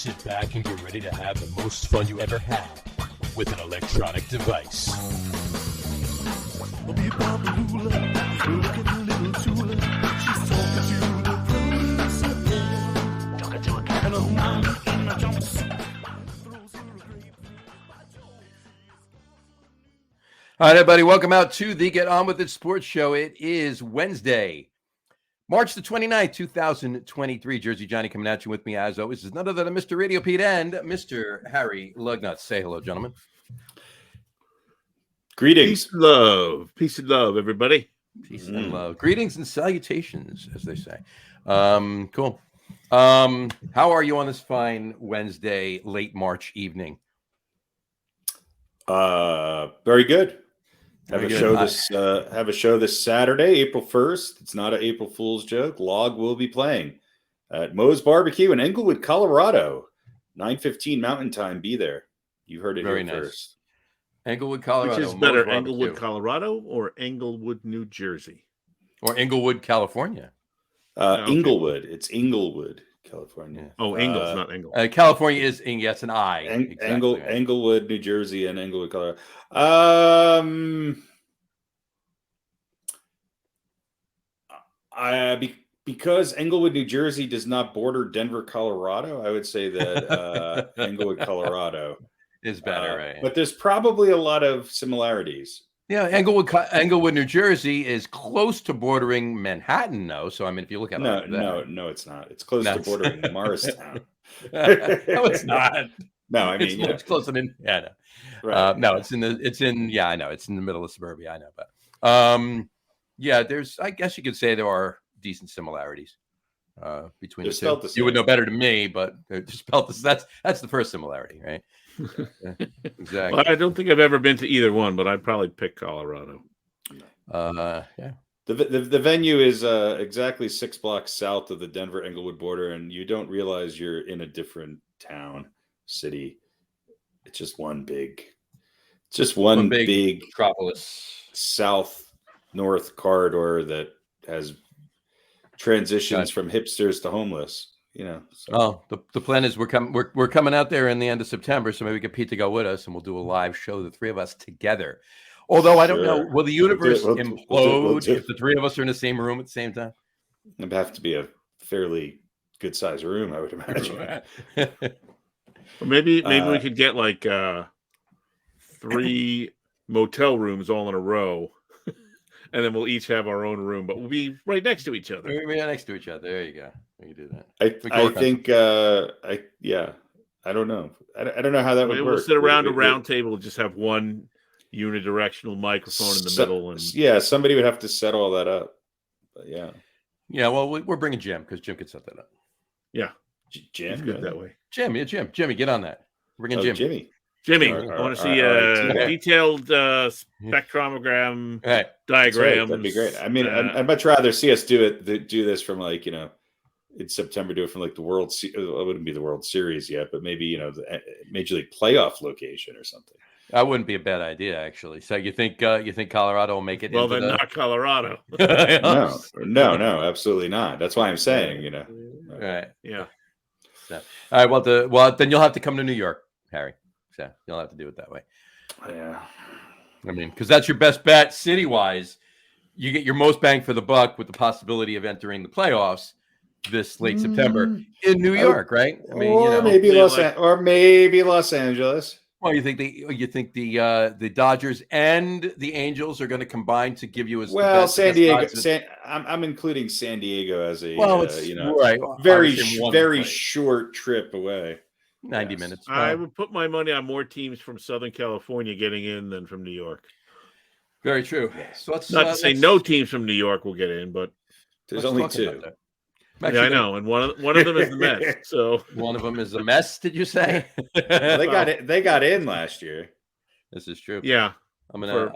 Sit back and get ready to have the most fun you ever had with an electronic device. All right, everybody, welcome out to the Get On With It Sports Show. It is Wednesday, March the 29th, 2023. Jersey Johnny coming at you with me, as always, is none other than Mr. RadioPete and Mr. Harry Lug Nutz. Say hello, gentlemen. Greetings. Peace and love, everybody. Peace and love. Greetings and salutations, as they say. Cool. How are you on this fine Wednesday, late March evening? Very good. Have a show this Saturday, April 1st. It's not an April Fool's joke. Log will be playing at Moe's Barbecue in Englewood, Colorado. 9:15 Mountain Time. Be there. You heard it Very here nice. first. Englewood, Colorado. Which is better, Englewood, Colorado, or Englewood, New Jersey? Or Englewood, California? Okay. Englewood. It's Englewood, California. Oh, Ingles, not Engle. California is, yes, an I. Exactly. Englewood, New Jersey, and Englewood, Colorado. Because Englewood, New Jersey does not border Denver, Colorado, I would say that Englewood, Colorado is better, right? But there's probably a lot of similarities. Yeah, Englewood, New Jersey is close to bordering Manhattan, though. So, I mean, if you look at it, no, it's not. It's close to bordering Morristown. No, it's not. No, I mean, it's close to right. No, it's in I know it's in the middle of suburbia. I know, but yeah, I guess you could say there are decent similarities between the two. You would know better than me, but they're spelled this. That's the first similarity, right? Exactly. Well, I don't think I've ever been to either one, but I'd probably pick Colorado. Yeah. The venue is exactly 6 blocks south of the Denver Englewood border, and you don't realize you're in a different town, city. It's just one big metropolis, south-north corridor that has transitions from hipsters to homeless. So. The plan is we're coming out there in the end of September, so maybe we get Pete to go with us, and we'll do a live show, the three of us together. Although I don't know, will the universe implode if the three of us are in the same room at the same time? It'd have to be a fairly good sized room, I would imagine. Well, maybe we could get like 3 motel rooms all in a row. And then we'll each have our own room, but we'll be right next to each other. We'll be right next to each other. There you go. We can do that. I think. I don't know. I don't know how that would work. We'll sit around a round table and just have one unidirectional microphone in the middle. And somebody would have to set all that up. But yeah. Well, we're bringing Jim because Jim could set that up. Yeah, Jim, good that way. Jimmy, get on that. We're bringing Jimmy, I want to see a detailed spectrogram diagram. Right. That'd be great. I mean, I'd much rather see us do this from in September, do it from the World Series. It wouldn't be the World Series yet, but maybe, the Major League playoff location or something. That wouldn't be a bad idea, actually. So you think Colorado will make it? Well, then not Colorado. No, absolutely not. That's why I'm saying, Right. Yeah. So, all right. Well, then you'll have to come to New York, Harry. So you'll have to do it that way. Yeah. I mean, because that's your best bet city-wise. You get your most bang for the buck with the possibility of entering the playoffs this late September in New York, right? I mean, maybe Los Angeles. Well, you think the Dodgers and the Angels are going to combine to give you as San Diego. I'm including San Diego as a right, very short trip away. 90 minutes. I would put my money on more teams from Southern California getting in than from New York. Very true. So let's not to say no teams from New York will get in, but there's only 2. Yeah, I know, and one of them is the Mets. So one of them is the mess. Did you say? They got in last year. This is true. Yeah, I'm gonna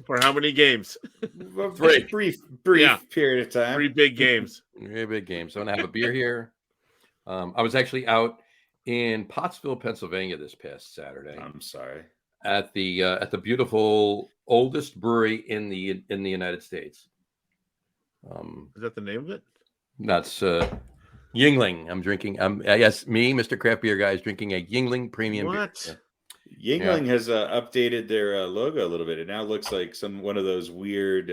for how many games? 3 brief period of time. 3 big games. 3 big games. So I'm gonna have a beer here. I was actually out in Pottsville, Pennsylvania this past Saturday. I'm sorry. At the beautiful oldest brewery in the United States. Is that the name of it? That's Yingling. I'm drinking. Yes, me, Mr. Craft Beer Guy, is drinking a Yingling premium beer. Yeah. Yingling has updated their logo a little bit. It now looks like one of those weird,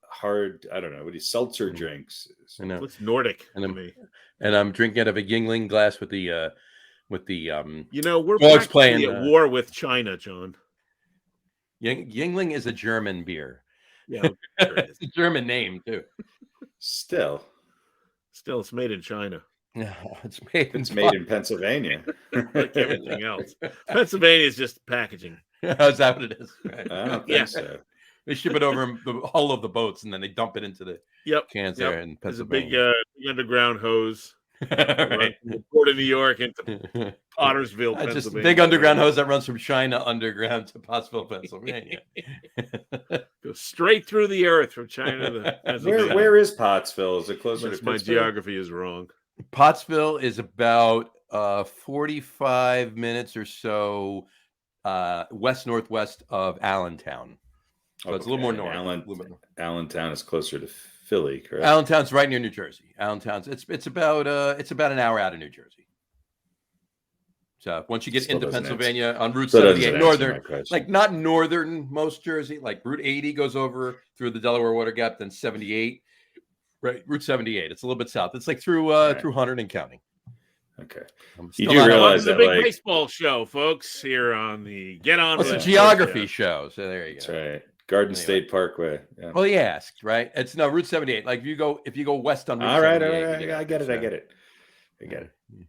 hard. I don't know seltzer drinks. I know. It looks Nordic to me. And I'm drinking out of a Yingling glass with the. We're playing at war with China, John. Yingling is a German beer. Yeah, it's a German name too. Still, it's made in China. No, it's made in Pennsylvania, like everything else. Pennsylvania is just packaging. Is that what it is? Right. I don't think so. They ship it over the hull of the boats, and then they dump it into the cans there in Pennsylvania. There's a big underground hose. Right. From the Port of New York into Pottersville, Pennsylvania. Just a big underground hose that runs from China underground to Pottsville, Pennsylvania. Goes straight through the earth from China to Pennsylvania. Where is Pottsville? Is it closer to Pittsburgh? My geography is wrong. Pottsville is about 45 minutes or so west-northwest of Allentown. So it's a little more north. Allentown is closer to Philly, correct? Allentown's right near New Jersey. Allentown's it's about an hour out of New Jersey. So once you get into Pennsylvania on Route 78, northern, like not northernmost Jersey, like Route 80 goes over through the Delaware Water Gap, then 78, right? Route 78. It's a little bit south. It's like through Hunterdon County. Okay. You do realize that the big baseball show, folks, here on the Get On. It's a geography show. So there you go. That's right. Garden State Parkway. Yeah. Well, he asked, right? It's Route 78. Like if you go west on Route 78. All right. I get it.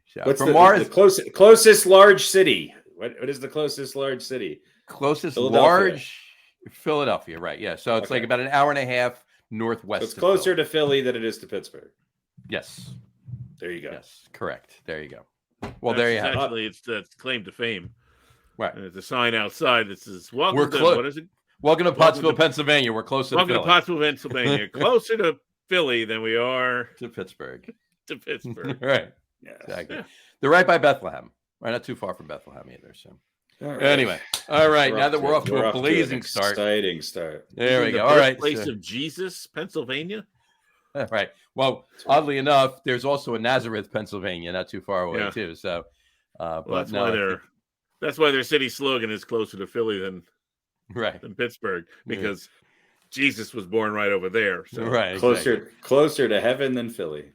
So what's the closest large city? What is the closest large city? Closest large Philadelphia, right? Yeah. So it's like about an hour and a half northwest. So it's closer to Philly than it is to Pittsburgh. Yes. There you go. Yes, correct. There you go. Well, there you have it. Actually, it's the claim to fame. Right. And there's a sign outside that says, "Welcome to what is it? Welcome to Pottsville, Pennsylvania. We're closer to Philly. Welcome to Pottsville, Pennsylvania. Closer to Philly than we are to Pittsburgh. Right. Yeah. Exactly. Yeah. They're right by Bethlehem. Right, not too far from Bethlehem either. So, anyway, all right. Now that we're off to a blazing start, exciting start. There we go. All right. Place of Jesus, Pennsylvania. All right. Well, oddly enough, there's also a Nazareth, Pennsylvania, not too far away too. So, that's why their city slogan is closer to Philly than Pittsburgh, because Jesus was born right over there. So closer to heaven than Philly.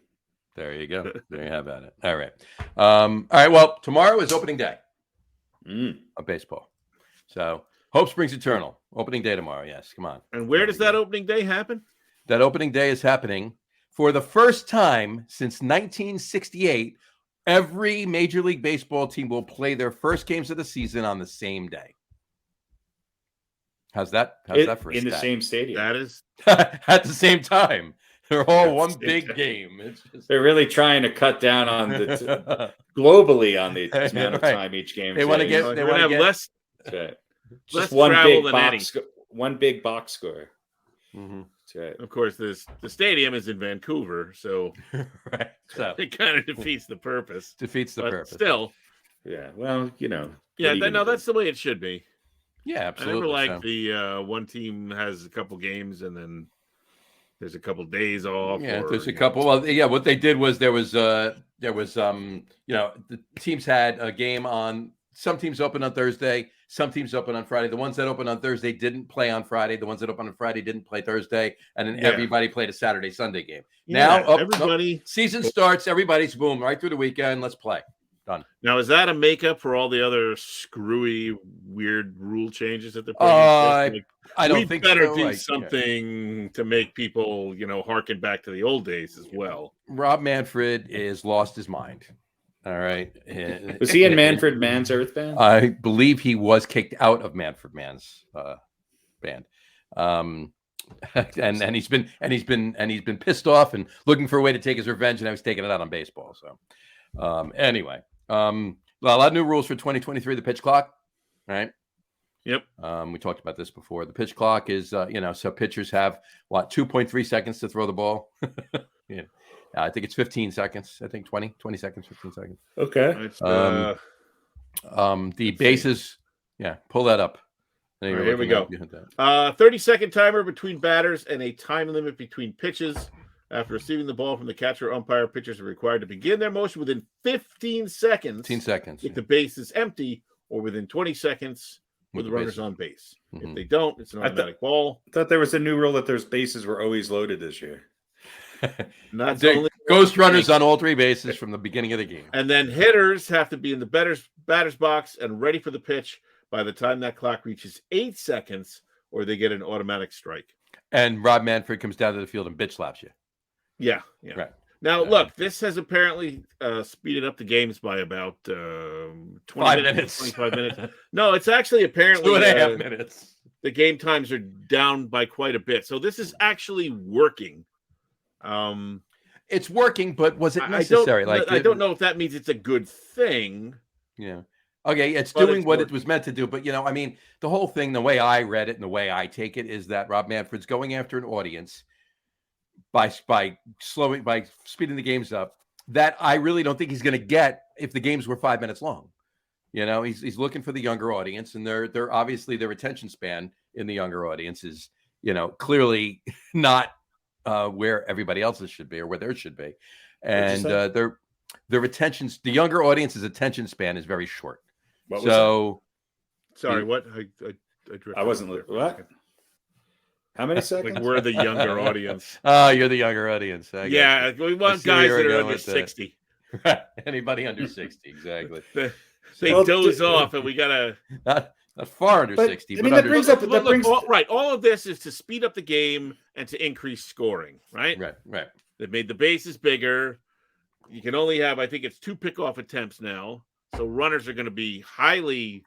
There you go. There you have it. All right. All right. Well, tomorrow is opening day of baseball. So hope springs eternal. Opening day tomorrow. Yes. Come on. And where does that opening day happen? That opening day is happening for the first time since 1968. Every Major League Baseball team will play their first games of the season on the same day. How's that for a in the same stadium? That is at the same time. They're all one big game. It's just... They're really trying to cut down on the globally on the amount of time each game. They want to get. They want to have less. Just one big box score. Mm-hmm. That's right. Of course, the stadium is in Vancouver, so so it kind of defeats the purpose. Purpose. Still, yeah. Well, that's the way it should be. Yeah, absolutely. I never liked the one team has a couple games and then there's a couple days off. Yeah, there's a couple. Well, yeah, what they did was there was the teams had a game on. Some teams open on Thursday. Some teams open on Friday. The ones that open on Thursday didn't play on Friday. The ones that open on Friday didn't play Thursday. And then everybody played a Saturday, Sunday game. Yeah, now, season starts. Everybody's boom right through the weekend. Let's play. Done. Now, is that a makeup for all the other screwy, weird rule changes that they're putting? I don't think better do something to make people, harken back to the old days as well. Rob Manfred is lost his mind. All right. Was he in Manfred Mann's Earth Band? I believe he was kicked out of Manfred Mann's band. And he's been pissed off and looking for a way to take his revenge, and I was taking it out on baseball. So anyway, a lot of new rules for 2023. The pitch clock, right? Yep. We talked about this before. The pitch clock is, so pitchers have 2.3 seconds to throw the ball. Yeah. I think it's 15 seconds. I think 20 seconds, 15 seconds. Okay. The bases, pull that up. Right, here we go. 30-second timer between batters and a time limit between pitches. After receiving the ball from the catcher or umpire, pitchers are required to begin their motion within 15 seconds. 15 seconds. If the base is empty, or within 20 seconds with the runners on base. Mm-hmm. If they don't, it's an automatic ball. I thought there was a new rule that those bases were always loaded this year. Ghost runners on all 3 bases from the beginning of the game. And then hitters have to be in the batter's box and ready for the pitch by the time that clock reaches 8 seconds, or they get an automatic strike. And Rob Manfred comes down to the field and bitch slaps you. Yeah. Right. Now, look, this has apparently speeded up the games by about 20 minutes, 25 minutes. No, it's actually apparently 2.5 minutes. The game times are down by quite a bit. So this is actually working. It's working, but was it necessary? I don't know if that means it's a good thing. Yeah. Okay, it's doing what it was meant to do. But, I mean, the whole thing, the way I read it and the way I take it is that Rob Manfred's going after an audience by speeding the games up that I really don't think he's going to get if the games were 5 minutes long. He's looking for the younger audience, and they're obviously their attention span in the younger audience is, clearly not where everybody else's should be or where theirs should be. And their the younger audience's attention span is very short. Sorry, what? I wasn't what? How many seconds? We're the younger audience. Oh, you're the younger audience. Yeah, we want guys that are under 60. Right. Anybody under 60, exactly. They doze off, and we gotta not far under 60. I mean, that brings up all of this is to speed up the game and to increase scoring. Right. They've made the bases bigger. You can only have, I think it's 2 pickoff attempts now. So runners are going to be highly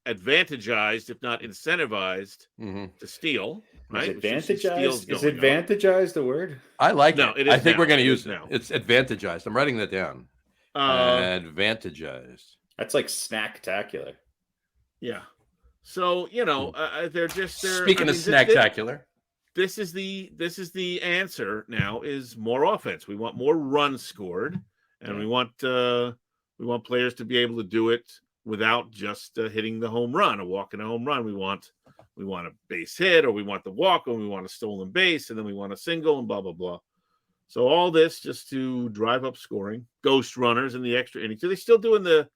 advantagized, if not incentivized, to steal. Right? Is advantagized the word? I like it. It is I think we're going to use it now. It's advantagized. I'm writing that down. Advantagized. That's like snacktacular. Yeah. So they're speaking of snacktacular. This is the answer now is more offense. We want more runs scored, and we want players to be able to do it without just hitting the home run or walking a home run. We want a base hit, or we want the walk, or we want a stolen base, and then we want a single, and blah blah blah. So all this just to drive up scoring. Ghost runners in the extra innings. Are they still doing the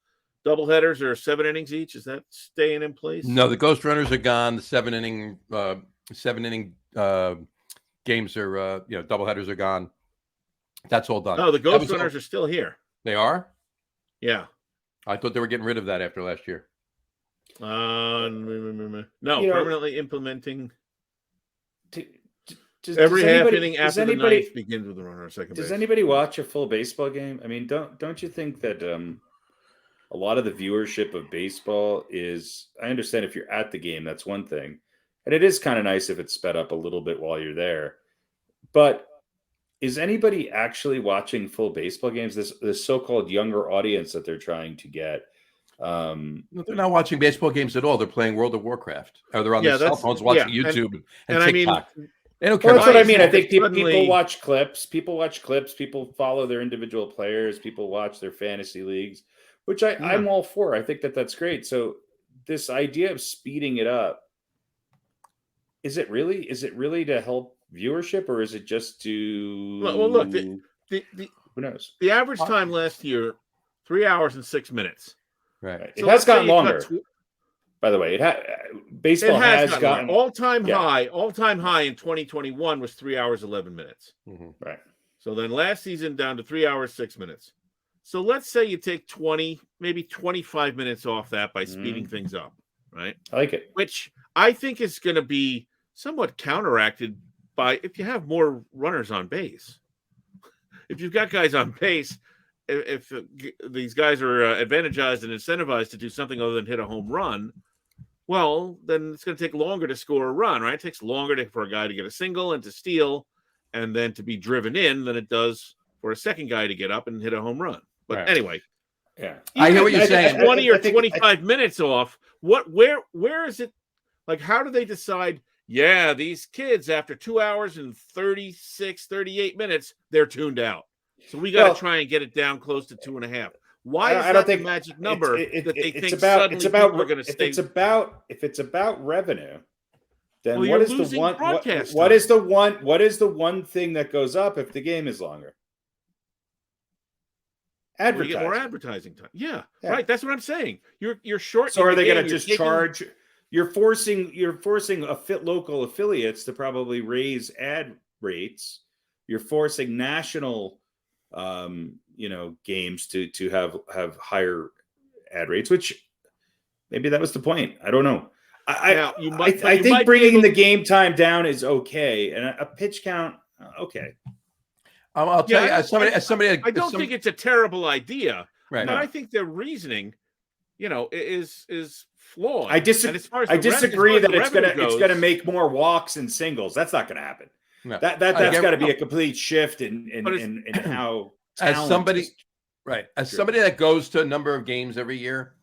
double headers or 7 innings each? Is that staying in place? No, the ghost runners are gone. The 7 inning games are double headers are gone. That's all done. No, the ghost runners are still here. They are? Yeah. I thought they were getting rid of that after last year. No, permanently implementing. Every half inning after the ninth begins with a runner on second base. Does anybody watch a full baseball game? I mean, don't you think that a lot of the viewership of baseball is? I understand if you're at the game, that's one thing, and it is kind of nice if it's sped up a little bit while you're there. But is anybody actually watching full baseball games? This so-called younger audience that they're trying to get. No, they're not watching baseball games at all. They're playing World of Warcraft, or they're on their cell phones watching YouTube and TikTok. They don't care. Well, that's what I mean. I think people watch clips. People watch clips. People follow their individual players. People watch their fantasy leagues, which I'm all for. I think that's great. So this idea of speeding it up, is it really to help viewership, or is it just to? Well, look, who knows? The average time last year, 3 hours and 6 minutes. Right. It has gotten longer. By the way, baseball has gotten all-time high. All-time high in 2021 was 3 hours 11 minutes. Mm-hmm. Right. So then last season down to 3 hours 6 minutes. So let's say you take 20, maybe 25 minutes off that by speeding things up, right? I like it. Which I think is going to be somewhat counteracted by if you have more runners on base. If you've got guys on base, if these guys are advantagized and incentivized to do something other than hit a home run, well, then it's going to take longer to score a run, right? It takes longer for a guy to get a single and to steal and then to be driven in than it does for a second guy to get up and hit a home run. But anyway, I hear what you're saying. 20 or 25 minutes off. Where is it? Like, how do they decide? Yeah, these kids after 2 hours and 38 minutes, they're tuned out. So we got to try and get it down close to 2.5. Why is that the magic number that they think suddenly people are going to stay? If it's about revenue, then what is the one? What is the one thing that goes up if the game is longer? Advertising. You get more advertising time. Yeah, right. That's what I'm saying. You're short. So are they going to just charge? You're forcing local affiliates to probably raise ad rates. You're forcing national, games to have higher ad rates, which maybe that was the point. I don't know. I think bringing the game time down is okay, and a pitch count, okay. I'll tell you, as somebody, I don't think it's a terrible idea, right? But I think their reasoning, is flawed. I disagree that it's gonna make more walks and singles. That's not gonna happen. No. That's got to be a complete shift in how as somebody that goes to a number of games every year.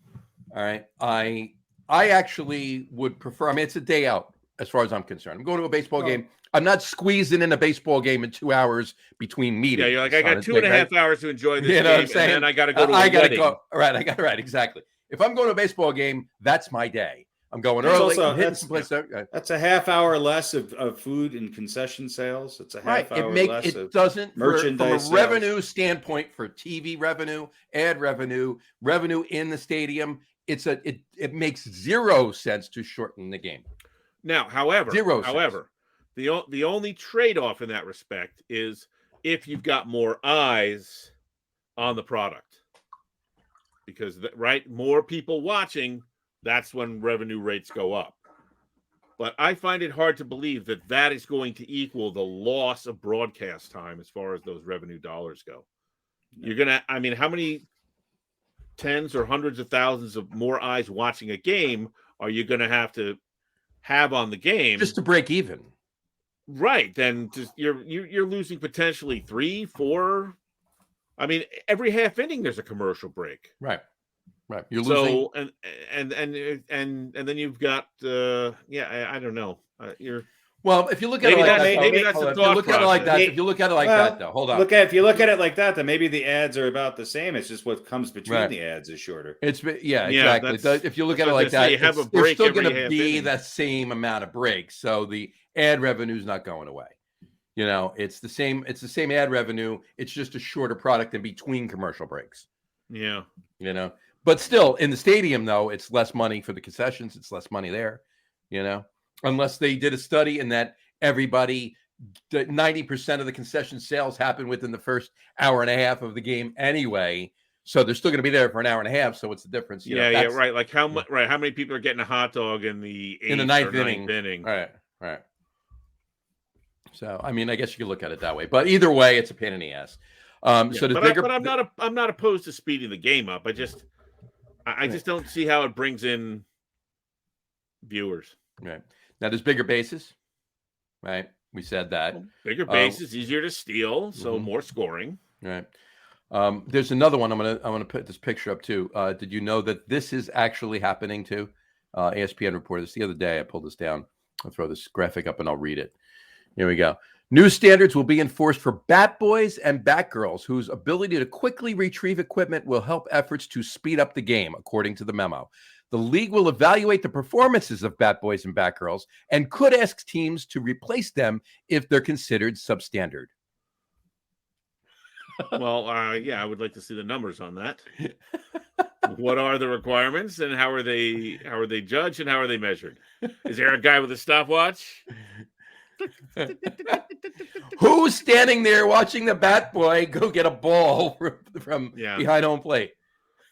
All right, I actually would prefer. I mean, it's a day out as far as I'm concerned. I'm going to a baseball game. I'm not squeezing in a baseball game in 2 hours between meetings. Yeah, you're like, I got 2.5 hours to enjoy this game, and then I got to go to a wedding. Right, exactly. If I'm going to a baseball game, that's my day. I'm going early. That's a half hour less of food and concession sales. It's a half hour less of merchandise from a revenue standpoint for TV revenue, ad revenue in the stadium. It makes zero sense to shorten the game. Now, however, the only trade-off in that respect is if you've got more eyes on the product, because more people watching, that's when revenue rates go up. But I find it hard to believe that is going to equal the loss of broadcast time as far as those revenue dollars go. You're gonna, how many tens or hundreds of thousands of more eyes watching a game are you going to have on the game just to break even? Right. Then you're losing potentially 3, 4. Every half inning there's a commercial break. Right. You're losing. So and then you've got I don't know. Well, if you look at it like that, maybe that's a thought. If you look at it like that, if you look at it like that, then maybe the ads are about the same. It's just what comes between the ads is shorter. Exactly. If you look at it like that, there's still going to be the same amount of breaks. So the ad revenue is not going away. It's the same. It's the same ad revenue. It's just a shorter product in between commercial breaks. Yeah. But still, in the stadium, though, it's less money for the concessions. It's less money there. Unless they did a study in that 90% of the concession sales happen within the first hour and a half of the game anyway. So they're still going to be there for an hour and a half. So what's the difference? Right. Like how much? Right. How many people are getting a hot dog in the ninth inning? Right. So I guess you could look at it that way. But either way, it's a pain in the ass. But I'm not opposed to speeding the game up. I just don't see how it brings in viewers. Right. Now there's bigger bases, right? We said that. Bigger bases, easier to steal, so more scoring. Right. There's another one. I'm gonna put this picture up too. Did you know that this is actually happening too? ESPN reported this the other day. I pulled this down. I'll throw this graphic up and I'll read it. Here we go. New standards will be enforced for bat boys and bat girls whose ability to quickly retrieve equipment will help efforts to speed up the game, according to the memo. The league will evaluate the performances of bat boys and bat girls and could ask teams to replace them if they're considered substandard. Well, I would like to see the numbers on that. What are the requirements and how are they judged and how are they measured? Is there a guy with a stopwatch? Who's standing there watching the bat boy go get a ball from behind home plate?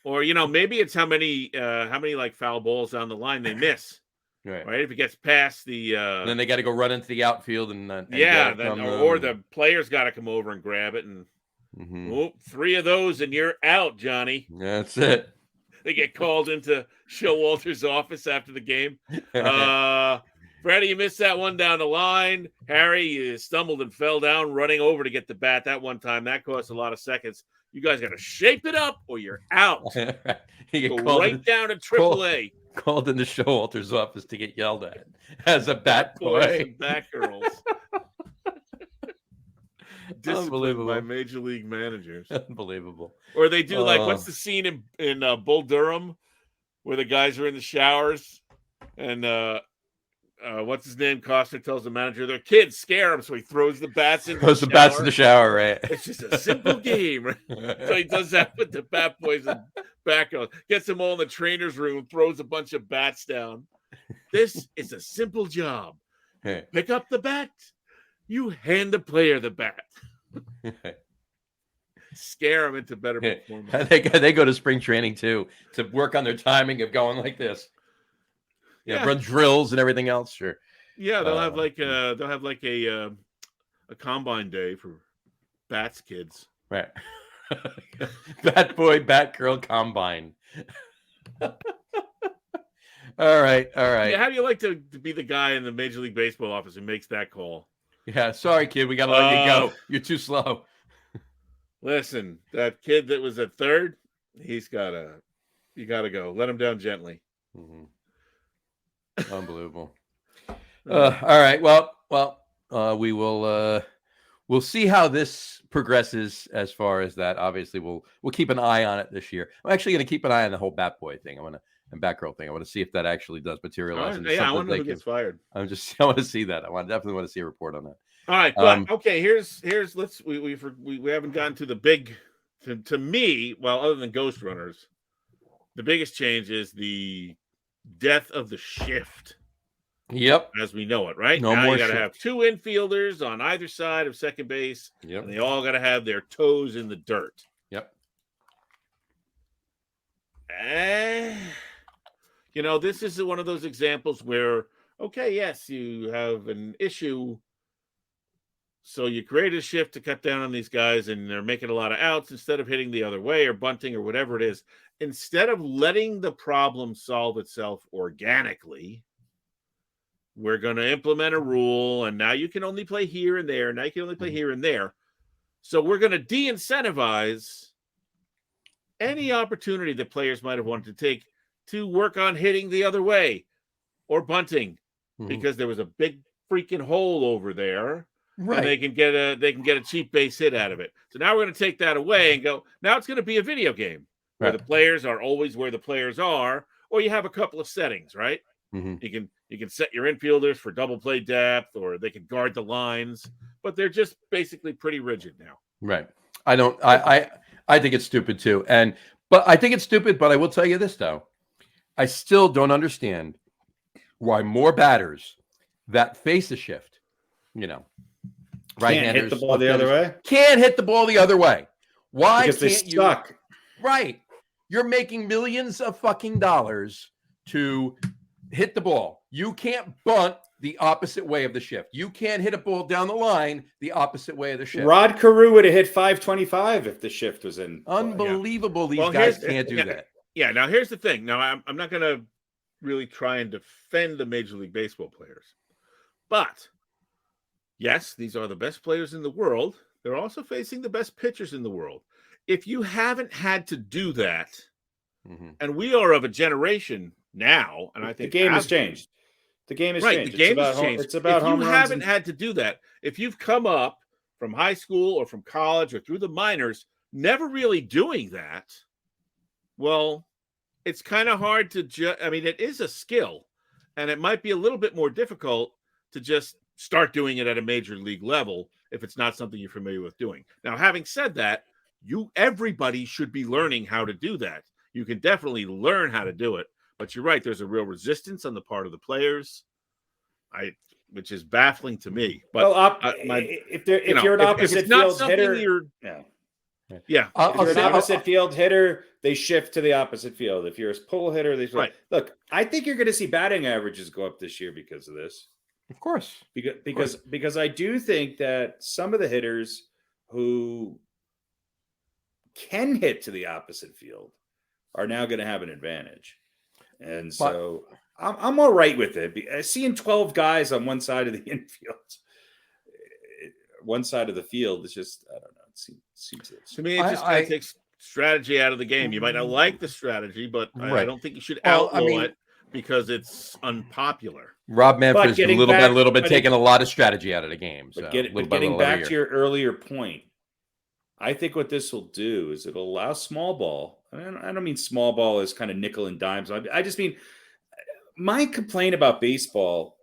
Or maybe it's how many like foul balls down the line they miss. Right. If it gets past the then they got to go run into the outfield and or the players got to come over and grab it and 3 of those and you're out, Johnny. That's it. They get called into Showalter's office after the game. Freddie, you missed that one down the line. Harry, you stumbled and fell down running over to get the bat that one time. That cost a lot of seconds. You guys got to shape it up or you're out. You go right down to AAA. Called into Showalter's office to get yelled at as a bat boy. And bat girls. Disciplined by major league managers. Unbelievable. Or they do what's the scene in Bull Durham where the guys are in the showers and what's his name? Costner tells the manager, their kids scare him, so he throws the bats in. Throws the bats in the shower, right? It's just a simple game. Right? So he does that with the Bat Boys and Batgirl. Gets them all in the trainer's room, throws a bunch of bats down. This is a simple job. Hey. Pick up the bat. You hand the player the bat. Scare them into better performance. They go to spring training too to work on their timing of going like this. Yeah, run drills and everything else. Sure. Yeah, they'll have like a combine day for bats kids. Right. Bat boy, bat girl combine. All right. Yeah, how do you like to be the guy in the Major League Baseball office who makes that call? Yeah, sorry, kid, we gotta let you go. You're too slow. Listen, that kid that was at third, you gotta go. Let him down gently. Mm-hmm. Unbelievable. All right. Well, we will. We'll see how this progresses as far as that. Obviously, we'll keep an eye on it this year. I'm actually going to keep an eye on the whole Bat Boy thing. And Batgirl thing. I want to see if that actually does materialize. I want to know who gets fired. I want to see that. Definitely want to see a report on that. All right, but okay. Here's we haven't gotten to the big. To me, well, other than Ghost Runners, the biggest change is the death of the shift. Yep, as we know it, right? No now more. You got to have two infielders on either side of second base. Yep, and they all got to have their toes in the dirt. Yep. This is one of those examples where, okay, yes, you have an issue. So you create a shift to cut down on these guys, and they're making a lot of outs instead of hitting the other way or bunting or whatever it is. Instead of letting the problem solve itself organically, we're going to implement a rule, and now you can only play here and there. Now you can only play here and there. So we're going to de-incentivize any opportunity that players might have wanted to take to work on hitting the other way or bunting, because there was a big freaking hole over there, right? And they can get a cheap base hit out of it. So now we're going to take that away and go. Now it's going to be a video game where the players are always where the players are, or you have a couple of settings, right? You can set your infielders for double play depth, or they can guard the lines, but they're just basically pretty rigid now. Right. I think it's stupid too. But I think it's stupid, but I will tell you this though. I still don't understand why more batters that face a shift, right-handers can't hit the ball the other way. Can't hit the ball the other way. Why because can't they suck? Right. You're making millions of fucking dollars to hit the ball. You can't bunt the opposite way of the shift. You can't hit a ball down the line the opposite way of the shift. Rod Carew would have hit 525 if the shift was in. Unbelievable. These guys can't do that. Yeah. Now here's the thing. Now I'm not going to really try and defend the Major League Baseball players, but yes, these are the best players in the world. They're also facing the best pitchers in the world. If you haven't had to do that, and we are of a generation now, and I think the game has changed. The game has changed. The game has changed. It's about if you haven't had to do that, if you've come up from high school or from college or through the minors, never really doing that, well, it's kind of hard to it is a skill, and it might be a little bit more difficult to just start doing it at a major league level if it's not something you're familiar with doing. Now, having said that, everybody should be learning how to do that. You can definitely learn how to do it, but you're right. There's a real resistance on the part of the players, which is baffling to me. But if you're an opposite field hitter, if you're an opposite field hitter, they shift to the opposite field. If you're a pull hitter, they look. I think you're going to see batting averages go up this year because of this. Of course, because I do think that some of the hitters who can hit to the opposite field are now going to have an advantage, and so I'm all right with it. Seeing 12 guys on one side of the infield, one side of the field, it's just I don't know. It seems to me it just kind of takes strategy out of the game. You might not like the strategy, but I don't think you should outlaw it because it's unpopular. Rob Manfred's a little bit taking a lot of strategy out of the game. So getting back to your earlier point, I think what this will do is it'll allow small ball. I don't mean small ball as kind of nickel and dimes. I just mean my complaint about baseball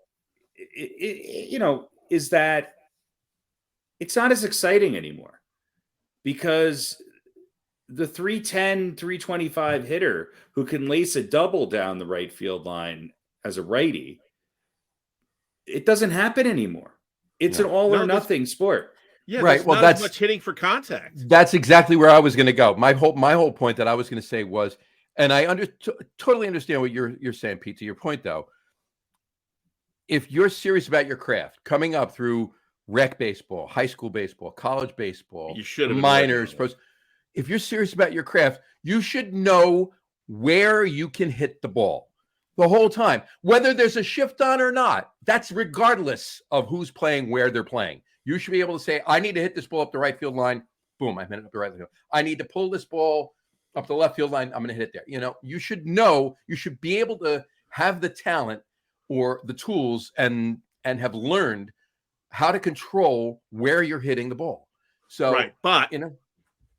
is that it's not as exciting anymore because the 310, 325 hitter who can lace a double down the right field line as a righty, it doesn't happen anymore. It's an all or nothing sport. Yeah, right. Well, that's much hitting for contact. That's exactly where I was going to go. My whole point that I was going to say was, and I totally understand what you're saying, Pete. To your point, though, if you're serious about your craft, coming up through rec baseball, high school baseball, college baseball, you should have minors, pros. If you're serious about your craft, you should know where you can hit the ball the whole time, whether there's a shift on or not. That's regardless of who's playing, where they're playing. You should be able to say, I need to hit this ball up the right field line. Boom, I'm hitting it up the right field. I need to pull this ball up the left field line. I'm going to hit it there. You should know, you should be able to have the talent or the tools and have learned how to control where you're hitting the ball. So, right. But,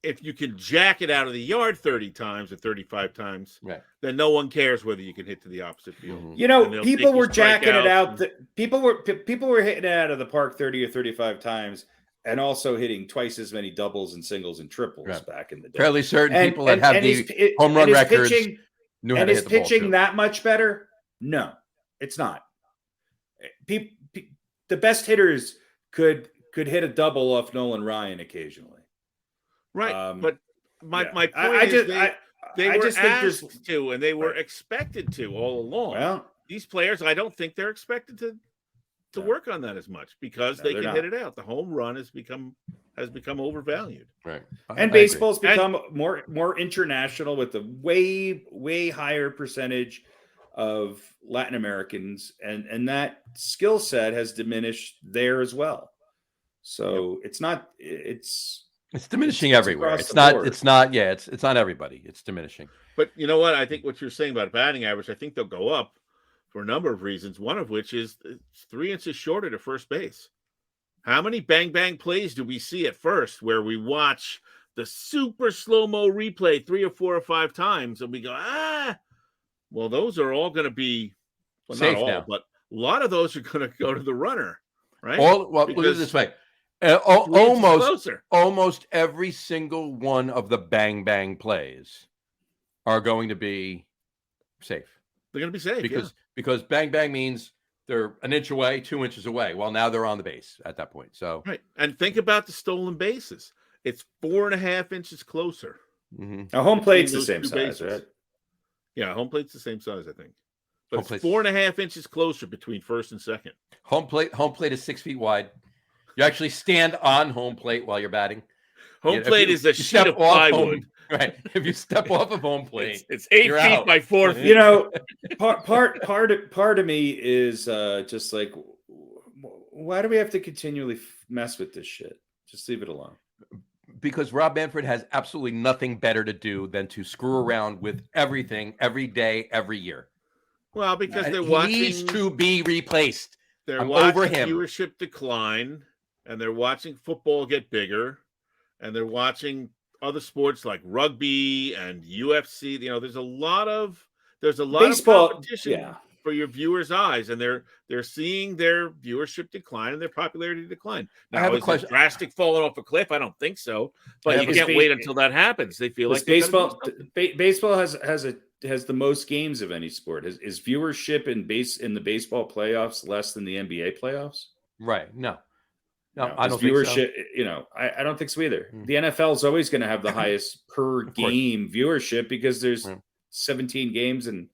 if you can jack it out of the yard 30 times or 35 times, then no one cares whether you can hit to the opposite field. People were jacking it out. People were hitting it out of the park 30 or 35 times and also hitting twice as many doubles and singles and triples back in the day. Fairly certain people that have the home run records knew how to hit the ball. Is pitching that much better? No, it's not. The best hitters could hit a double off Nolan Ryan occasionally. Right, but my point is they were asked to, and they were expected to all along. Well, these players, I don't think they're expected to work on that as much because they can hit it out. The home run has become overvalued. Right, and baseball's become more international with a way higher percentage of Latin Americans, and that skill set has diminished there as well. So it's diminishing everywhere. It's not everybody. It's diminishing. But you know what? I think what you're saying about batting average, I think they'll go up for a number of reasons. One of which is it's 3 inches shorter to first base. How many bang plays do we see at first where we watch the super slow-mo replay 3 or 4 or 5 times and we go, well, those are all going to be, well, safe not all, now. but a lot of those are going to go to the runner, right? Look at it this way. Almost every single one of the bang plays are going to be safe. They're going to be safe because bang means they're an inch away, 2 inches away. Well, now they're on the base at that point. So right, and think about the stolen bases. It's 4.5 inches closer. Mm-hmm. Now home plate's the same size, right? Yeah, home plate's the same size, I think. But it's 4.5 inches closer between first and second. Home plate is 6 feet wide. You actually stand on home plate while you're batting. Home plate is a sheet of plywood. Right. If you step off of home plate, it's 8 feet out. By 4 feet. Part of me is just like, why do we have to continually mess with this shit? Just leave it alone. Because Rob Manfred has absolutely nothing better to do than to screw around with everything every day, every year. Well, because he needs to be replaced. They're watching viewership decline. And they're watching football get bigger, and they're watching other sports like rugby and UFC. There's a lot of baseball, of competition for your viewers' eyes, and they're seeing their viewership decline and their popularity decline. Now, I have a question. Drastic falling off a cliff? I don't think so, but you can't wait until that happens. They feel like baseball has the most games of any sport. Is viewership in the baseball playoffs less than the NBA playoffs? Right. No, I don't viewership. Think so. I don't think so either. The NFL is always going to have the highest per game viewership because there's 17 games and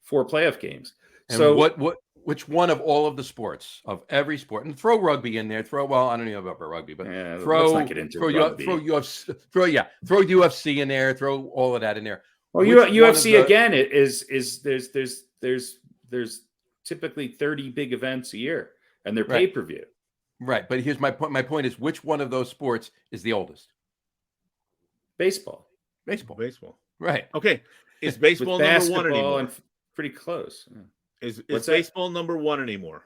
4 playoff games. And so which one of all of the sports, of every sport, and throw rugby in there? I don't know about rugby, but throw UFC in there. Throw all of that in there. Well, UFC again there's typically 30 big events a year, and they're pay-per-view. Right, but here's my point. My point is, which one of those sports is the oldest? Baseball. Right. Okay. Is baseball number 1 anymore? And pretty close. Is baseball number 1 anymore?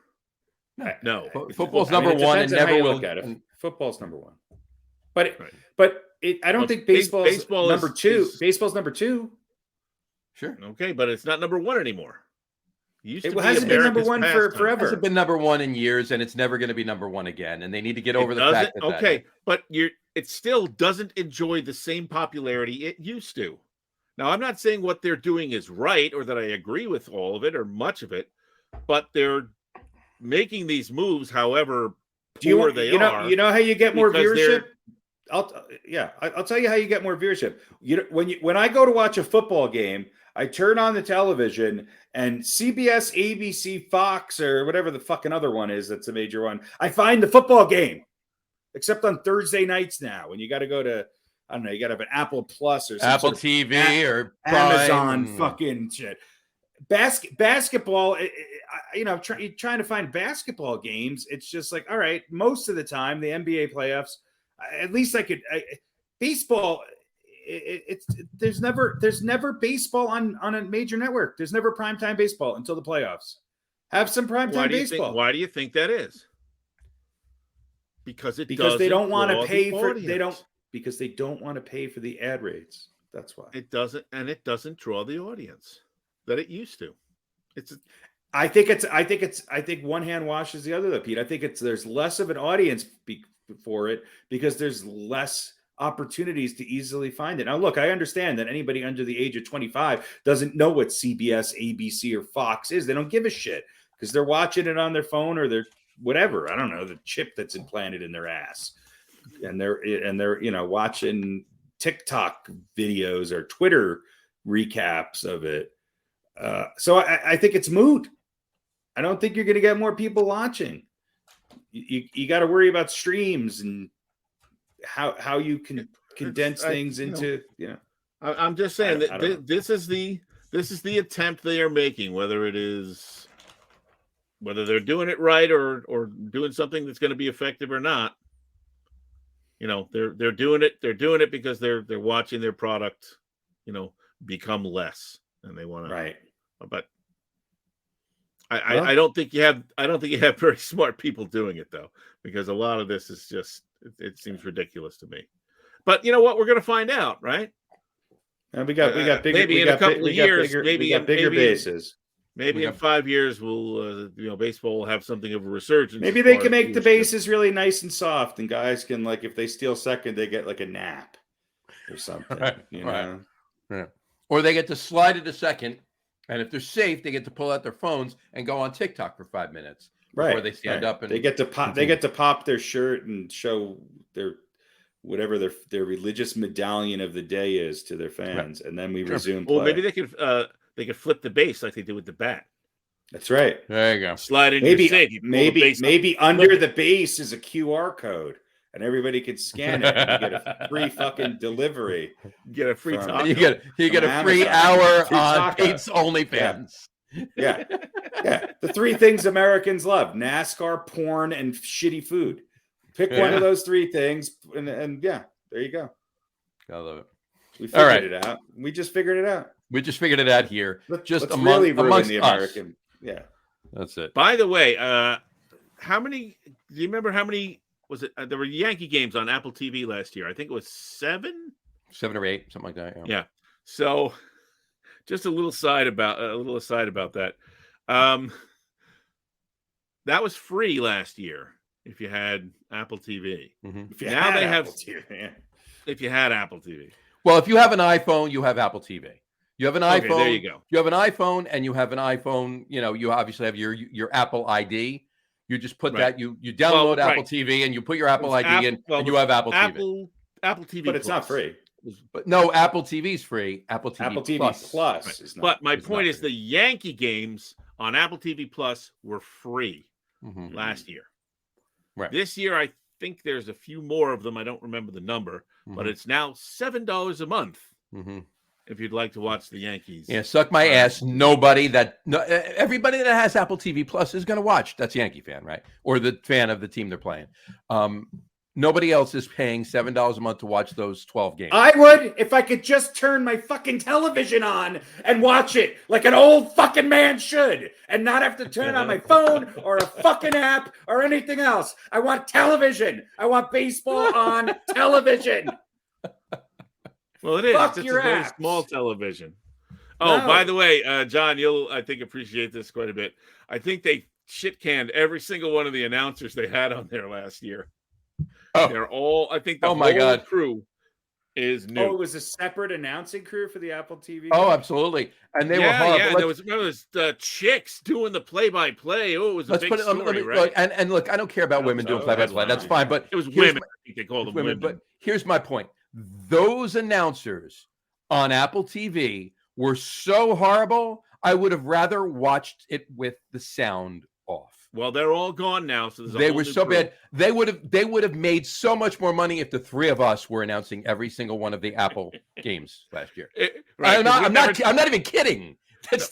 No. Football's number 1 and never will. Look at it. Football's number 1. But I don't think baseball's number 2. Baseball's number 2. Sure. Okay, but it's not number 1 anymore. It hasn't been number one forever. It hasn't been number one in years, and it's never going to be number one again. And they need to get over the fact that but it still doesn't enjoy the same popularity it used to. Now, I'm not saying what they're doing is right or that I agree with all of it or much of it, but they're making these moves, however poor they are. You know how you get more viewership? I'll tell you how you get more viewership. When I go to watch a football game, I turn on the television and CBS, ABC, Fox, or whatever the fucking other one is that's a major one, I find the football game. Except on Thursday nights now, when you got to go to, I don't know, you got to have an Apple Plus or Apple TV or Amazon fucking shit. Basketball, trying to find basketball games. It's just like, all right, most of the time, the NBA playoffs, at least baseball. There's never baseball on a major network. There's never primetime baseball until the playoffs. Have some primetime baseball. Why do you think that is? Because they don't want to pay for because they don't want to pay for the ad rates. That's why it doesn't draw the audience that it used to. I think one hand washes the other though, Pete. I think there's less of an audience for it because there's less opportunities to easily find it. Now, look, I understand that anybody under the age of 25 doesn't know what CBS, ABC, or Fox is. They don't give a shit because they're watching it on their phone or their whatever. I don't know, the chip that's implanted in their ass, and they're watching TikTok videos or Twitter recaps of it. So I think it's moot. I don't think you're going to get more people watching. You got to worry about streams and how you can condense things into. I'm just saying that this is the attempt they are making, whether they're doing it right or doing something that's going to be effective or not. They're doing it. They're doing it because they're watching their product, become less, and they want to. Right. But I don't think you have very smart people doing it though, because a lot of this is just it seems ridiculous to me. But you know what? We're going to find out, right? And we got bigger. Maybe in a couple of years, maybe bigger bases. Maybe in 5 years, we'll baseball will have something of a resurgence. Maybe they can make the bases really nice and soft, and guys can, like, if they steal second, they get like a nap or something. Right. Right. Or they get to slide it to second, and if they're safe, they get to pull out their phones and go on TikTok for 5 minutes before they stand up and they get to pop. They get to pop their shirt and show their whatever their religious medallion of the day is to their fans, and then we resume play. Well, maybe they could flip the base like they did with the bat. That's right. There you go. Slide in. Maybe under the base is a QR code, and everybody can scan it and you get a free fucking delivery. Get a free taco. You get a free hour on Pete's OnlyFans. Yeah. The three things Americans love: NASCAR, porn, and shitty food. Pick one of those three things, and there you go. I love it. We figured it out. We just figured it out. We just figured it out here. Let's really ruin the American. Yeah, that's it. By the way, how many? Do you remember how many? Was it? There were Yankee games on Apple TV last year. I think it was 7 or 8, something like that. Yeah. So, just a little aside about that. That was free last year if you had Apple TV. Mm-hmm. If you had Apple TV. Well, if you have an iPhone, you have Apple TV. You have an iPhone. There you go. You have an iPhone, and you have an iPhone. You obviously have your Apple ID. You just put that. You download Apple TV, and you put your Apple ID in, and you have Apple TV. Apple TV, but it's not free. But no, Apple TV is free. Apple TV Plus is not. But my point is, the Yankee games on Apple TV Plus were free last year. Right. This year, I think there's a few more of them. I don't remember the number, but it's now $7 a month if you'd like to watch the Yankees. Yeah, suck my ass. Everybody that has Apple TV Plus is going to watch. That's a Yankee fan, right? Or the fan of the team they're playing. Nobody else is paying $7 a month to watch those 12 games. I would if I could just turn my fucking television on and watch it like an old fucking man should and not have to turn on my phone or a fucking app or anything else. I want television. I want baseball on television. Well, it is. Fuck it's your a very apps. small television. Oh, no. By the way, John, you'll, I think, appreciate this quite a bit. I think they shit-canned every single one of the announcers they had on there last year. Oh. They're all, I think the whole crew is new. Oh, it was a separate announcing crew for the Apple TV? Oh, absolutely. And they were horrible. Yeah, there was chicks doing the play-by-play. Oh, it was a big story, right? Look, and look, I don't care about women doing play-by-play. That's fine, but it was women. I think they called them women. But here's my point. Those announcers on Apple TV were so horrible, I would have rather watched it with the sound off. Well, they're all gone now, so they were so bad. They would have made so much more money if the three of us were announcing every single one of the Apple games last year. Right, I'm not even kidding.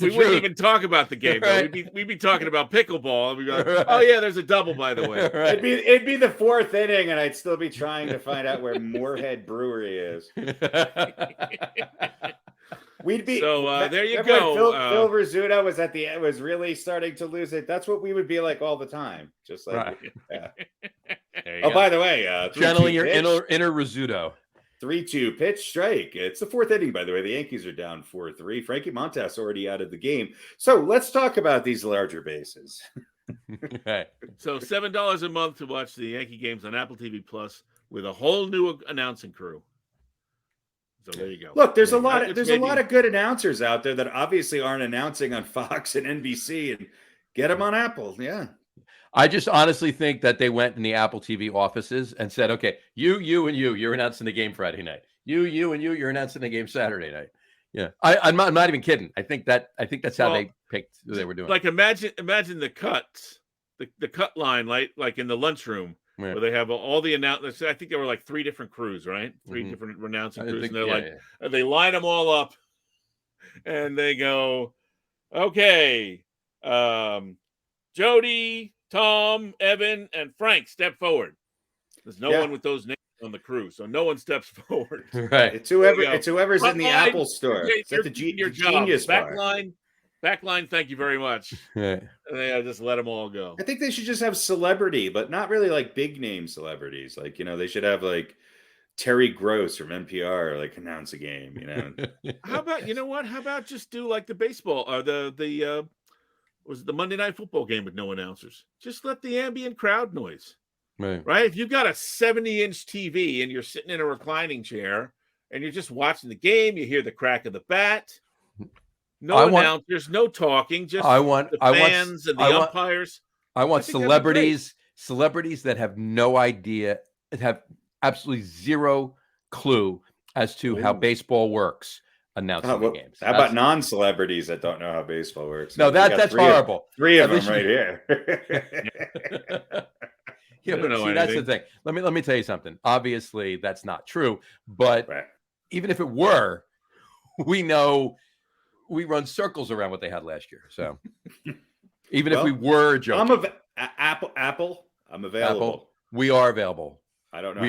We wouldn't even talk about the game. Right. We'd be talking about pickleball. And we'd be like, oh yeah, there's a double, by the way. Right. It'd be the fourth inning, and I'd still be trying to find out where Moorhead Brewery is. We'd be there you go. Phil Rizzuto was really starting to lose it. That's what we would be like all the time. Just like, right. Yeah. By the way, channeling your inner Rizzuto. 3-2 pitch strike. It's the fourth inning, by the way. The Yankees are down 4-3. Frankie Montas already out of the game. So let's talk about these larger bases. Right. So $7 a month to watch the Yankee games on Apple TV Plus with a whole new announcing crew. So there you go. Look, there's a lot of good announcers out there that obviously aren't announcing on Fox and NBC, and get them on Apple. Yeah. I just honestly think that they went in the Apple TV offices and said, okay, you, and you're announcing the game Friday night. You, and you're announcing the game Saturday night. Yeah. I'm not even kidding. I think that's how they picked who they were doing. Like imagine the cuts, the cut line, like in the lunchroom. Where they have all the announcements. I think there were like 3 different crews, right? 3 different announcing crews. And they're they line them all up and they go, okay, Jody, Tom, Evan, and Frank step forward. There's no one with those names on the crew, so no one steps forward. Right. It's whoever's in the Apple store. It's at the Genius Bar. Backline, thank you very much. Yeah. And they just let them all go. I think they should just have celebrity, but not really like big name celebrities. Like, they should have like Terry Gross from NPR, like announce a game, How about, how about just do like the baseball or the Monday Night Football game with no announcers? Just let the ambient crowd noise. Right? If you've got a 70-inch TV and you're sitting in a reclining chair and you're just watching the game, you hear the crack of the bat. No announcers, no talking, just the fans and the umpires. I want celebrities that have no idea, have absolutely zero clue as to how baseball works, announcing the games. How about non-celebrities that don't know how baseball works? No, that's horrible. 3 of them right here. Yeah, but see, that's the thing. Let me tell you something. Obviously, that's not true. But even if it were, we know we run circles around what they had last year. So even if we were joking, Apple. I'm available. Apple, we are available. I don't know.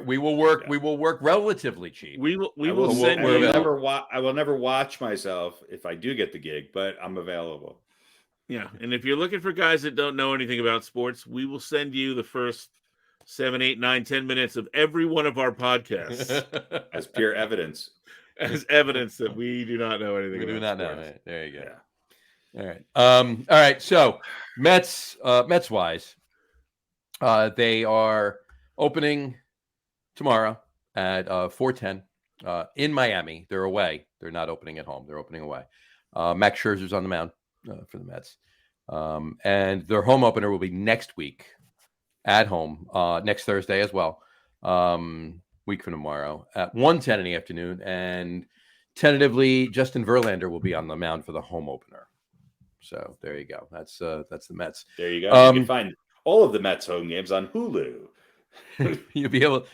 We will work relatively cheap. We will send you. I will never watch myself if I do get the gig, but I'm available. Yeah, and if you're looking for guys that don't know anything about sports, we will send you the first 7, 8, 9, 10 minutes of every one of our podcasts as pure evidence. As evidence that we do not know anything. We do not sports. know. Right. There you go. Yeah. All right. So Mets wise, they are opening tomorrow at 4:10 in Miami. They're away. They're not opening at home. They're opening away. Max Scherzer's on the mound for the Mets, and their home opener will be next week at home next Thursday as well. Week from tomorrow at 1:10 in the afternoon, and tentatively Justin Verlander will be on the mound for the home opener. So there you go. That's the Mets. There you go. You can find all of the Mets home games on Hulu. You'll be able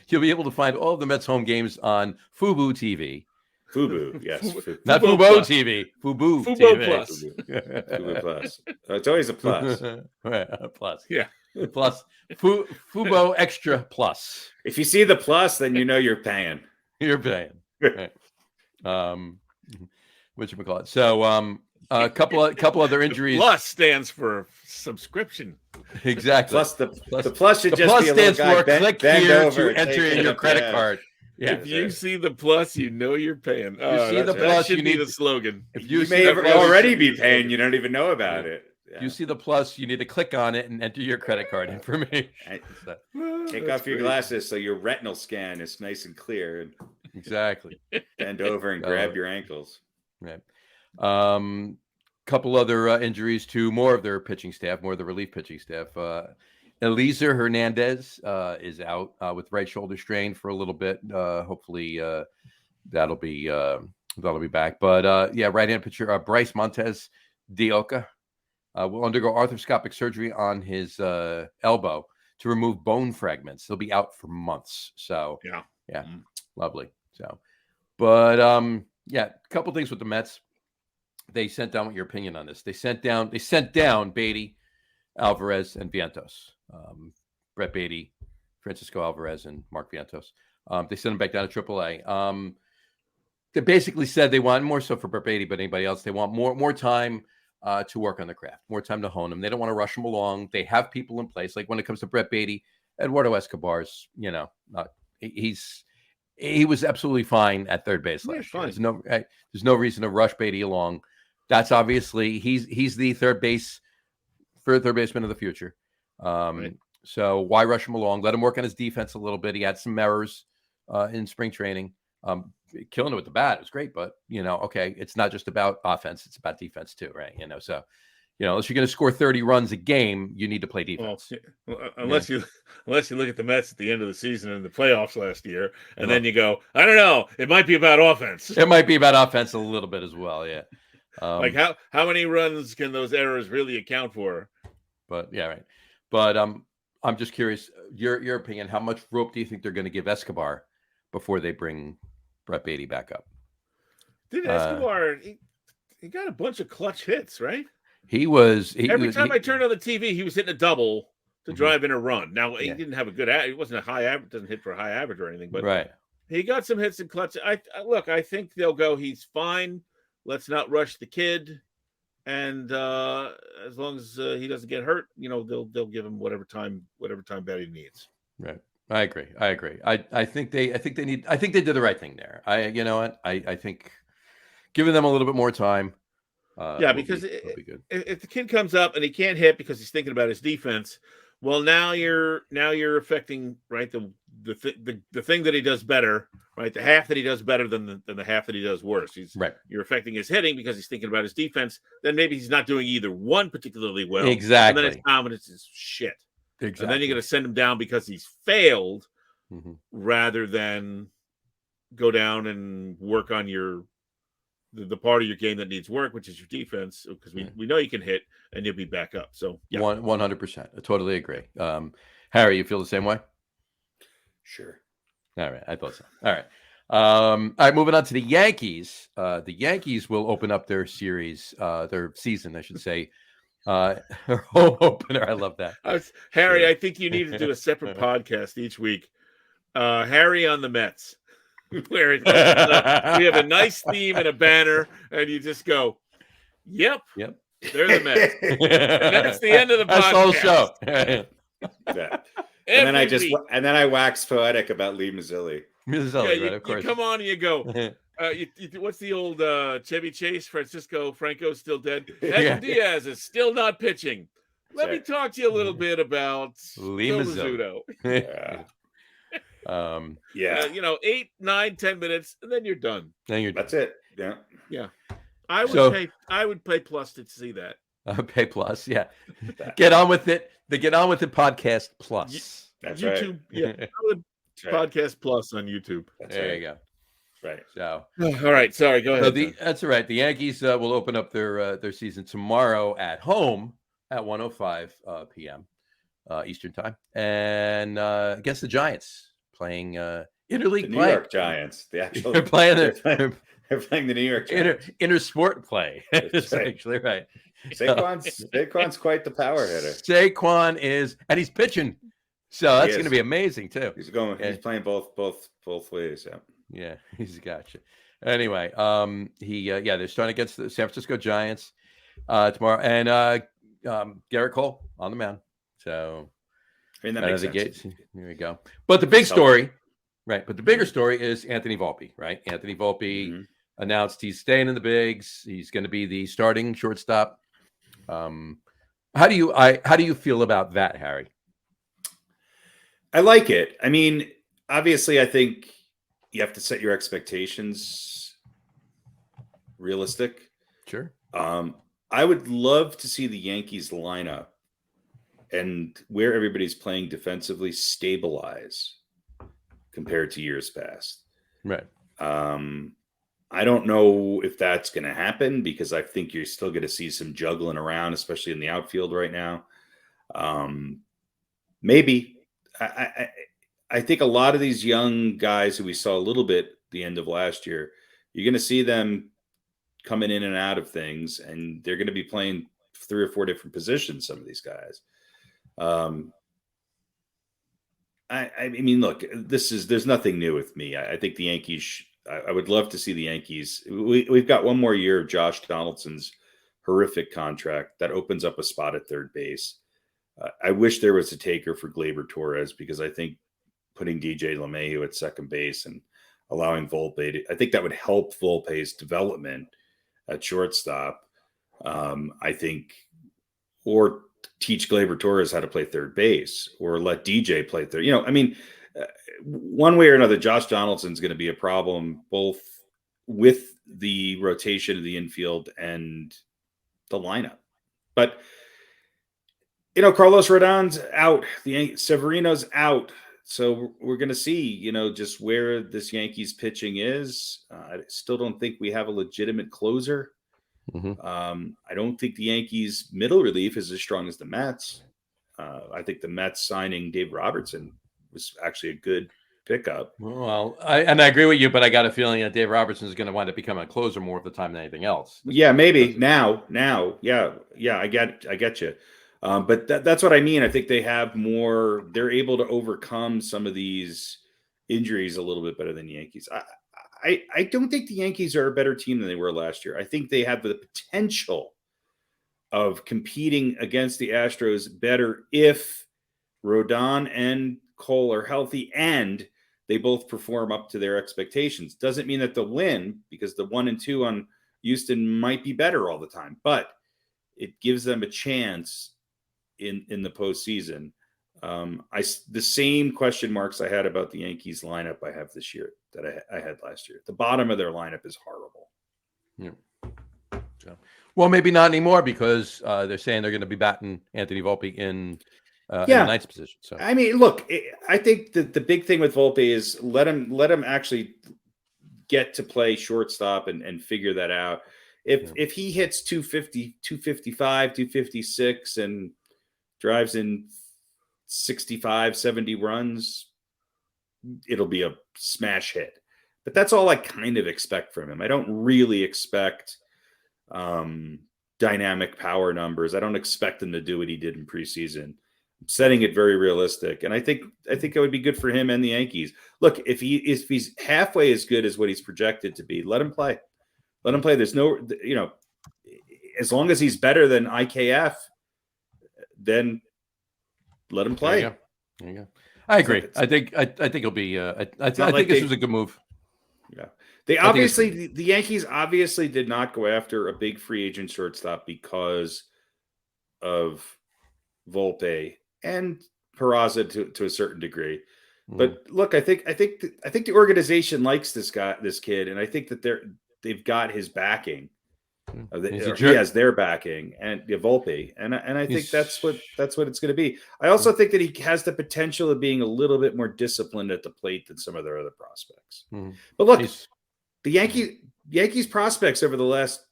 to find all of the Mets home games on Fubo TV. Fubo, yes. Not Fubo TV. Fubo TV. Plus. Fubo Plus. It's always a plus. Right, a plus. Yeah. Plus Fubo Extra Plus. If you see the plus, then you know you're paying. You're paying. Right. Whatchamacallit. So a couple other injuries. Plus stands for subscription. Exactly. Plus the plus should just be a stands little guy for click bend here over to enter in your credit card. If you see the plus, you know you're paying. You see the plus, you need the slogan. If you may already be paying, you don't even know about it. If you see the plus, you need to click on it and enter your credit card information. Take off your glasses so your retinal scan is nice and clear. Exactly. Bend over and grab your ankles. Right. Couple other injuries to more of their pitching staff, more of the relief pitching staff. Eliezer Hernandez is out with right shoulder strain for a little bit. Hopefully that'll be back. But right-hand pitcher Bryce Montes de Oca will undergo arthroscopic surgery on his elbow to remove bone fragments. He'll be out for months. So yeah, lovely. So, but a couple things with the Mets. They sent down what your opinion on this. They sent down Beatty, Alvarez, and Vientos. Brett Beatty, Francisco Alvarez, and Mark Vientos. They sent them back down to AAA. They basically said they want more so for Brett Beatty, but anybody else, they want more time to work on the craft, more time to hone them. They don't want to rush them along. They have people in place. Like when it comes to Brett Beatty, Eduardo Escobar's, he was absolutely fine at third base last year. There's no reason to rush Beatty along. That's obviously he's the third baseman of the future. So why rush him along? Let him work on his defense a little bit. He had some errors in spring training. Killing it with the bat, it was great, but okay, it's not just about offense, it's about defense too, right? So unless you're going to score 30 runs a game, you need to play defense. Well, unless you look at the Mets at the end of the season and the playoffs last year, and then you go, I don't know, it might be about offense. It might be about offense a little bit as well, yeah. Like how many runs can those errors really account for? But yeah, right. But I'm just curious, your opinion. How much rope do you think they're going to give Escobar before they bring Brett Beatty back up? Did Escobar? He got a bunch of clutch hits, right? Every time I turned on the TV, he was hitting a double to drive in a run. Now he didn't have a good. He wasn't a high average. Doesn't hit for a high average or anything, but he got some hits in clutch. I think they'll go. He's fine. Let's not rush the kid. And as long as he doesn't get hurt, they'll give him whatever time Betty needs. Right. I agree. I think they did the right thing there. I think giving them a little bit more time. Because if the kid comes up and he can't hit because he's thinking about his defense, well, now you're affecting the thing that he does better, right? The half that he does better than the half that he does worse. You're affecting his hitting because he's thinking about his defense. Then maybe he's not doing either one particularly well. Exactly. And then his confidence is shit. Exactly. And then you're going to send him down because he's failed, rather than go down and work on the part of your game that needs work, which is your defense, because we know you can hit and you'll be back up. So 100%. I totally agree. Harry, you feel the same way? Sure. All right. I thought so. All right. All right. Moving on to the Yankees. The Yankees will open up their series, their season, I should say. Home opener. I love that. Harry, I think you need to do a separate podcast each week. Harry on the Mets. Where we have a nice theme and a banner, and you just go, yep, they're the Mets. And then it's the end of the podcast. That's the whole show. And then I wax poetic about Lee Mazzilli. Right, of course. You come on and you go, what's the old Chevy Chase? Francisco Franco's still dead. Edwin Diaz is still not pitching. Let me talk to you a little bit about Lee Mazzilli. 8, 9, 10 minutes, and then you're done. That's it. Yeah. I would pay plus to see that. Pay plus, yeah. Get on with it. The Get On With It podcast plus. That's YouTube, right. Podcast plus on YouTube. There you go. Right. So, all right. Sorry. Go ahead. So that's all right. The Yankees will open up their season tomorrow at home at 1:05 p.m. Eastern time, and against the Giants playing interleague New play. York Giants. They're playing the New York Giants. Intersport play. That's right. Actually right. Saquon's quite the power hitter. Saquon is, and he's pitching, so that's going to be amazing too. He's playing both ways. Yeah, he's gotcha. Anyway, they're starting against the San Francisco Giants tomorrow, and Garrett Cole on the mound. So that makes sense. Here we go. But the big story Right. But the bigger story is Anthony Volpe, right? Anthony Volpe announced he's staying in the bigs. He's going to be the starting shortstop. How do you feel about that, Harry? I like it. I mean, obviously, I think you have to set your expectations realistic. Sure. I would love to see the Yankees lineup and where everybody's playing defensively stabilize compared to years past. Right. I don't know if that's going to happen because I think you're still going to see some juggling around, especially in the outfield right now. Maybe. I think a lot of these young guys who we saw a little bit the end of last year, you're going to see them coming in and out of things, and they're going to be playing 3 or 4 different positions, some of these guys. I mean, look, there's nothing new with me. I think the Yankees, I would love to see the Yankees. We've got one more year of Josh Donaldson's horrific contract that opens up a spot at third base. I wish there was a taker for Gleyber Torres because I think putting DJ LeMahieu at second base and allowing Volpe, I think that would help Volpe's development at shortstop. I think, or teach Gleyber Torres how to play third base or let DJ play third. I mean, one way or another, Josh Donaldson's going to be a problem both with the rotation of the infield and the lineup. But, Carlos Rodon's out. Severino's out. So we're going to see, just where this Yankees pitching is. I still don't think we have a legitimate closer. I don't think the Yankees middle relief is as strong as the Mets. I think the Mets signing Dave Robertson was actually a good pickup. Well, I agree with you, but I got a feeling that Dave Robertson is going to wind up becoming a closer more of the time than anything else. Yeah, maybe now. Yeah, I get you. But that's what I mean. I think they have more. They're able to overcome some of these injuries a little bit better than the Yankees. I don't think the Yankees are a better team than they were last year. I think they have the potential of competing against the Astros better if Rodon and Cole are healthy and they both perform up to their expectations. Doesn't mean that they'll win because the 1 and 2 on Houston might be better all the time, but it gives them a chance in the postseason. The same question marks I had about the Yankees lineup I have this year that I had last year. The bottom of their lineup is horrible. Yeah. Well, maybe not anymore because they're saying they're going to be batting Anthony Volpe in the ninth position. So I mean, look, I think that the big thing with Volpe is let him actually get to play shortstop and figure that out. If he hits 250, 255, 256 and drives in 65, 70 runs, it'll be a smash hit. But that's all I kind of expect from him. I don't really expect dynamic power numbers. I don't expect him to do what he did in preseason. I'm setting it very realistic. And I think it would be good for him and the Yankees. Look, if he's halfway as good as what he's projected to be, let him play. Let him play. There's no, as long as he's better than IKF, then let him play. There you go. I agree. I think it'll be. I think this was a good move. Yeah, the Yankees obviously did not go after a big free agent shortstop because of Volpe and Peraza to a certain degree. But look, I think the organization likes this kid, and I think that they've got his backing. He has their backing and Volpe, and I think that's what it's going to be. I also think that he has the potential of being a little bit more disciplined at the plate than some of their other prospects. But look, the Yankees prospects over the last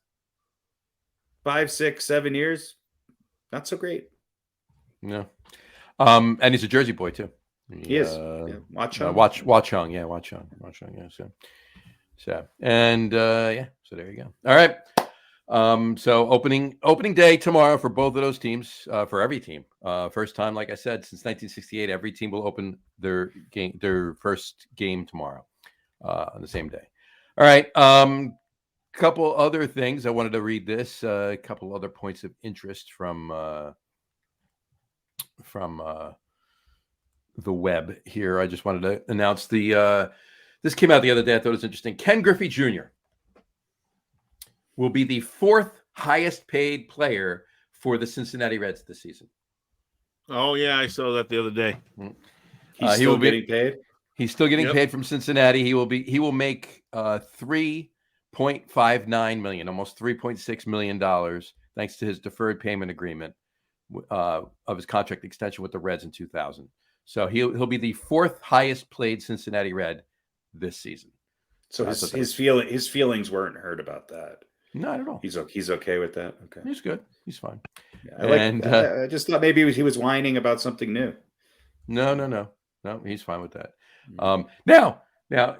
5, 6, 7 years, not so great. No, and he's a Jersey boy too. He is. Watchung. Watchung. Yeah. So and so there you go. All right. So opening day tomorrow for both of those teams, for every team. First time, like I said, since 1968, every team will open their first game tomorrow on the same day. All right. Couple other things. I wanted to read this. A couple other points of interest from the web here. I just wanted to announce this came out the other day. I thought it was interesting. Ken Griffey Jr. will be the 4th highest paid player for the Cincinnati Reds this season. Oh yeah, I saw that the other day. He's still getting paid. He's still getting paid from Cincinnati. He will make $3.59 million, almost $3.6 million, thanks to his deferred payment agreement of his contract extension with the Reds in 2000. So he'll be the 4th highest paid Cincinnati Red this season. So his feelings weren't hurt about that. Not at all. He's okay with that. Okay, he's good. He's fine. Yeah, I just thought maybe he was whining about something new. No. He's fine with that. Now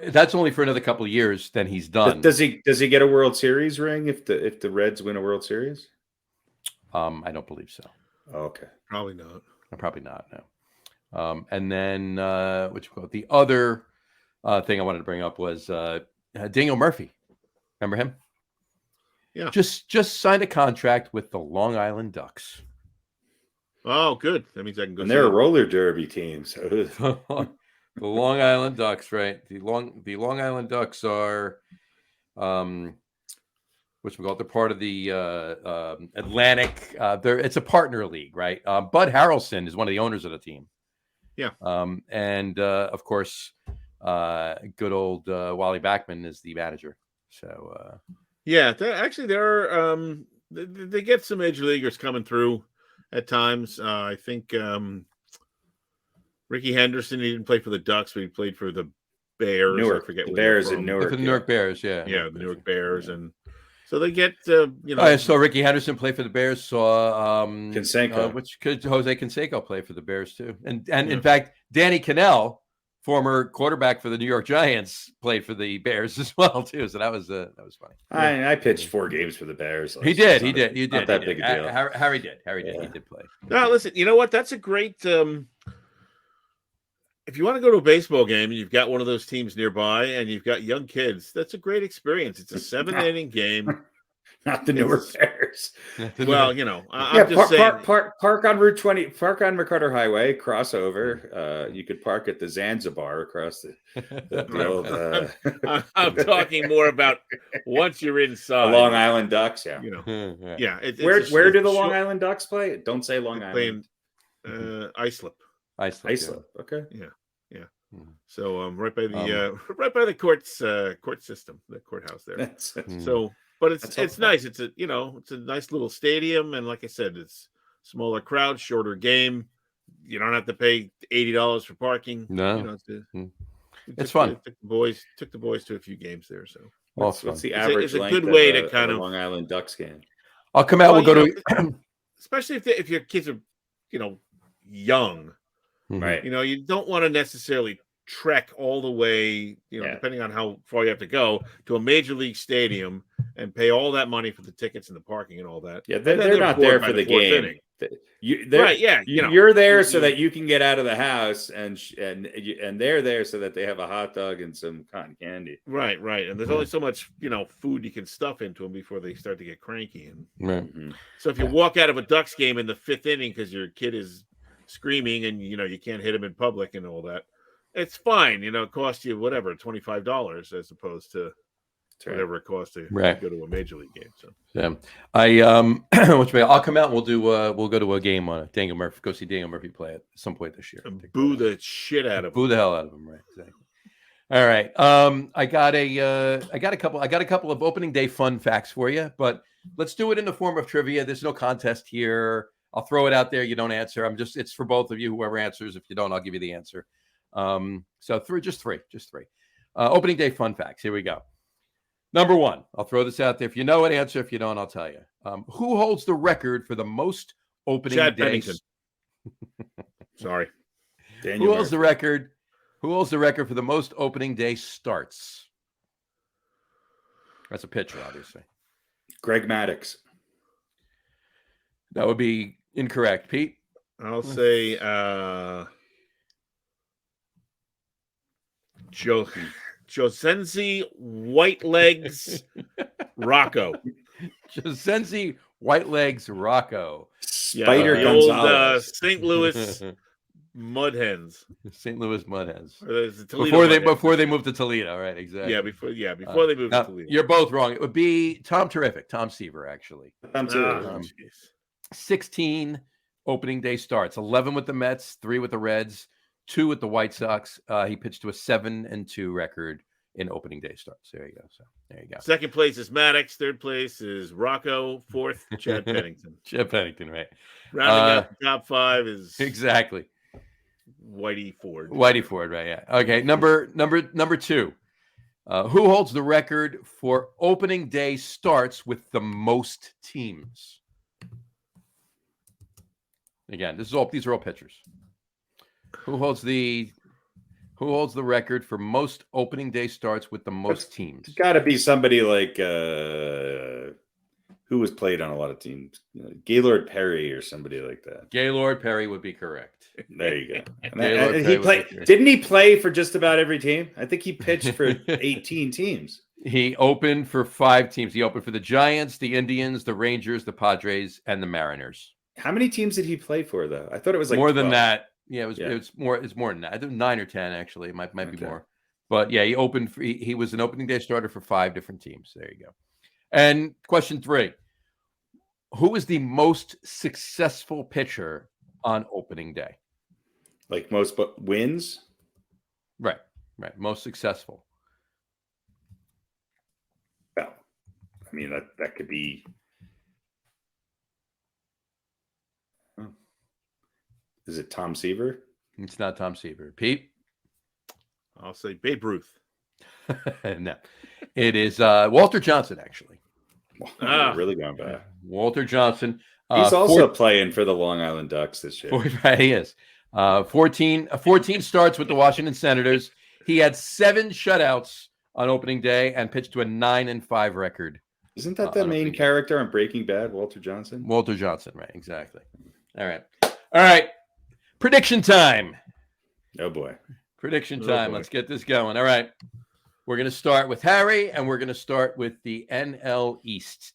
that's only for another couple of years. Then he's done. Does he get a World Series ring if the Reds win a World Series? I don't believe so. Oh, okay, probably not. Probably not. No. And then the other thing I wanted to bring up was Daniel Murphy. Remember him? Yeah. Just signed a contract with the Long Island Ducks. Oh, good. That means I can go. And they're a roller derby team. So the Long Island Ducks, right? The Long Island Ducks are, they're part of the Atlantic. It's a partner league, right? Bud Harrelson is one of the owners of the team. Yeah. And of course, good old Wally Backman is the manager. So yeah, they get some major leaguers coming through at times. I think Ricky Henderson, he didn't play for the Ducks, but he played for the Bears. Newark, I forget the where Bears in Newark. For the Newark Bears, yeah. Yeah, the Newark Bears. Yeah. And so they get, I saw Ricky Henderson play for the Bears. Saw Canseco. Which could Jose Canseco play for the Bears too. And in fact, Danny Cannell, former quarterback for the New York Giants, played for the Bears as well too. So that was funny. I pitched 4 games for the Bears. He did. You did. Not that big a deal. Harry did. He did play. Now listen, you know what? That's a great. If you want to go to a baseball game and you've got one of those teams nearby and you've got young kids, that's a great experience. It's a 7-inning game. Not the Newark Bears. Well, I'm just saying. Park on Route 20. Park on McCarter Highway. Cross over. You could park at the Zanzibar across the old. I'm talking more about once you're inside. The Long Island Ducks. Yeah. Yeah. Where do the Long Island Ducks play? Don't say Long Island. Islip. Islip. Yeah. Okay. Yeah. So right by the court system, the courthouse there. But it's nice. It's a nice little stadium, and like I said, it's smaller crowd, shorter game. You don't have to pay $80 for parking. No, it's fun. Took the boys to a few games there. So what's the average length? It's a good way to kind of Long Island Ducks game. I'll come out. We'll go to, especially if your kids are young, right? You don't want to necessarily trek all the way, depending on how far you have to go to a major league stadium and pay all that money for the tickets and the parking and all that. Yeah, they're not there for the game. Right? Yeah, you're there so that you can get out of the house, and they're there so that they have a hot dog and some cotton candy. Right. And there's only so much food you can stuff into them before they start to get cranky. And so if you walk out of a Ducks game in the 5th inning because your kid is screaming and you can't hit him in public and all that, it's fine. It costs you whatever, $25 as opposed to whatever it costs to go to a major league game. So yeah, I'll come out. And we'll go to a game on Daniel Murphy. Go see Daniel Murphy play at some point this year. And boo the shit out of him. Boo the hell out of him. Right. Exactly. All right. I got a couple of opening day fun facts for you, but let's do it in the form of trivia. There's no contest here. I'll throw it out there. You don't answer. It's for both of you. Whoever answers. If you don't, I'll give you the answer. So just three. Opening day fun facts. Here we go. Number 1, I'll throw this out there. If you know it, answer. If you don't, I'll tell you. Who holds the record for the most opening Chad days? Sorry. Who holds the record? Who holds the record for the most opening day starts? That's a pitcher, obviously. Greg Maddux. That would be incorrect. Pete? I'll say Josenzi Whitelegs Rocco. Josenzi Whitelegs Rocco. Spider the Gonzalez. old St. Louis Mud Hens. St. Louis Mud Hens. Before they moved to Toledo, right? Exactly. Before they moved to Toledo. You're both wrong. It would be Tom Seaver, actually. 16 opening day starts, 11 with the Mets, 3 with the Reds, 2 with the White Sox. He pitched to a 7-2 record in opening day starts. There you go. So there you go. Second place is Maddox. Third place is Rocco. Fourth, Chad Pennington. Chad Pennington, right? Rounding out the top 5 is exactly Whitey Ford. Right? Yeah. Okay. Number 2. Who holds the record for opening day starts with the most teams? Again, these are all pitchers. Who holds the record for most opening day starts with the most teams? It's got to be somebody like who was played on a lot of teams. Gaylord Perry or somebody like that. Gaylord Perry would be correct. There you go. Didn't he play for just about every team? I think he pitched for 18 teams. He opened for 5 teams. He opened for the Giants, the Indians, the Rangers, the Padres, and the Mariners. How many teams did he play for, though? I thought it was like more 12. than that. Yeah, it's more than that. I think 9 or 10 actually. It might be more. But yeah, he opened. He was an opening day starter for 5 different teams. There you go. And question 3: who is the most successful pitcher on opening day? Like most wins? Right. Most successful. Well, I mean that could be. Is it Tom Seaver? It's not Tom Seaver. Pete? I'll say Babe Ruth. No. It is Walter Johnson, actually. Really going back. Walter Johnson. He's also playing for the Long Island Ducks this year. He is. 14 starts with the Washington Senators. He had 7 shutouts on opening day and pitched to a 9-5 record. Isn't that the main character on Breaking Bad, Walter Johnson? Walter Johnson, right? Exactly. All right. Prediction time. Oh boy. Prediction time. Let's get this going. All right. We're going to start with Harry, and we're going to start with the NL East.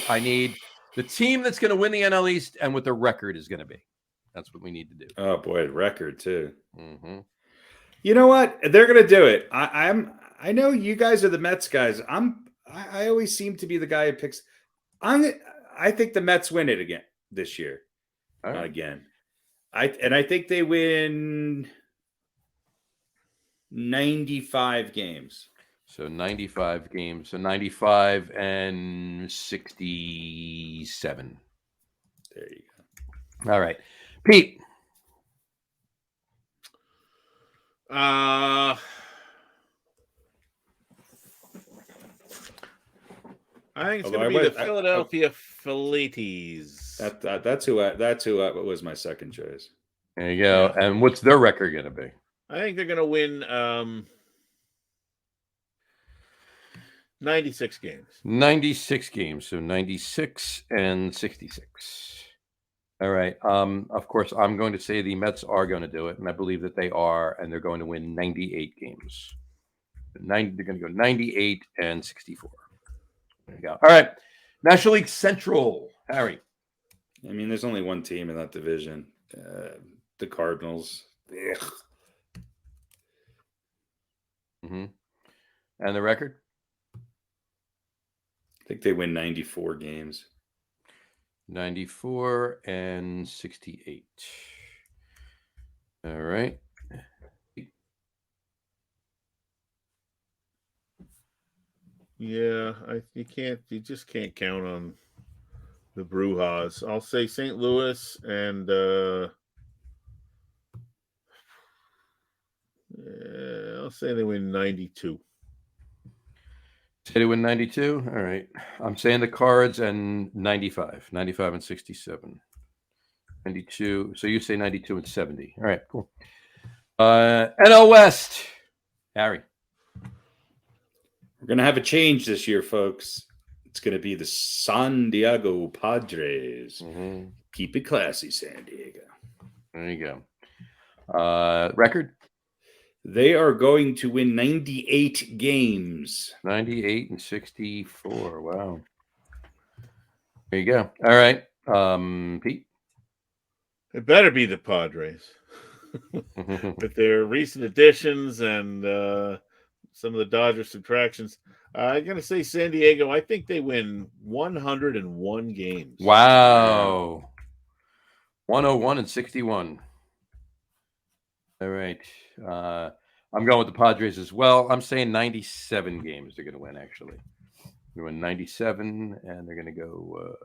I need the team that's going to win the NL East and what the record is going to be. That's what we need to do. Oh boy, record too. Mm-hmm. You know what? They're going to do it. I know you guys are the Mets guys. I always seem to be the guy who picks. I think the Mets win it again this year. Right. Again. I think they win 95 games. So 95 games. So 95 and 67. There you go. All right. Pete. I think it's going to be the Philadelphia Phillies. That's who was my second choice. There you go. And what's their record going to be? I think they're going to win 96 games. 96 games. So 96 and 66. All right. Of course, I'm going to say the Mets are going to do it, and I believe that they are, and they're going to win 98 games. They're going to go 98 and 64. There you go. All right. National League Central, Harry. I mean, there's only one team in that division, the Cardinals. Mm-hmm. And the record? I think they win 94 games. 94 and 68. All right. Yeah, you just can't count on the Brujas. I'll say St. Louis and I'll say they win 92. Say they win 92. All right. I'm saying the Cards and 95 and 67. 92. So you say 92 and 70. All right, cool. NL West, Harry. We're going to have a change this year, folks. It's going to be the San Diego Padres. Mm-hmm. Keep it classy, San Diego. There you go. Record? They are going to win 98 games. 98 and 64. Wow. There you go. All right. Pete? It better be the Padres. with their recent additions and some of the Dodgers subtractions. I'm going to say San Diego. I think they win 101 games. Wow. 101 and 61. All right. I'm going with the Padres as well. I'm saying 97 games they're going to win, actually. They're going to win 97, and they're going to go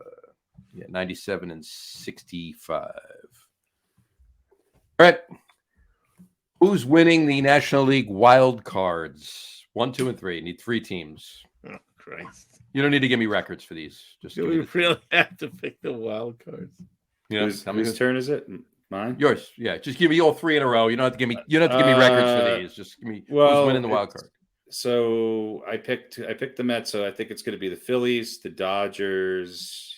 97 and 65. All right. Who's winning the National League wild cards? 1, 2, and 3. Need 3 teams. Oh, Christ. You don't need to give me records for these. Just Do we really have to pick the wild cards? Yeah. Whose turn is it? Mine? Yours. Yeah. Just give me all 3 in a row. You don't have to give me records for these. Just give me who's winning the wild card. So I picked the Mets, so I think it's going to be the Phillies, the Dodgers,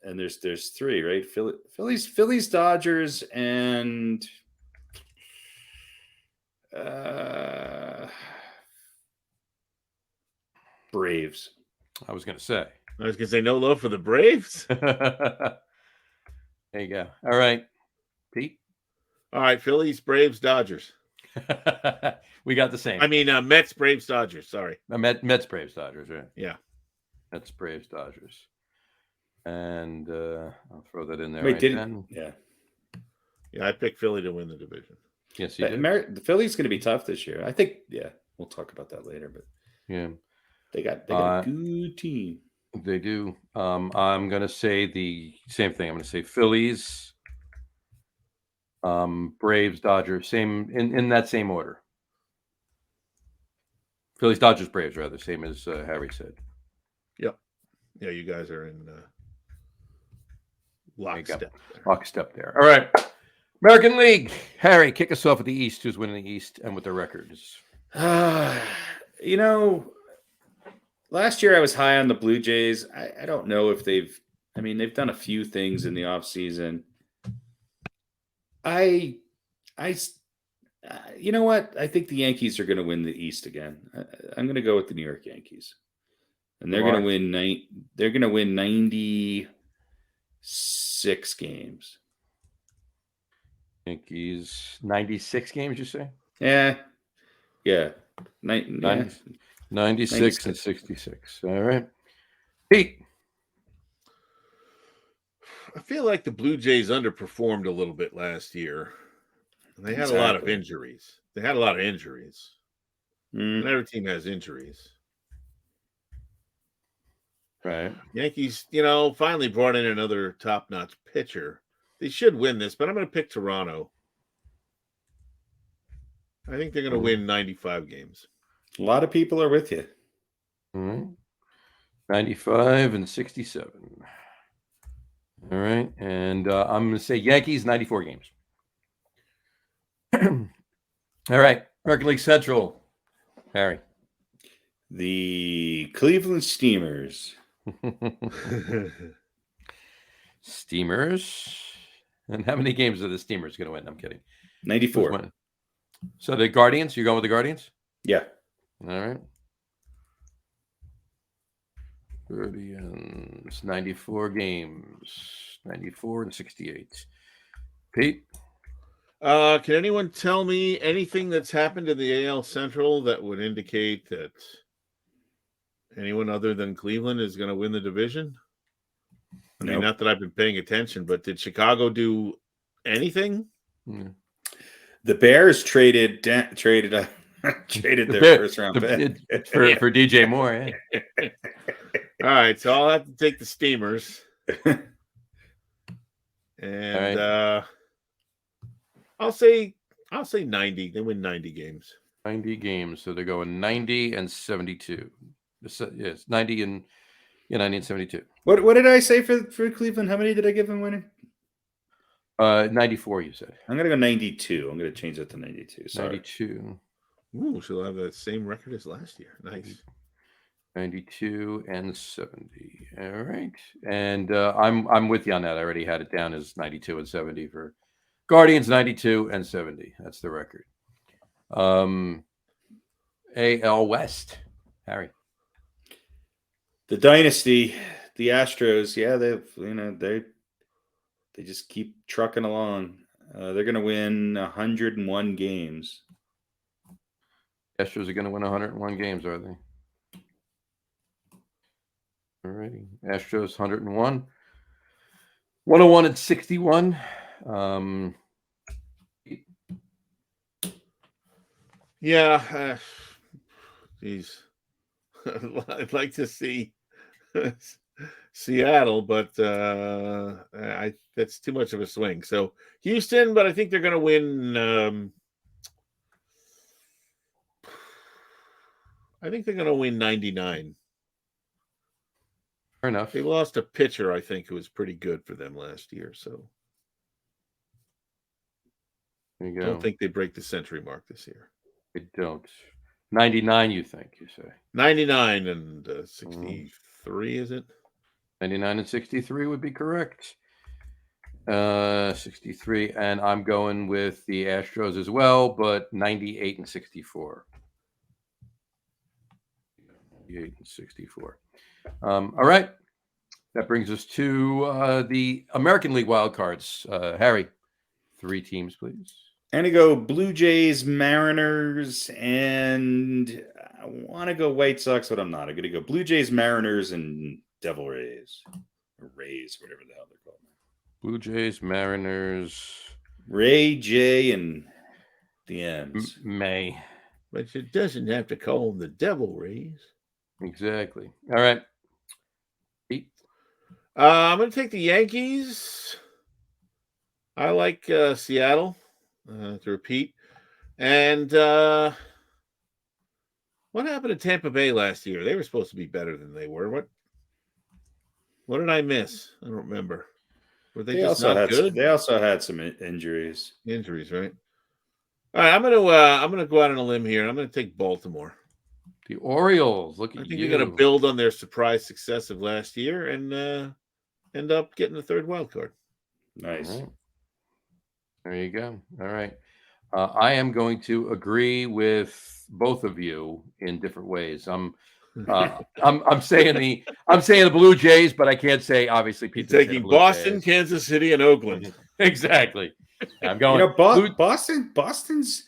and there's 3, right? Phillies, Dodgers, and Braves. I was going to say no love for the Braves. There you go. All right, Pete. All right, Phillies, Braves, Dodgers. We got the same. I mean, Mets, Braves, Dodgers. Sorry, Mets, Braves, Dodgers. Right? Yeah, Mets, Braves, Dodgers. And I'll throw that in there. Wait, yeah. I picked Philly to win the division. Yes, you did. The Phillies going to be tough this year. I think. Yeah, we'll talk about that later. But yeah, they got a good team. They do. I'm going to say the same thing. I'm going to say Phillies, Braves, Dodgers, same in that same order. Phillies, Dodgers, Braves, rather, same as Harry said. Yep. Yeah, you guys are in lockstep there. All right. American League. Harry, kick us off with the East. Who's winning the East and with their records? Last year I was high on the Blue Jays. I don't know if they've done a few things in the offseason. You know what? I think the Yankees are going to win the East again. I'm going to go with the New York Yankees. And they're going to win 96 games. Yankees 96 games, you say? Yeah. 96 and 66. All right. Pete. I feel like the Blue Jays underperformed a little bit last year. They had a lot of injuries. And every team has injuries. Right. Yankees, finally brought in another top-notch pitcher. They should win this, but I'm going to pick Toronto. I think they're going to win 95 games. A lot of people are with you. All right. 95 and 67. All right. And I'm going to say Yankees 94 games. All right. American League Central. Harry. The Cleveland Steamers. Steamers. And how many games are the Steamers going to win? I'm kidding. 94. So the Guardians? You're going with the Guardians? Yeah. All right. Guardians, 94 games. 94 and 68. Pete? Can anyone tell me anything that's happened in the AL Central that would indicate that anyone other than Cleveland is going to win the division? I mean, not that I've been paying attention, but did Chicago do anything? The Bears traded their first round pick for DJ Moore. Yeah. All right, so I'll have to take the Steamers. And I'll say 90. They win 90 games. 90 games, so they're going 90 and 72. Yes, 90 and 72. What did I say for Cleveland? How many did I give them winning? 94, you said. I'm going to go 92. I'm going to change that to 92. Sorry. 92. Ooh, so they'll have the same record as last year. Nice. 92 and 70. All right. And I'm with you on that. I already had it down as 92 and 70 for Guardians, 92 and 70. That's the record. AL West. Harry. The Dynasty, the Astros, they just keep trucking along. They're going to win 101 games. Astros are going to win 101 games, are they? All righty. Astros 101. 101 and 61. Yeah. Geez. I'd like to see Seattle, but that's too much of a swing. So Houston, but I think they're going to win. I think they're going to win 99. Fair enough. They lost a pitcher, I think, who was pretty good for them last year. So there you go. I don't think they break the century mark this year. They don't. 99, you think? You say 99 and 63, is it? 99 and 63 would be correct. 63, and I'm going with the Astros as well, but 98 and 64. 98 and 64. All right. That brings us to the American League wildcards. Harry, 3 teams, please. And to go Blue Jays, Mariners, and I want to go White Sox, but I'm not. I'm going to go Blue Jays, Mariners, and Devil Rays. Or Rays, whatever the hell they're called. Blue Jays, Mariners. Ray, J, and the M's. May. But it doesn't have to call them the Devil Rays. Exactly. All right. Pete? I'm going to take the Yankees. I like Seattle, to repeat. And what happened to Tampa Bay last year? They were supposed to be better than they were. What did I miss? I don't remember. Were they just not good? They also had some injuries. Injuries, right? All right, I'm gonna go out on a limb here, and I'm gonna take Baltimore. The Orioles. Look at you. I think they're gonna build on their surprise success of last year and end up getting the third wild card. Nice. Right. There you go. All right. I am going to agree with both of you in different ways. I'm saying the Blue Jays, but I can't say obviously. You're taking Boston, Jays. Kansas City, and Oakland. Exactly. I'm going. Boston's.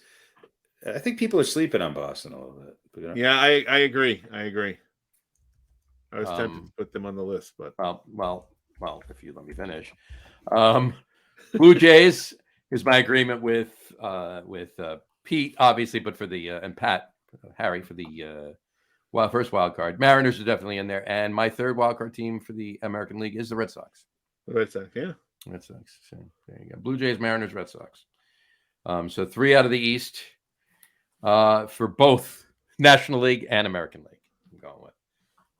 I think people are sleeping on Boston a little bit. Yeah, I agree. I was tempted to put them on the list, but well, if you let me finish, Blue Jays is my agreement with Pete, obviously, but for the and Pat, Harry for the first wild card. Mariners are definitely in there, and my third wild card team for the American League is the Red Sox. The Red Sox, yeah, Red Sox. So there you go. Blue Jays, Mariners, Red Sox. So 3 out of the East for both National League and American League. I'm going with.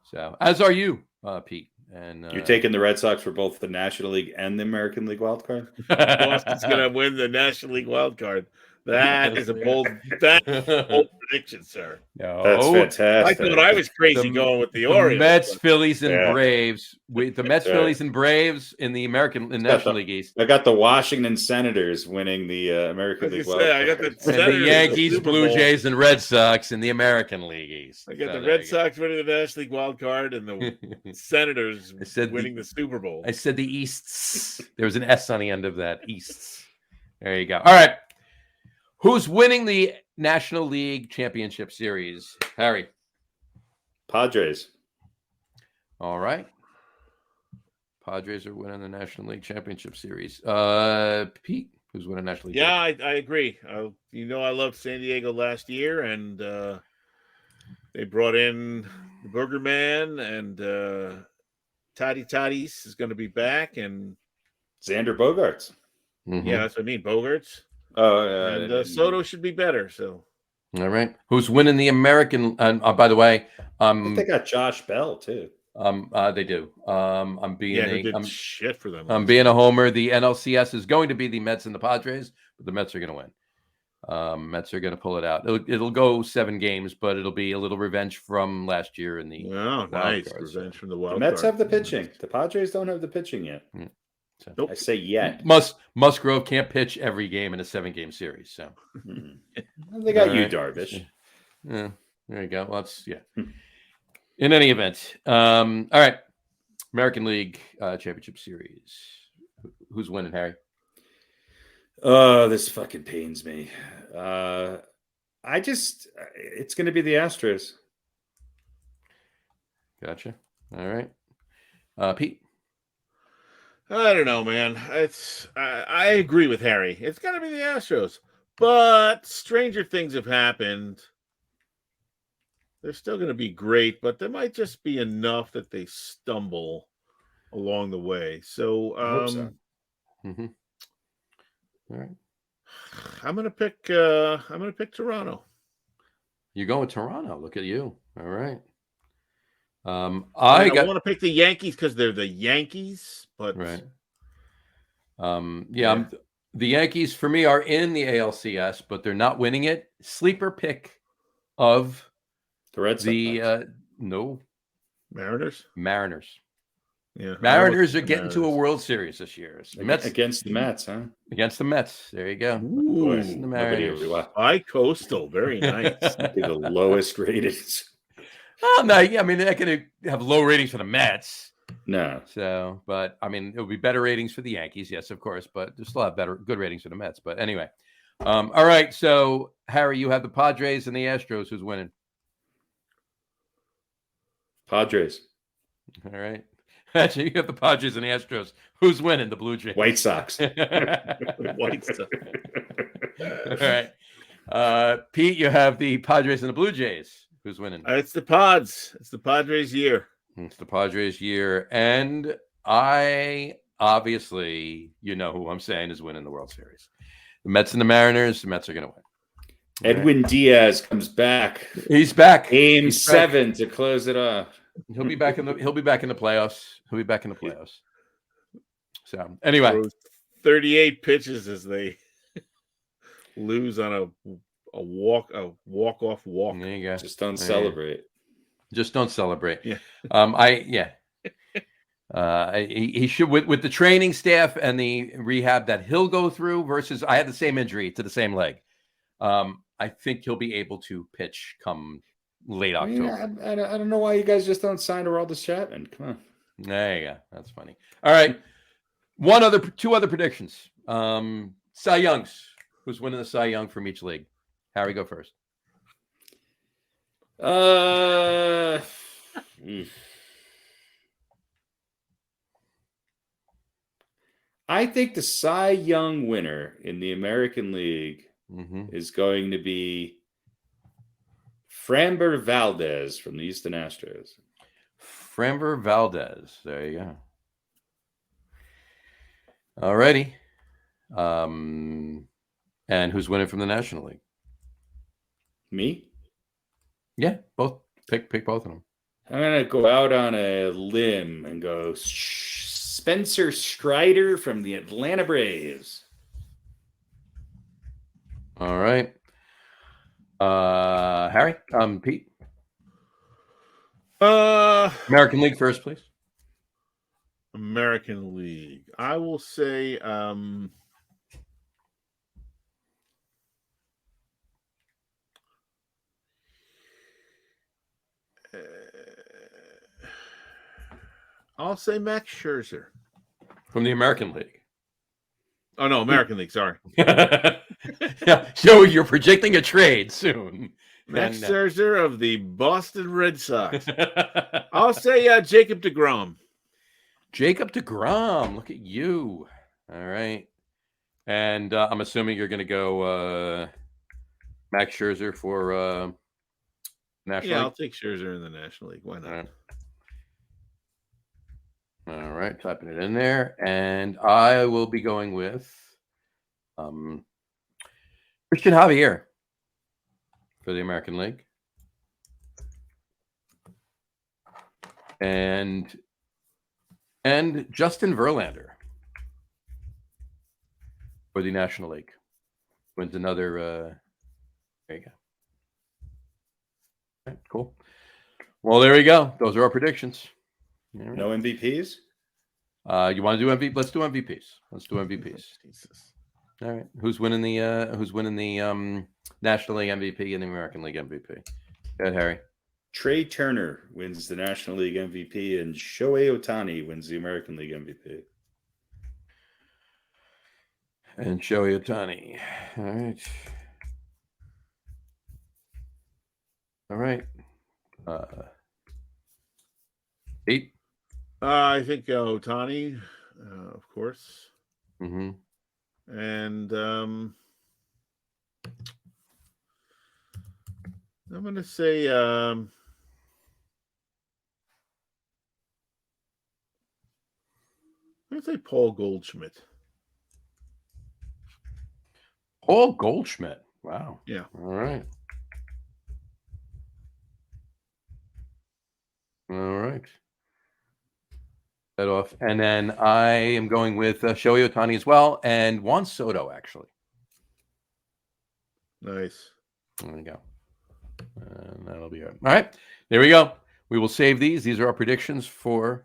So as are you, Pete. And you're taking the Red Sox for both the National League and the American League wild card. Boston's going to win the National League wild card. That is a bold prediction, sir. No, that's fantastic. I thought I was crazy going with the Orioles. Mets, Phillies, and Braves. The Mets, Phillies, and Braves in the National League East. I got the Washington Senators winning the American League wild card. I got the Yankees, Blue Jays, and Red Sox in the American League East. I got the Red Sox winning the National League wild card and the Senators winning the Super Bowl. I said the Easts. There was an S on the end of that. Easts. There you go. All right. Who's winning the National League Championship Series? Harry. Padres. All right. Padres are winning the National League Championship Series. Pete, who's winning National League? Yeah, I agree. I loved San Diego last year, and they brought in the Burger Man, and Tatis is going to be back, and Xander Bogaerts. Mm-hmm. Yeah, that's what I mean, Bogaerts. Oh, yeah. And Soto should be better. So, all right. Who's winning the American? By the way, I think they got Josh Bell too. They do. I'm being shit for them. I'm being a homer. The NLCS is going to be the Mets and the Padres, but the Mets are going to win. Mets are going to pull it out. It'll go 7 games, but it'll be a little revenge from last year in the nice revenge from the wild. The Mets have the pitching. The Padres don't have the pitching yet. Mm. So, nope. I say yet. Musgrove can't pitch every game in a 7-game series. So they got Darvish. Yeah, there you go. Well, in any event, all right. American League Championship Series. Who's winning, Harry? Oh, this fucking pains me. It's going to be the Astros. Gotcha. All right. Pete? I don't know, man. I agree with Harry. It's got to be the Astros. But stranger things have happened. They're still going to be great, but there might just be enough that they stumble along the way. So, I hope so. Mm-hmm. All right. I'm going to pick Toronto. You go with Toronto. Look at you. All right. I want to pick the Yankees because they're the Yankees, but right. The Yankees for me are in the ALCS, but they're not winning it. Sleeper pick of the Red Sox. No, Mariners. Yeah, Mariners are getting to a World Series this year. Against the Mets, huh? Against the Mets. There you go. Ooh, the Mariners. Bi-coastal, very nice. The lowest ratings. Oh no, yeah, I mean they're going to have low ratings for the Mets. No. So, but I mean, it would be better ratings for the Yankees, yes, of course, but they'll still have good ratings for the Mets. But anyway, all right. So, Harry, you have the Padres and the Astros. Who's winning? Padres. All right. Actually, you have the Padres and the Astros. Who's winning? The Blue Jays. White Sox. White Sox. All right. Pete, you have the Padres and the Blue Jays. Who's winning? It's the Pods. It's the Padres' year. It's the Padres' year. And I obviously, who I'm saying is winning the World Series. The Mets and the Mariners, the Mets are going to win. Edwin Diaz comes back. He's back. Game 7 to close it off. He'll be back in the playoffs. He'll be back in the playoffs. So anyway, 38 pitches as they lose on a walk-off walk. There you go. Just don't celebrate. Just don't celebrate. Yeah. He should with the training staff and the rehab that he'll go through versus I had the same injury to the same leg. I think he'll be able to pitch come late October. I don't know why you guys just don't sign Aroldis Chapman. Come on. There you go. That's funny. All right. Two other predictions. Cy Youngs. Who's winning the Cy Young from each league? Harry, go first. I think the Cy Young winner in the American League is going to be Framber Valdez from the Houston Astros. Framber Valdez. There you go. All righty. And who's winning from the National League? Me? Yeah, both. Pick both of them. I'm going to go out on a limb and go Spencer Strider from the Atlanta Braves. All right. Harry, Pete. American League first, please. American League. I will say I'll say Max Scherzer. From the American League. Oh, no, American League, sorry. Yeah, so you're projecting a trade soon. Max Scherzer of the Boston Red Sox. I'll say Jacob deGrom. Jacob deGrom, look at you. All right. And I'm assuming you're going to go Max Scherzer for National League? I'll take Scherzer in the National League. Why not? All right, typing it in there. And I will be going with Christian Javier for the American League. And Justin Verlander for the National League. Wins another there you go. All right, cool. Well, there you go. Those are our predictions. Right. No MVPs? You want to do MVP? Let's do MVPs. Jesus. All right. Who's winning the National League MVP and the American League MVP? Go ahead, Harry. Trey Turner wins the National League MVP and Shohei Ohtani wins the American League MVP. And Shohei Ohtani. All right. All right. Pete? I think Ohtani, of course. Mm-hmm. And I'm going to say Paul Goldschmidt. Paul Goldschmidt. Wow. Yeah. All right. All right. That off. And then I am going with Shohei Ohtani as well, and Juan Soto, actually. Nice. There we go. And that'll be it. All right. There we go. We will save these. These are our predictions for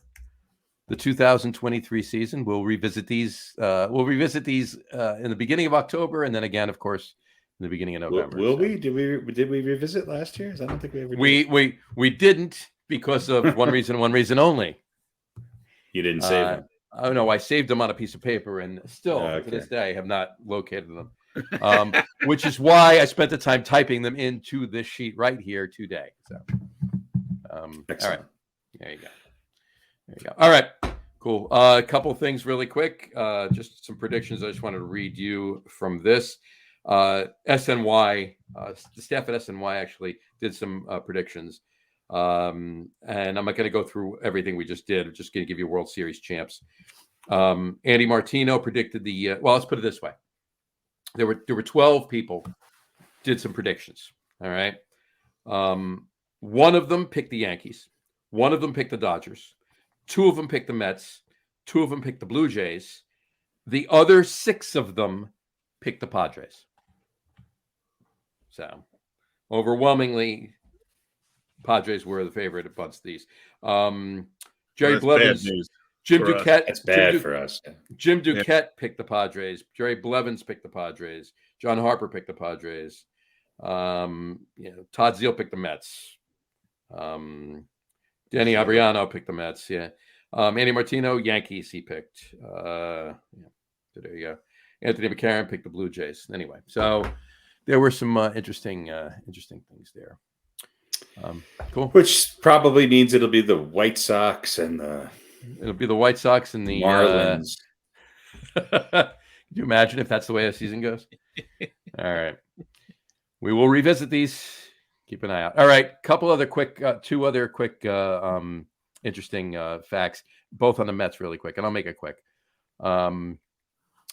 the 2023 season. We'll revisit these. In the beginning of October, and then again, of course, in the beginning of November. Will we? Did we revisit last year's? I don't think we ever did. We didn't because of one reason only. You didn't save them. Oh no, I saved them on a piece of paper, and still to this day I have not located them. Which is why I spent the time typing them into this sheet right here today. So, all right, there you go. All right, cool. A couple things really quick. Just some predictions. I just wanted to read you from this. SNY, the staff at SNY actually did some predictions. And I'm not going to go through everything we just did. I'm just going to give you World Series champs. Andy Martino predicted let's put it this way. There were 12 people did some predictions. All right. One of them picked the Yankees. One of them picked the Dodgers. Two of them picked the Mets. Two of them picked the Blue Jays. The other 6 of them picked the Padres. So overwhelmingly, Padres were the favorite amongst these. Jerry Blevins, Jim Duquette. That's bad for us. Jim Duquette picked the Padres. Jerry Blevins picked the Padres. John Harper picked the Padres. Todd Zeile picked the Mets. Danny Abriano picked the Mets. Yeah. Andy Martino, Yankees. He picked. So there you go. Anthony McCarron picked the Blue Jays. Anyway, so there were some interesting things there. Cool. Which probably means it'll be the White Sox and It'll be the White Sox and the Marlins. Can you imagine if that's the way the season goes? All right. We will revisit these. Keep an eye out. All right. Two other quick, interesting facts, both on the Mets really quick, and I'll make it quick. The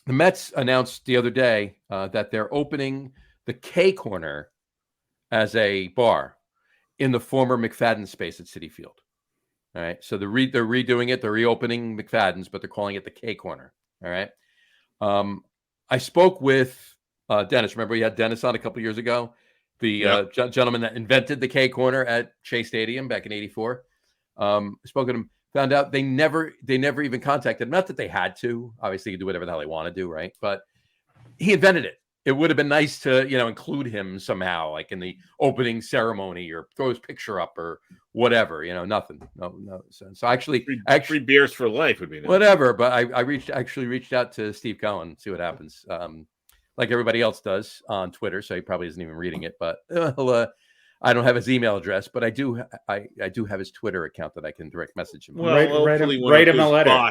Mets announced the other day that they're opening the K Corner as a bar in the former McFadden space at Citi Field. All right. So they're redoing it. They're reopening McFadden's, but they're calling it the K Corner. All right. I spoke with Dennis. Remember, we had Dennis on a couple of years ago, the gentleman that invented the K Corner at Shea Stadium back in '84. Spoke to him, found out they never even contacted him. Not that they had to. Obviously, you can do whatever the hell they want to do, right? But he invented it. It would have been nice to, include him somehow, like in the opening ceremony, or throw his picture up or whatever. Nothing. No. So actually, free beers for life would be nice. Whatever. But I reached out to Steve Cohen, see what happens. Like everybody else does on Twitter, so he probably isn't even reading it. But I don't have his email address, but I do have his Twitter account that I can direct message him. Well, write him a letter.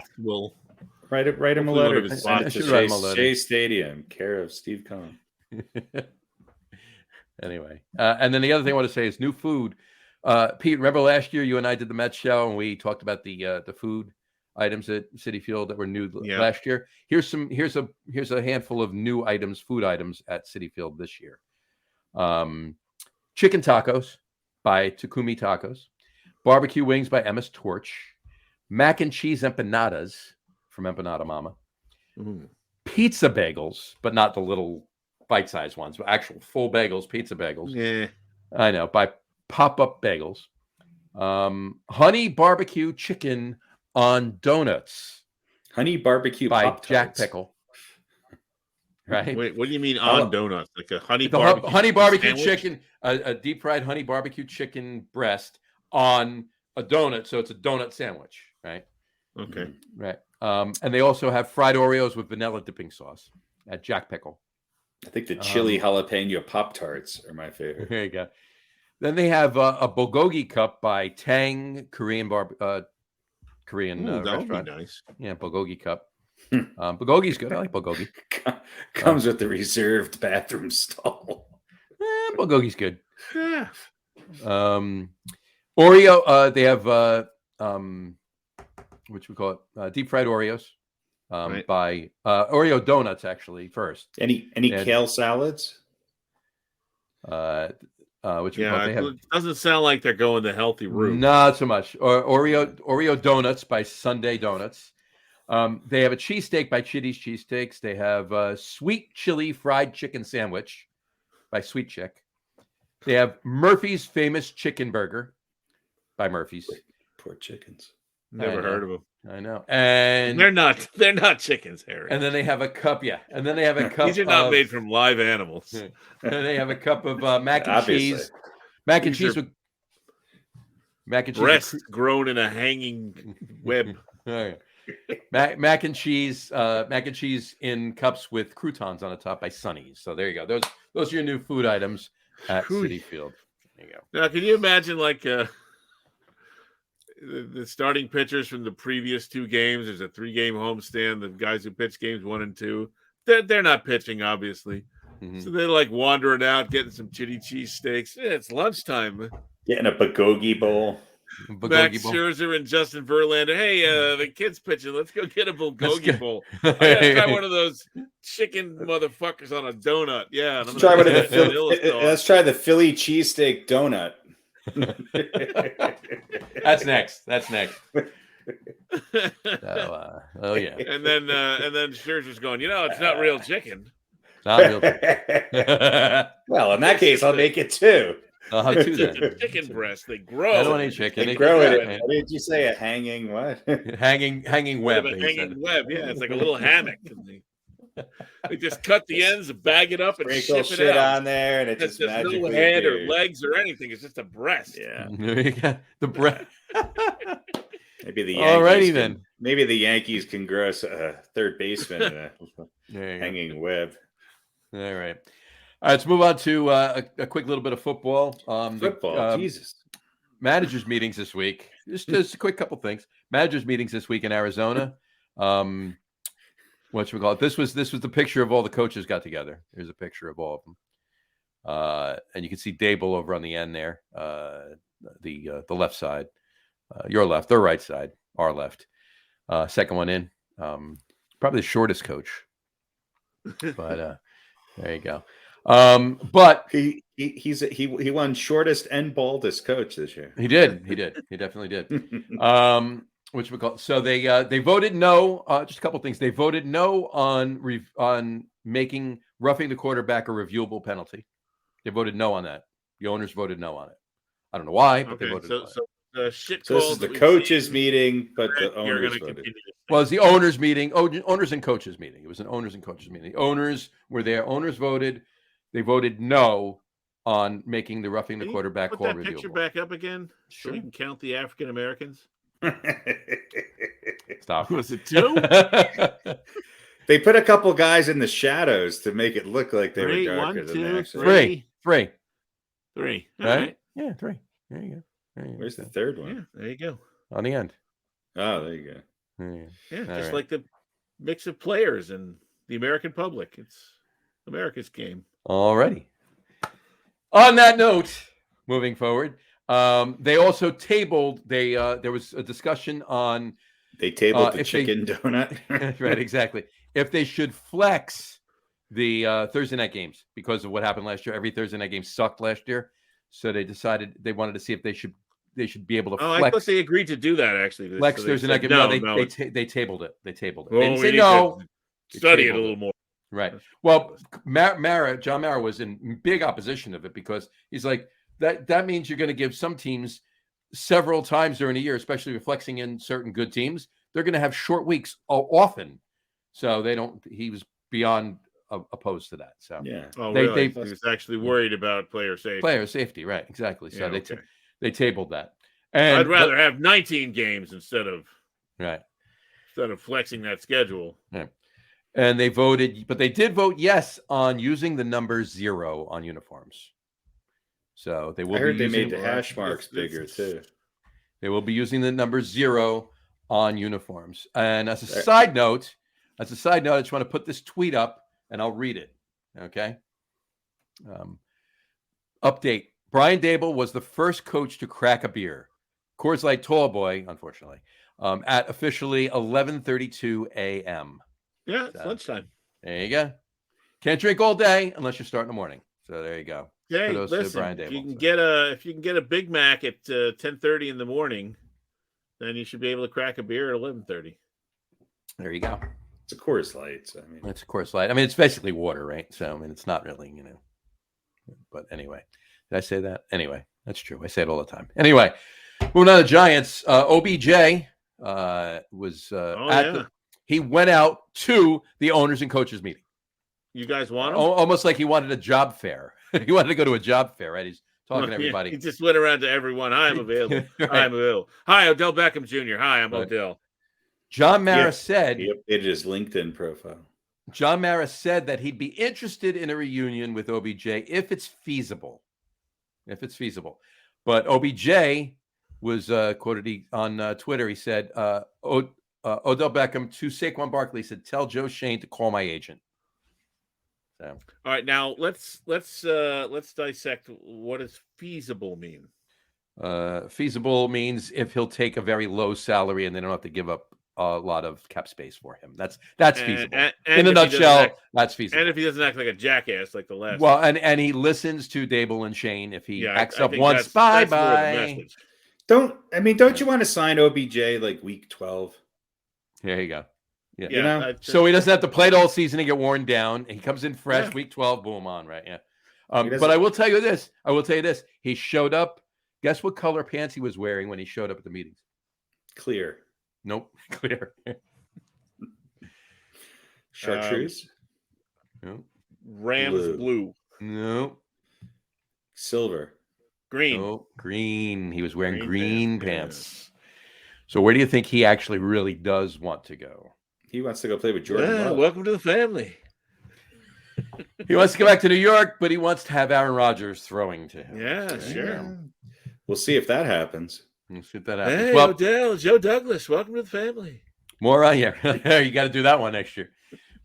Write him a letter. I should write him a letter. Shea Stadium, care of Steve Cohen. Anyway, and then the other thing I want to say is new food. Pete, remember last year you and I did the Mets show and we talked about the food items at Citi Field that were new last year. Here's a handful of new items, food items at Citi Field this year. Chicken tacos by Takumi Tacos, barbecue wings by Emma's Torch, mac and cheese empanadas from Empanada Mama, pizza bagels, but not the little bite-sized ones, but actual full bagels, pizza bagels. Yeah, I know, by Pop-Up Bagels. Honey barbecue chicken on donuts. Honey barbecue by Pop-Tarts. Jack Pickle. Right? Wait, what do you mean on donuts? Like a honey barbecue sandwich? chicken, a deep fried honey barbecue chicken breast on a donut, so it's a donut sandwich, right? Okay. Right. And they also have fried Oreos with vanilla dipping sauce. at Jack Pickle. I think the chili jalapeno Pop-Tarts are my favorite. There you go. Then they have a bulgogi cup by Tang Korean restaurant. Would be nice. Yeah, bulgogi cup. Bulgogi's good. I like bulgogi. Comes with the reserved bathroom stall. Bulgogi's good. Yeah. Oreo. They have what we call it, deep fried Oreos. By Oreo donuts actually first. Any kale salads? It doesn't sound like they're going the healthy route. Not so much. Oreo donuts by Sunday Donuts. They have a cheesesteak by Chitty's Cheesesteaks. They have a sweet chili fried chicken sandwich by Sweet Chick. They have Murphy's famous chicken burger by Murphy's. Poor chickens. Never heard of them. I know. And they're not chickens, Harry. And then they have a cup, And then they have a cup. These are not made from live animals. And then they have a cup of mac and cheese. Mac and cheese with breast grown in a hanging web. Mac and cheese in cups with croutons on the top by Sonny's. So there you go. Those are your new food items at Citi Field. There you go. Now, can you imagine the starting pitchers from the previous 2 games? There's a 3-game homestand. The guys who pitch games 1 and 2, they're not pitching, obviously. Mm-hmm. So they're wandering out, getting some chitty cheese steaks. It's lunchtime. Getting a bulgogi bowl. Max Scherzer and Justin Verlander. Hey, the kid's pitching. Let's go get a bulgogi bowl. I gotta try one of those chicken motherfuckers on a donut. Yeah. Let's try the Philly cheesesteak donut. That's next. Oh yeah. And then Scherzer's going, it's not real chicken. Not real chicken. Well, in that case, I'll make it too. I'll have 2 then. Chicken breast. They grow. I don't eat chicken. They grow it. What did you say? A hanging what? hanging web. A hanging web. Yeah, it's like a little hammock. They just cut the ends, bag it up, and sprinkle ship it shit out. on there, and it just magically no head or legs or anything. It's just a breast. Yeah, the breast. Maybe the Yankees can grow a third baseman in a hanging web. All right. All right, let's move on to a quick little bit of football. Jesus. Managers meetings this week. Just a quick couple things. Managers meetings this week in Arizona. What should we call it? This was the picture of all the coaches got together. Here's a picture of all of them. And you can see Dable over on the end there. The left side. Your left, their right side, our left. Second one in. Probably the shortest coach. But there you go. But he won shortest and baldest coach this year. He did. He definitely did. Which we call so they voted no. Just a couple things. They voted no on making roughing the quarterback a reviewable penalty. They voted no on that. The owners voted no on it. I don't know why, but they voted no. So this is the coaches' meeting, but the owners voted. Well, it's the owners' meeting. Owners and coaches meeting. It was an owners and coaches meeting. The owners were there. Owners voted. They voted no on making the roughing the quarterback call reviewable. Put that picture back up again, so you can count the African Americans. Stop. Was it 2? They put a couple guys in the shadows to make it look like they were darker than they actually. Three. All right. Yeah, 3. There you go. Where's the third one? Yeah, there you go. On the end. Oh, there you go. Yeah, just like the mix of players and the American public. It's America's game. Alrighty. On that note, moving forward, they also tabled. There was a discussion on. They tabled the chicken donut. Right, exactly. If they should flex the Thursday night games because of what happened last year. Every Thursday night game sucked last year, so they decided they wanted to see if they should be able to flex. I thought they agreed to do that actually. Flex Thursday night game. No, they tabled it. They tabled it. Well, they didn't say no. Study it a little more. Right. Well, John Mara was in big opposition of it because he's like, that means you're going to give some teams several times during the year, especially reflecting in certain good teams. They're going to have short weeks often. So he was beyond opposed to that. So yeah. Oh, really? He was actually worried about player safety. Player safety, right. Exactly. So they tabled that. And I'd rather have 19 games instead of right. Instead of flexing that schedule. Right. And they voted, but they did vote yes on using the number 0 on uniforms. So they will. I heard they made the hash marks bigger too. They will be using the number 0 on uniforms. And as a side note, I just want to put this tweet up, and I'll read it. Okay. Update: Brian Daboll was the first coach to crack a beer. Coors Light Tall Boy, unfortunately, at officially 11:32 a.m. Yeah, it's lunchtime. There you go. Can't drink all day unless you start in the morning. So there you go. Hey, listen, if you can get a Big Mac at 10:30 in the morning, then you should be able to crack a beer at 11:30. There you go. It's a Coors Light. So, it's a Coors Light. I mean, it's basically water, right? So it's not really, But anyway, did I say that? Anyway, that's true. I say it all the time. Anyway, moving on to Giants. OBJ was he went out to the owners and coaches meeting. You guys want him? Almost like he wanted a job fair. He wanted to go to a job fair, right? He's talking to everybody. He just went around to everyone. Hi, I'm available. Right. Hi, I'm available. Hi, Odell Beckham Jr. Hi, I'm Odell. John Mara said he updated his LinkedIn profile. John Mara said that he'd be interested in a reunion with OBJ if it's feasible. But OBJ was quoted on Twitter. He said, Odell Beckham to Saquon Barkley said, "Tell Joe Shane to call my agent." So. All right, now let's dissect what does feasible mean. Feasible means if he'll take a very low salary and they don't have to give up a lot of cap space for him. That's feasible. And in a nutshell, that's feasible. And if he doesn't act like a jackass like the last. Well, and he listens to Dable and Shane. If he acts up once, bye. Don't you want to sign OBJ like week 12? There you go. Yeah. So he doesn't have to play the whole season and get worn down. He comes in fresh, week 12, boom, on, right? Yeah. But I will tell you this. He showed up. Guess what color pants he was wearing when he showed up at the meetings? Clear. Nope. Clear. Chartreuse? No. Rams blue. No. Silver. Green. No. Green. He was wearing green pants. Yeah. So where do you think he actually really does want to go? He wants to go play with Jordan Love. Welcome to the family. He wants to go back to New York, but he wants to have Aaron Rodgers throwing to him. Yeah, sure. We'll see if that happens. Hey, Odell, Joe Douglas, welcome to the family. More on you. You got to do that one next year.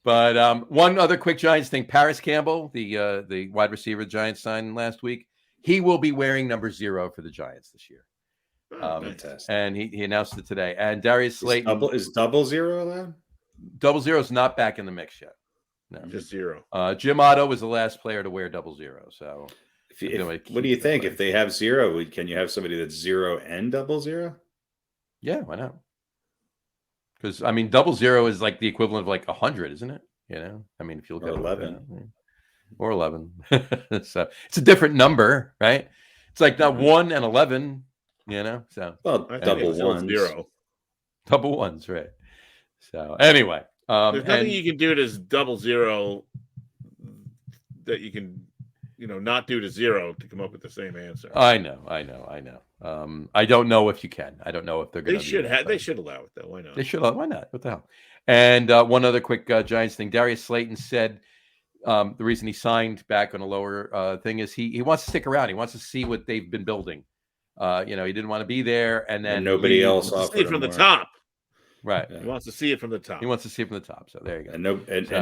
But one other quick Giants thing. Paris Campbell, the wide receiver the Giants signed last week, he will be wearing number 0 for the Giants this year. Fantastic. And he announced it today. And Darius Slayton. Is double 0 allowed? Double 0 is not back in the mix yet. No, just 0. Jim Otto was the last player to wear double 0. So, what do you think? If they have 0, can you have somebody that's 0 and double 0? Yeah, why not? Because double 0 is like the equivalent of like 100, isn't it? If you look at 11 or 11, so it's a different number, right? It's like not 1 and 11, So double 1, 0, double ones, right? So anyway. There's nothing you can do to double 0 that you can, not do to 0 to come up with the same answer. I know. I don't know if you can. I don't know if they're going to. They should allow it though. Why not? They should. Why not? What the hell? And one other quick Giants thing. Darius Slayton said the reason he signed back on a lower thing is he wants to stick around. He wants to see what they've been building. He didn't want to be there, and then nobody else offered him from the top. Right. He wants to see it from the top. So there you go. And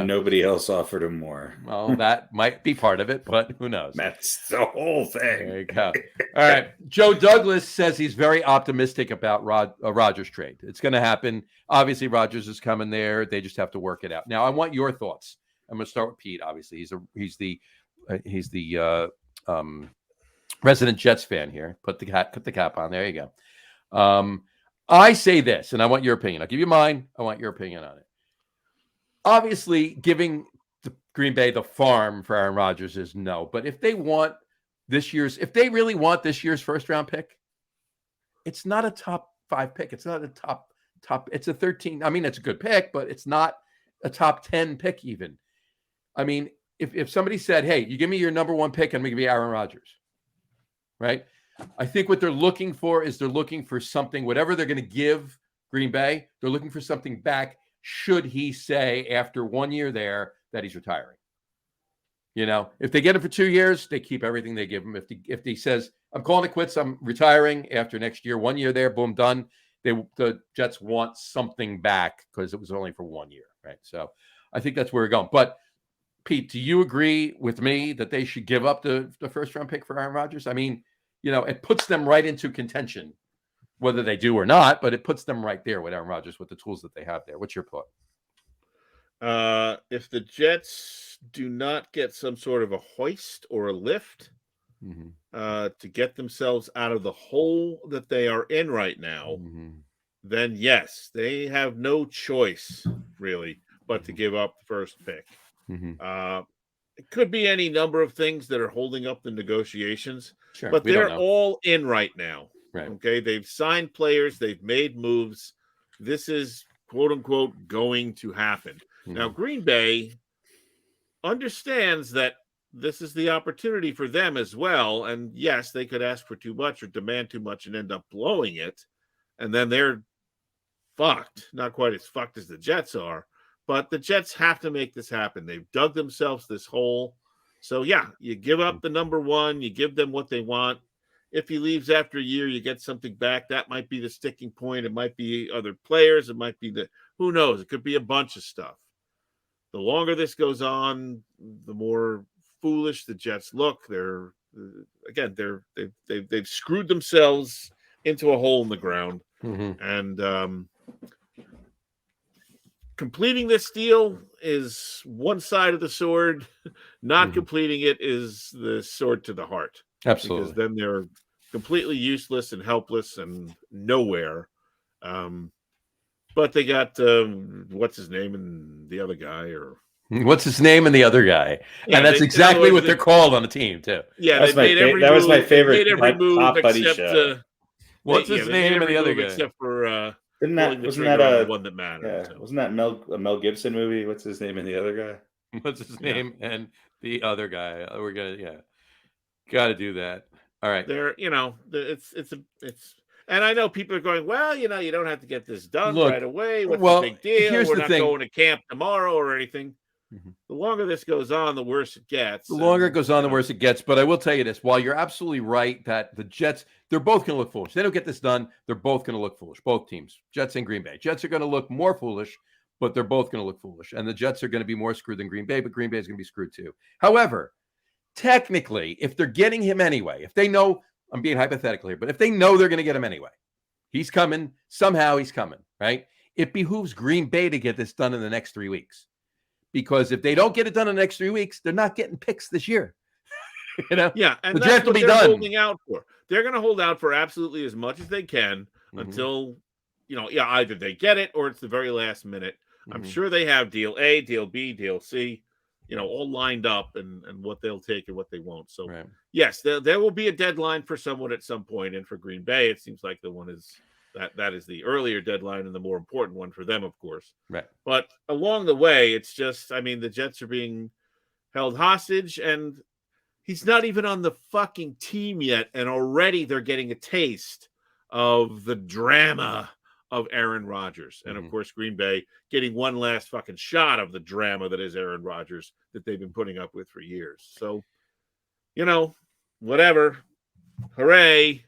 nobody else offered him more. Well, that might be part of it, but who knows? That's the whole thing. There you go. All right. Joe Douglas says he's very optimistic about Rodgers trade. It's going to happen. Obviously, Rodgers is coming there. They just have to work it out. Now, I want your thoughts. I'm going to start with Pete. Obviously, he's the resident Jets fan here. Put the cap on. There you go. I say this, and I want your opinion. I'll give you mine. I want your opinion on it. Obviously, giving the Green Bay the farm for Aaron Rodgers is no. But if they really want this year's first round pick, it's not a top 5 pick. It's not a top. It's a 13. It's a good pick, but it's not a top 10 pick even. If somebody said, "Hey, you give me your number 1 pick, and we give you Aaron Rodgers," right? I think what they're looking for is something, whatever they're going to give Green Bay, they're looking for something back should he say after 1 year there that he's retiring. If they get him for 2 years, they keep everything they give him. If he says, I'm calling it quits, I'm retiring after next year, 1 year there, boom, done. The Jets want something back because it was only for 1 year, right? So I think that's where we're going. But Pete, do you agree with me that they should give up the first round pick for Aaron Rodgers? I mean, it puts them right into contention, whether they do or not, but it puts them right there with Aaron Rodgers with the tools that they have there. What's your thought? If the Jets do not get some sort of a hoist or a lift to get themselves out of the hole that they are in right now, then yes, they have no choice really but to give up the first pick. It could be any number of things that are holding up the negotiations, but they're all in right now. Right. Okay, they've signed players, they've made moves. This is quote unquote going to happen. Now, Green Bay understands that this is the opportunity for them as well. And yes, they could ask for too much or demand too much and end up blowing it. And then they're fucked. Not quite as fucked as the Jets are, but the Jets have to make this happen. They've dug themselves this hole. So yeah, you give up the number one, you give them what they want. If he leaves after a year, you get something back. That might be the sticking point. It might be other players. It might be who knows? It could be a bunch of stuff. The longer this goes on, the more foolish the Jets look. They've screwed themselves into a hole in the ground, and completing this deal is one side of the sword. Not completing it is the sword to the heart. Absolutely, because then they're completely useless and helpless and nowhere. But they got what's his name and the other guy, or what's his name and the other guy, and that's exactly what they're called on the team too. Yeah, that was my favorite top buddy show. What's his name and the other guy? Except for wasn't that one that mattered? Yeah, wasn't that a Mel Gibson movie? What's his name and the other guy? What's his name and the other guy? We're gonna got to do that. All right, it's. And I know people are going, well, you don't have to get this done right away. What's the big deal? We're not going to camp tomorrow or anything. The longer this goes on, the worse it gets. The longer it goes on, the worse it gets. But I will tell you this. While you're absolutely right that the Jets, they're both going to look foolish. They don't get this done, they're both going to look foolish. Both teams, Jets and Green Bay. Jets are going to look more foolish, but they're both going to look foolish. And the Jets are going to be more screwed than Green Bay, but Green Bay is going to be screwed too. However, technically, if they're getting him anyway, if they know, I'm being hypothetical here, but if they know they're going to get him anyway, he's coming. Somehow he's coming, right? It behooves Green Bay to get this done in the next 3 weeks. Because if they don't get it done in the next 3 weeks, they're not getting picks this year. Yeah, and the draft will be done. Holding out for. They're going to hold out for absolutely as much as they can until, either they get it or it's the very last minute. I'm sure they have deal A, deal B, deal C, all lined up and what they'll take and what they won't. So, yes, there will be a deadline for someone at some point. And for Green Bay, it seems like the one is that is the earlier deadline and the more important one for them, of course. Right. But along the way, it's just, the Jets are being held hostage and he's not even on the fucking team yet. And already they're getting a taste of the drama of Aaron Rodgers. And of course, Green Bay getting one last fucking shot of the drama that is Aaron Rodgers that they've been putting up with for years. So, whatever. Hooray.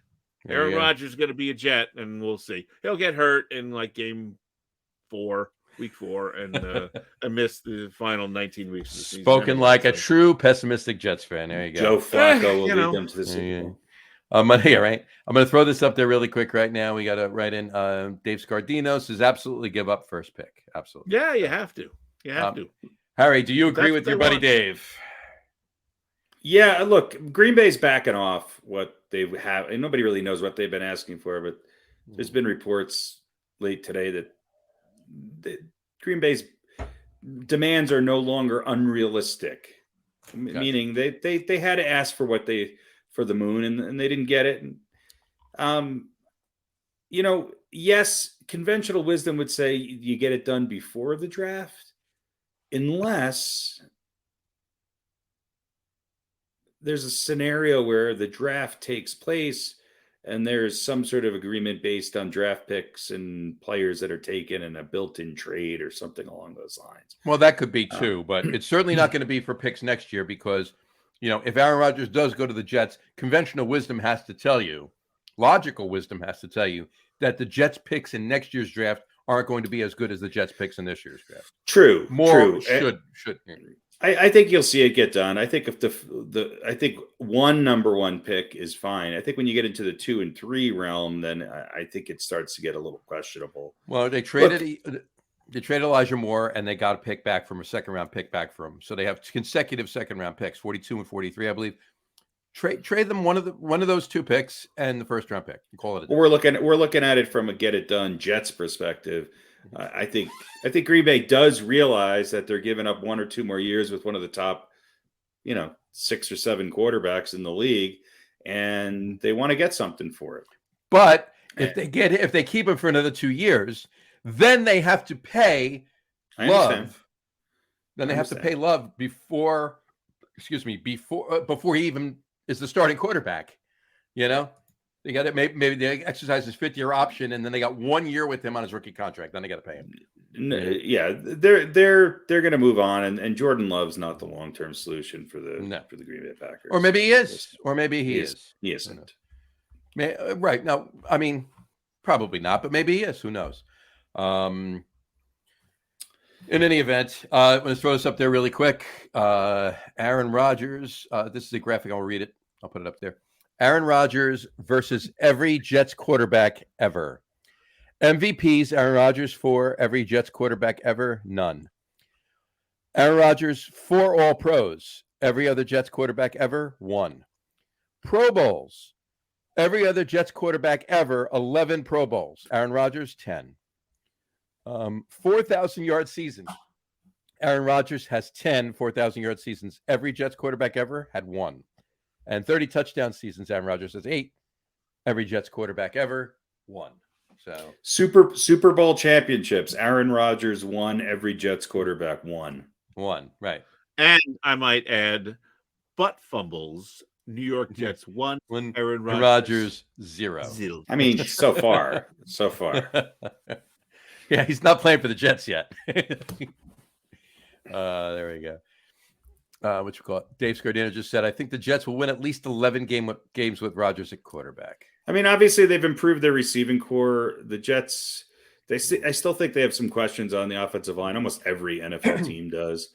Aaron Rodgers is going to be a Jet, and we'll see. He'll get hurt in week 4, and miss the final 19 weeks of the season. Spoken like a true pessimistic Jets fan. There you go. Joe Flacco will lead them to the Super Bowl. I'm going to throw this up there really quick right now. We got to write in Dave Scardino says absolutely give up first pick. Absolutely. Yeah, you have to. You have to. Harry, do you agree with your buddy Dave? Yeah, look, Green Bay's backing off what they have, and nobody really knows what they've been asking for, but there's been reports late today that Green Bay's demands are no longer unrealistic, meaning they had to ask for for the moon and they didn't get it. And, yes, conventional wisdom would say you get it done before the draft, unless there's a scenario where the draft takes place and there's some sort of agreement based on draft picks and players that are taken in a built-in trade or something along those lines. Well, that could be too, but it's certainly not going to be for picks next year because, if Aaron Rodgers does go to the Jets, conventional wisdom has to tell you, logical wisdom has to tell you that the Jets picks in next year's draft aren't going to be as good as the Jets picks in this year's draft. True. Should. I think you'll see it get done. I think if I think one number one pick is fine. I think when you get into the 2 and 3 realm, then I think it starts to get a little questionable. Well, they traded Elijah Moore and they got a pick back from a second round pick back from him. So they have consecutive second round picks, 42 and 43, I believe. Trade them one of those 2 picks and the first round pick. You call it a day. We're looking at it from a get it done Jets perspective. I think Green Bay does realize that they're giving up 1 or 2 more years with one of the top, 6 or 7 quarterbacks in the league, and they want to get something for it. But if they keep him for another 2 years, then they have to pay Love. Then they have to pay Love before he even is the starting quarterback. They got it. Maybe they exercise his 5th-year option, and then they got 1 year with him on his rookie contract. Then they got to pay him. Yeah, they're going to move on, and Jordan Love's not the long-term solution for the Green Bay Packers. Or maybe he is. Or maybe he is. He isn't. Right. No, I mean, probably not, but maybe he is. Who knows? In any event, I'm going to throw this up there really quick. Aaron Rodgers. This is a graphic. I'll read it. I'll put it up there. Aaron Rodgers versus every Jets quarterback ever. MVPs, Aaron Rodgers for every Jets quarterback ever, none. Aaron Rodgers for all pros, every other Jets quarterback ever, 1. Pro Bowls, every other Jets quarterback ever, 11 Pro Bowls. Aaron Rodgers, 10. 4,000-yard season. Aaron Rodgers has 10 4,000-yard seasons. Every Jets quarterback ever had 1. And 30 touchdown seasons, Aaron Rodgers has 8. Every Jets quarterback ever, 1. So Super Bowl championships, Aaron Rodgers won. Every Jets quarterback won. 1, right. And I might add, butt fumbles, New York Jets 1, Aaron Rodgers 0. I mean, so far. Yeah, he's not playing for the Jets yet. There we go. What you call it? Dave Scardino just said, I think the Jets will win at least 11 games with Rodgers at quarterback. I mean, obviously they've improved their receiving core. The Jets, I still think they have some questions on the offensive line. Almost every NFL team does.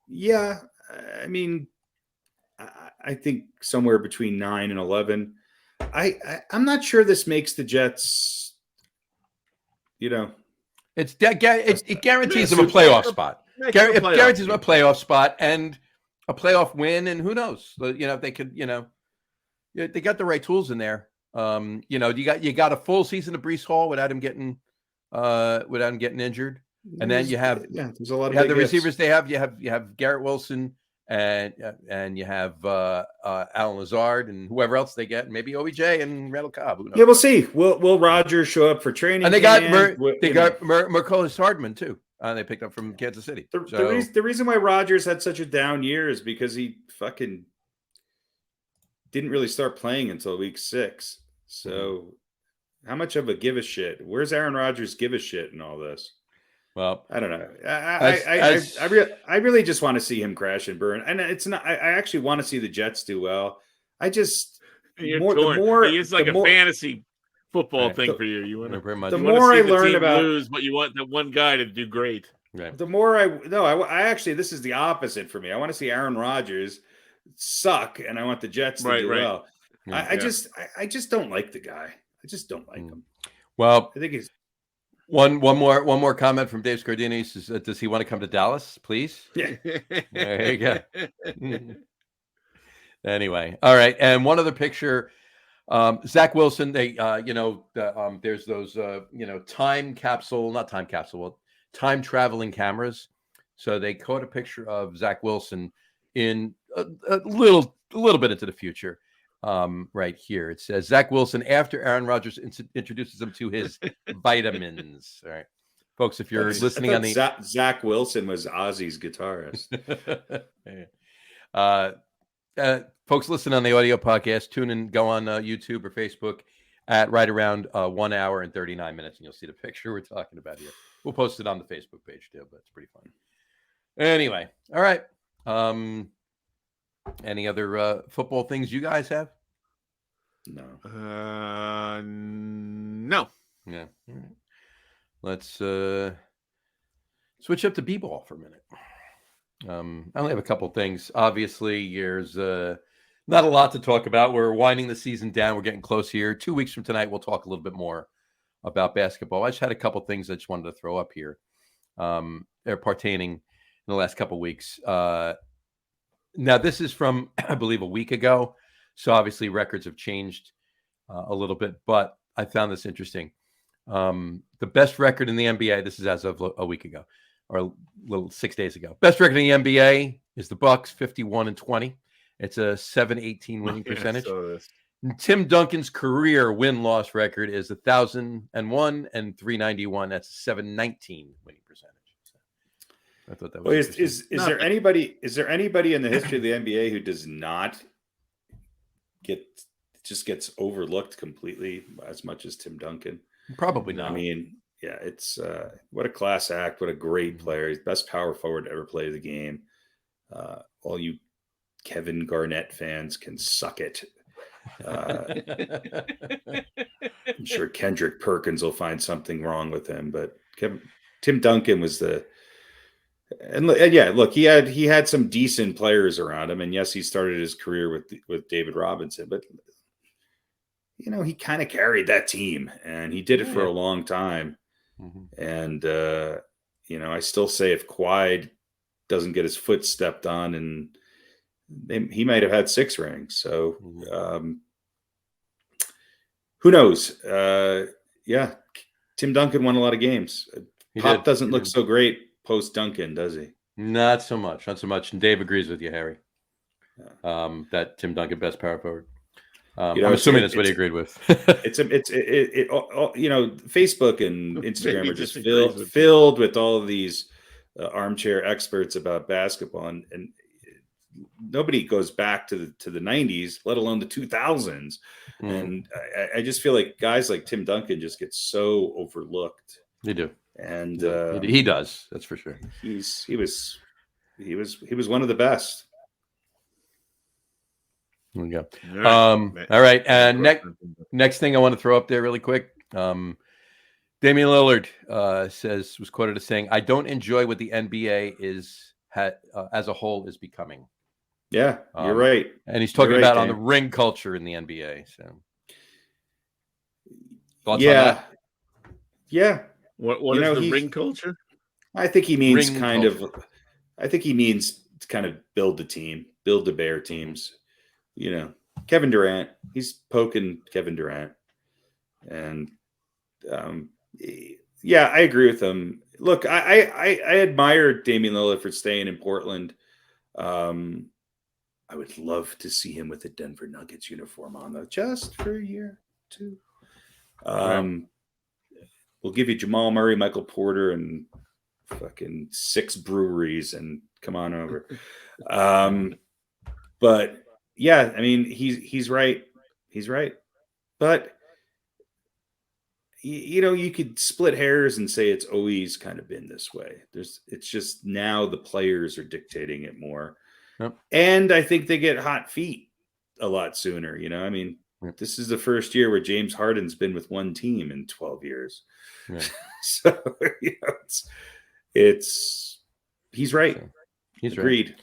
Yeah, I mean, I think somewhere between 9 and 11. I'm not sure this makes the Jets, it guarantees them a playoff spot. It guarantees them a playoff spot and a playoff win, and who knows? If they could, they got the right tools in there. You got a full season of Breece Hall without him getting injured, and then you have there's a lot of the receivers they have. You have Garrett Wilson and you have Alan Lazard and whoever else they get, maybe OBJ and Randall Cobb. Who knows? Yeah, we'll see. Will Rodgers show up for training? And they got Mercolis Hardman too. They picked up from Kansas City. The reason why Rodgers had such a down year is because he fucking didn't really start playing until week 6. So how much of a give a shit? Where's Aaron Rodgers give a shit in all this? Well, I don't know. I really just want to see him crash and burn. And it's not, I actually want to see the Jets do well. It's like a fantasy football thing for you. You want to learn about lose, but you want that one guy to do great. Right. The more I actually, this is the opposite for me. I want to see Aaron Rodgers suck, and I want the Jets to do well. Yeah, I just don't like the guy. I just don't like him. Well, I think he's one more comment from Dave Scardini. He says, does he want to come to Dallas, please? Yeah. There you go. Anyway, all right. And one other picture. Zach Wilson, there's those, time traveling cameras. So they caught a picture of Zach Wilson in a little bit into the future. Right here. It says Zach Wilson after Aaron Rodgers introduces him to his vitamins. All right. Folks, if you're listening on Zach Wilson was Ozzy's guitarist. folks listen on the audio podcast, tune in, go on YouTube or Facebook at right around 1 hour and 39 minutes, and you'll see the picture we're talking about here. We'll post it on the Facebook page too, but it's pretty fun. Anyway, all right. Any other football things you guys have? No. No. Yeah. All right. Let's switch up to b-ball for a minute. I only have a couple things. Obviously, there's not a lot to talk about. We're winding the season down. We're getting close here. 2 weeks from tonight, we'll talk a little bit more about basketball. I just had a couple things I just wanted to throw up here. They're pertaining in the last couple of weeks. Now, this is from, I believe, a week ago. So obviously records have changed a little bit, but I found this interesting. The best record in the NBA, this is as of a week ago, or a little 6 days ago. Best record in the NBA is the Bucks, 51-20. It's a 718 winning percentage. Tim Duncan's career win-loss record is 1,001 and 391. That's a 719 winning percentage. So I thought that was is there anybody in the history of the NBA who does not gets overlooked completely as much as Tim Duncan? Probably not. I mean, yeah, it's what a class act, what a great player. He's best power forward to ever play the game. All you Kevin Garnett fans can suck it. I'm sure Kendrick Perkins will find something wrong with him, but Tim Duncan was look, he had some decent players around him, and yes, he started his career with David Robinson, but he kind of carried that team, and he did it for a long time. Mm-hmm. And I still say if Kawhi doesn't get his foot stepped on, and he might have had 6 rings. So who knows? Tim Duncan won a lot of games. Pop doesn't look so great post Duncan, does he? Not so much. And Dave agrees with you, Harry. That Tim Duncan best power forward. I'm assuming that's what he agreed with. Facebook and Instagram are just filled with all of these armchair experts about basketball, and nobody goes back to the 90s, let alone the 2000s. And I just feel like guys like Tim Duncan just get so overlooked. They do. And he does. That's for sure. He was one of the best. There we go. All right. And next thing I want to throw up there really quick. Damian Lillard was quoted as saying, "I don't enjoy what the NBA as a whole is becoming." Yeah, you're right. And he's talking about on the ring culture in the NBA. So, thoughts on that? Yeah. What is the ring culture? I think he means kind of build the team, build the bear teams. Kevin Durant, he's poking Kevin Durant. And I agree with him. Look, I admire Damian Lillard for staying in Portland. I would love to see him with a Denver Nuggets uniform on, though, just for a year, 2. We'll give you Jamal Murray, Michael Porter, and fucking 6 breweries, and come on over. But yeah, I mean, he's right. He's right. But you could split hairs and say it's always kind of been this way. It's just now the players are dictating it more. Yep. And I think they get hot feet a lot sooner. I mean, this is the first year where James Harden's been with one team in 12 years. Right. So he's right. He's agreed.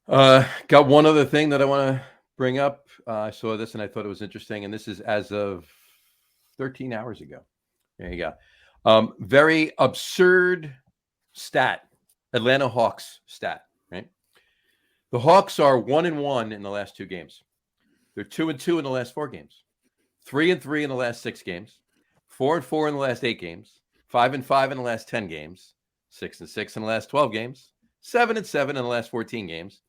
Right. Got one other thing that I want to bring up. I saw this and I thought it was interesting, and this is as of 13 hours ago. There you go. Very absurd stat. Atlanta Hawks stat, right? The Hawks are 1-1 in the last 2 games. They're 2-2 in the last 4 games. 3-3 in the last 6 games. 4-4 in the last 8 games. 5-5 in the last 10 games. 6-6 in the last 12 games. 7-7 in the last 14 games.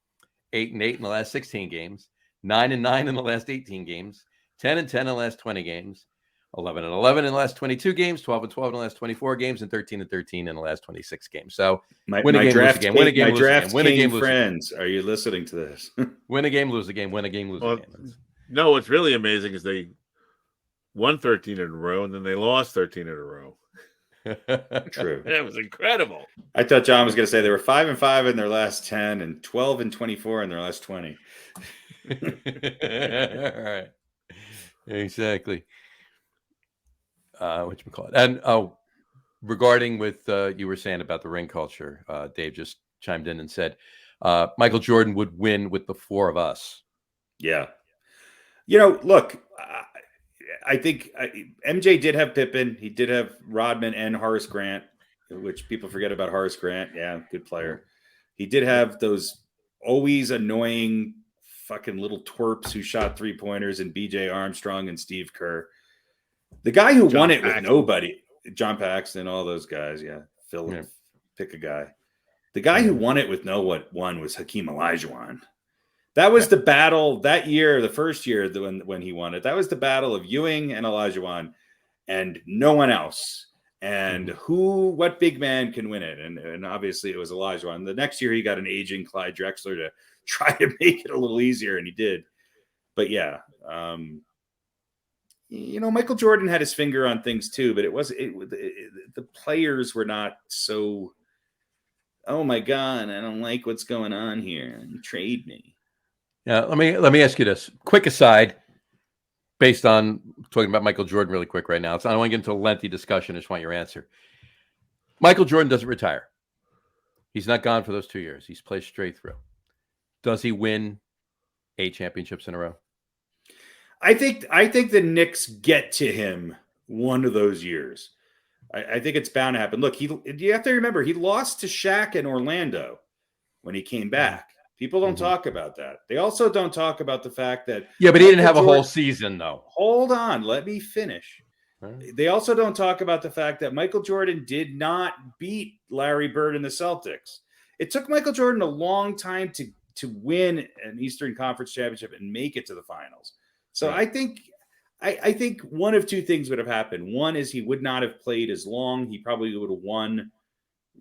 8-8 in the last 16 games. 9-9 in the last 18 games. 10-10 in the last 20 games. 11-11 in the last 22 games, 12-12 in the last 24 games, and 13-13 in the last 26 games. So win a game, lose a game, win a game, lose a game, win a game, lose a game. Friends, are you listening to this? Win a game, lose a game, win a game, lose a game. No, what's really amazing is they won 13 in a row, and then they lost 13 in a row. True. That was incredible. I thought John was going to say they were 5-5 in their last 10 and 12-24 in their last 20. All right. Exactly. Whatchamacallit. And regarding with you were saying about the ring culture, Dave just chimed in and said Michael Jordan would win with the four of us. Yeah. Look, I think MJ did have Pippen. He did have Rodman and Horace Grant, which people forget about Horace Grant. Yeah, good player. He did have those always annoying fucking little twerps who shot 3-pointers, and BJ Armstrong and Steve Kerr. The guy who won it with nobody, John Paxson, all those guys. Yeah. Phil, pick a guy. The guy who won it with no one was Hakeem Olajuwon. That was the battle that year, the first year when he won it. That was the battle of Ewing and Olajuwon and no one else. And what big man can win it? And obviously it was Olajuwon. The next year he got an aging Clyde Drexler to try to make it a little easier, and he did. But yeah, Michael Jordan had his finger on things too, but the players were not so, oh my God, I don't like what's going on here. Trade me. Yeah, let me ask you this. Quick aside, based on talking about Michael Jordan really quick right now. So I don't want to get into a lengthy discussion. I just want your answer. Michael Jordan doesn't retire. He's not gone for those 2 years. He's played straight through. Does he win 8 championships in a row? I think the Knicks get to him one of those years. I think it's bound to happen. Look, you have to remember, he lost to Shaq in Orlando when he came back. People don't talk about that. They also don't talk about the fact that... Yeah, but he didn't have a whole season, though. Hold on. Let me finish. Right. They also don't talk about the fact that Michael Jordan did not beat Larry Bird and the Celtics. It took Michael Jordan a long time to win an Eastern Conference championship and make it to the finals. So right. I think one of two things would have happened. One is he would not have played as long. He probably would have won,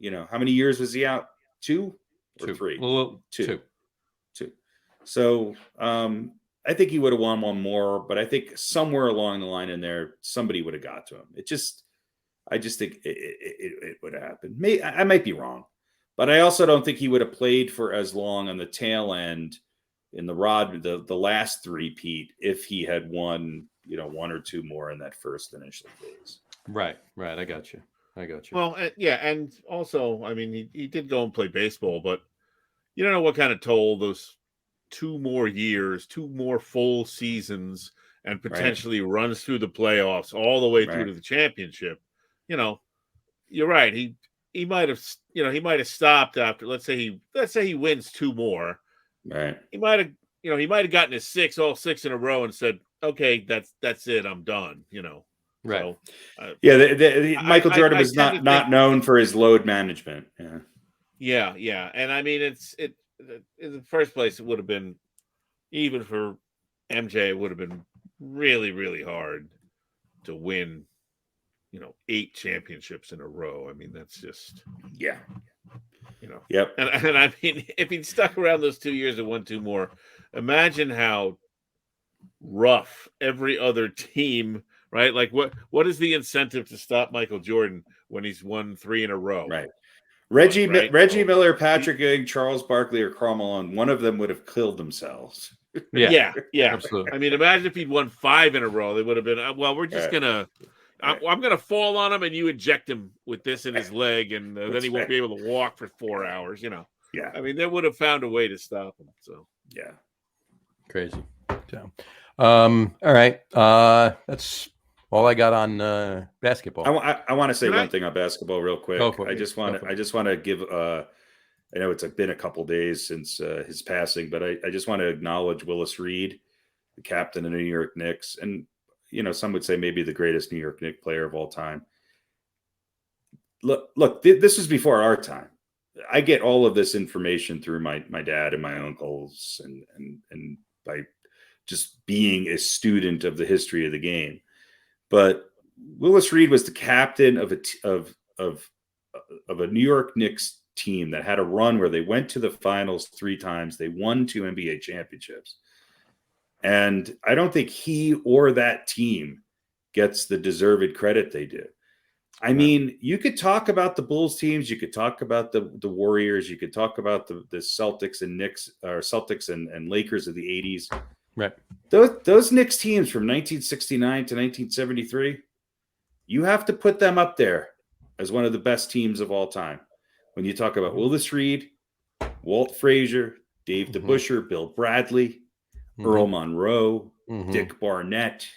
how many years was he out? 2 or 3? Well, 2. So I think he would have won one more, but I think somewhere along the line in there, somebody would have got to him. I just think it would have happened. I might be wrong, but I also don't think he would have played for as long on the tail end in the last three-peat if he had won, 1 or 2 more in that first initial phase. Right. I got you. Well, yeah, and also, I mean, he did go and play baseball, but you don't know what kind of toll those 2 more years, 2 more full seasons, and potentially runs through the playoffs all the way through to the championship. You're right. He might have, he might have stopped after. Let's say he wins 2 more. Right. He might have gotten his all 6 in a row and said, "Okay, that's it. I'm done." Right. So, Michael Jordan was not known for his load management. Yeah. Yeah. And I mean, in the first place, it would have been, even for MJ, it would have been really, really hard to win, 8 championships in a row. I mean, that's just, Yep. And I mean, if he'd stuck around those 2 years and won 2 more, imagine how rough every other team, right? Like what is the incentive to stop Michael Jordan when he's won 3 in a row? Right. Reggie Miller, Patrick Ewing, Charles Barkley, or Karl Malone, one of them would have killed themselves. Yeah. Absolutely. I mean, imagine if he'd won 5 in a row. They would have been, well, we're just gonna, I'm gonna fall on him, and you inject him with this in his leg, and then he won't be able to walk for 4 hours. Yeah. I mean, they would have found a way to stop him. So yeah, crazy. So, all right, that's all I got on basketball. I want to say one thing on basketball real quick. I just want to give. I know it's been a couple days since his passing, but I just want to acknowledge Willis Reed, the captain of the New York Knicks, and some would say maybe the greatest New York Knicks player of all time. Look, this was before our time. I get all of this information through my dad and my uncles, and by just being a student of the history of the game. but Willis Reed was the captain of a New York Knicks team that had a run where they went to the finals 3 times. They won 2 NBA championships. And I don't think he or that team gets the deserved credit they do. I mean, you could talk about the Bulls teams, you could talk about the Warriors, you could talk about the Celtics and Knicks, or Celtics and Lakers of the 80s. Right. Those Knicks teams from 1969 to 1973, you have to put them up there as one of the best teams of all time. When you talk about Willis Reed, Walt Frazier, Dave DeBusschere, Bill Bradley, Earl Monroe, Dick Barnett.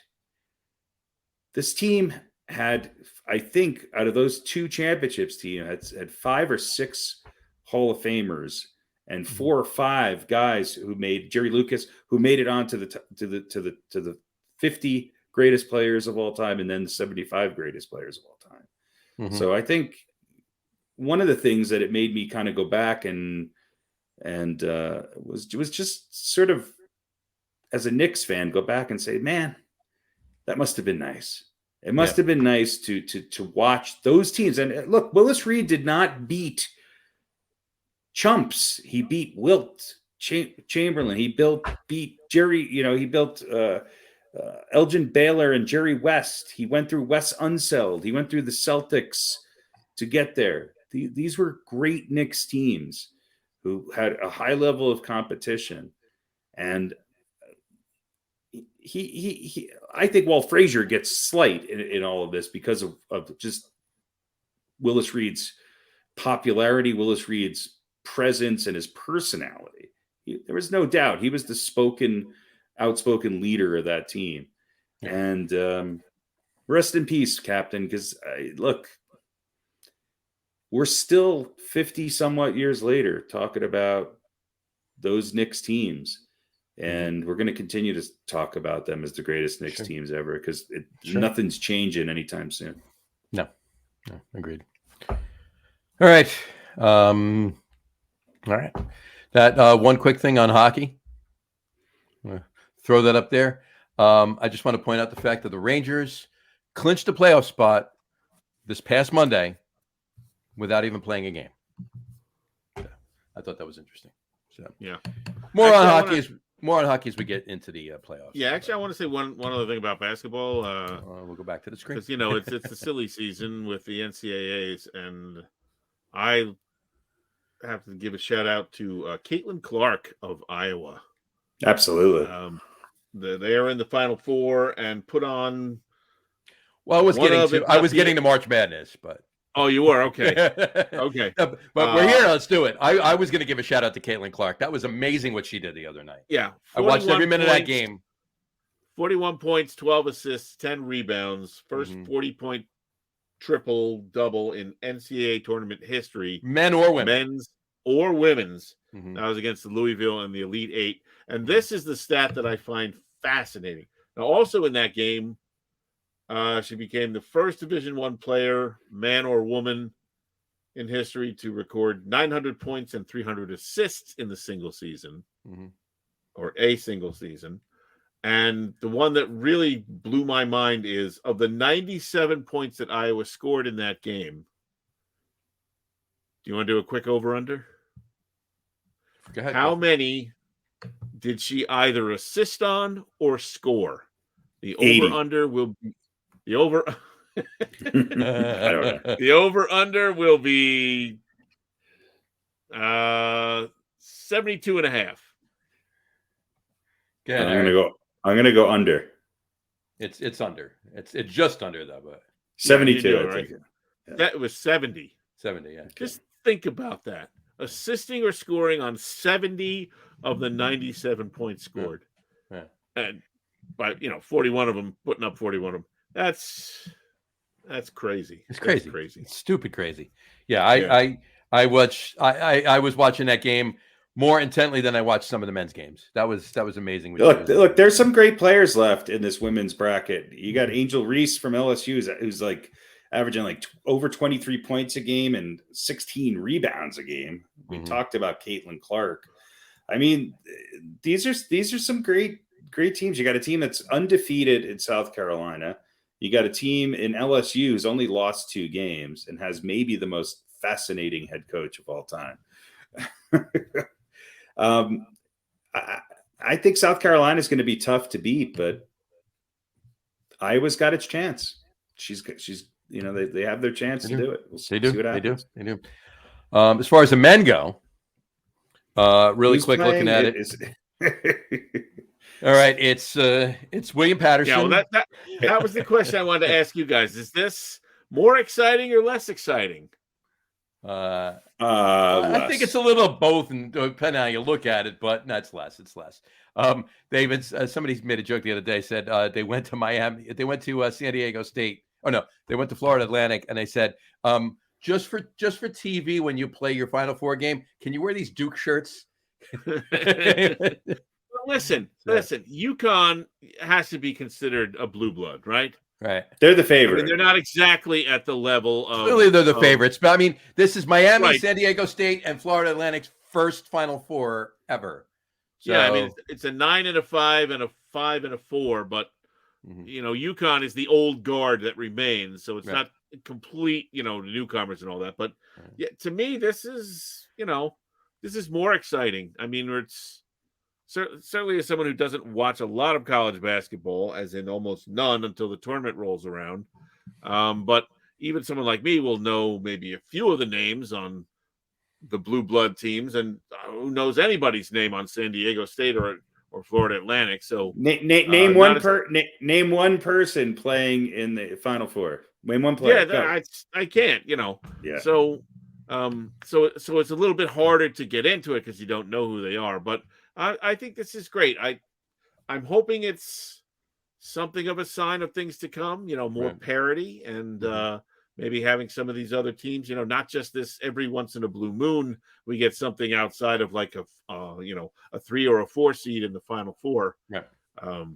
This team had, I think, out of those 2 championships, team had 5 or 6 Hall of Famers and 4 or 5 guys who made Jerry Lucas, who made it on to the 50 greatest players of all time, and then the 75 greatest players of all time. So I think one of the things that it made me kind of go back and was just sort of, as a Knicks fan, go back and say, man, that must have been nice. It must have been nice to watch those teams. And look, Willis Reed did not beat chumps. He beat Wilt Chamberlain. He beat Jerry. He built Elgin Baylor and Jerry West. He went through Wes Unseld. He went through the Celtics to get there. These were great Knicks teams who had a high level of competition. And he I think Walt Frazier gets slight in all of this because of just Willis Reed's popularity, Willis Reed's presence, and his personality. There was no doubt he was the outspoken leader of that team. And rest in peace, Captain, because look, we're still 50 somewhat years later talking about those Knicks teams. And we're going to continue to talk about them as the greatest Knicks teams ever, because nothing's changing anytime soon. No, agreed. All right. All right. That one quick thing on hockey. Throw that up there. I just want to point out the fact that the Rangers clinched a playoff spot this past Monday without even playing a game. I thought that was interesting. So more on hockey as we get into the playoffs. Yeah, actually, I want to say one other thing about basketball. We'll go back to the screen because it's the silly season with the NCAAs, and I have to give a shout out to Caitlin Clark of Iowa. Absolutely. They are in the Final Four and put on. Well, I was getting to March Madness, but. Oh, you were? Okay. Okay. But we're here. Let's do it. I was going to give a shout out to Caitlin Clark. That was amazing what she did the other night. Yeah. I watched every minute of that game. 41 points, 12 assists, 10 rebounds. First 40-point triple-double in NCAA tournament history. Men or women. Men's or women's. That was against the Louisville and the Elite Eight. And this is the stat that I find fascinating. Now, also in that game, she became the first Division I player, man or woman, in history to record 900 points and 300 assists in the single season, or a single season. And the one that really blew my mind is, of the 97 points that Iowa scored in that game, do you want to do a quick over-under? Go ahead. How many did she either assist on or score? The over-under will be... The over the over-under will be 72 and a half. I'm gonna go under. It's under. It's just under though, but 72. I think. That was 70. 70, yeah. Just think about that. Assisting or scoring on 70 of the 97 points scored. Yeah. And by 41 of them, putting up 41 of them. That's crazy. It's crazy. That's crazy. It's stupid crazy. Yeah, I was watching that game more intently than I watched some of the men's games. That was amazing. Look, there's some great players left in this women's bracket. You got Angel Reese from LSU, who's like averaging like over 23 points a game and 16 rebounds a game. We talked about Caitlin Clark. I mean, these are some great teams. You got a team that's undefeated in South Carolina. You got a team in LSU who's only lost 2 games and has maybe the most fascinating head coach of all time. I think South Carolina is going to be tough to beat, but Iowa's got its chance. She's they have their chance to do it. We'll see what happens. They do. As far as the men go, really Who's quick looking at it. All right, it's William Patterson. Yeah, well, that was the question I wanted to ask you guys. Is this more exciting or less exciting? I think it's a little of both, and depending on how you look at it. But no, it's less. It's less. David, somebody made a joke the other day. Said they went to Miami. They went to San Diego State. Oh no, they went to Florida Atlantic, and they said, just for TV when you play your Final Four game, can you wear these Duke shirts? Listen. UConn has to be considered a blue blood, right? Right. They're the favorite. I mean, they're not exactly at the level of. Clearly, they're the favorites. But I mean, this is Miami, right. San Diego State, and Florida Atlantic's first Final Four ever. So, yeah, I mean, it's a 9 and a 5 and a 5 and a 4, but UConn is the old guard that remains, so it's not complete, newcomers and all that. But yeah, to me, this is more exciting. I mean, it's certainly as someone who doesn't watch a lot of college basketball, as in almost none until the tournament rolls around. But even someone like me will know maybe a few of the names on the blue blood teams, and who knows anybody's name on San Diego State or Florida Atlantic. So name one person playing in the Final Four. Name one player. Yeah, I can't. Yeah. So it's a little bit harder to get into it because you don't know who they are. But I think this is great. I'm hoping it's something of a sign of things to come. More parity and maybe having some of these other teams. Not just this every once in a blue moon we get something outside of like a 3 or a 4 seed in the Final Four. Right. Of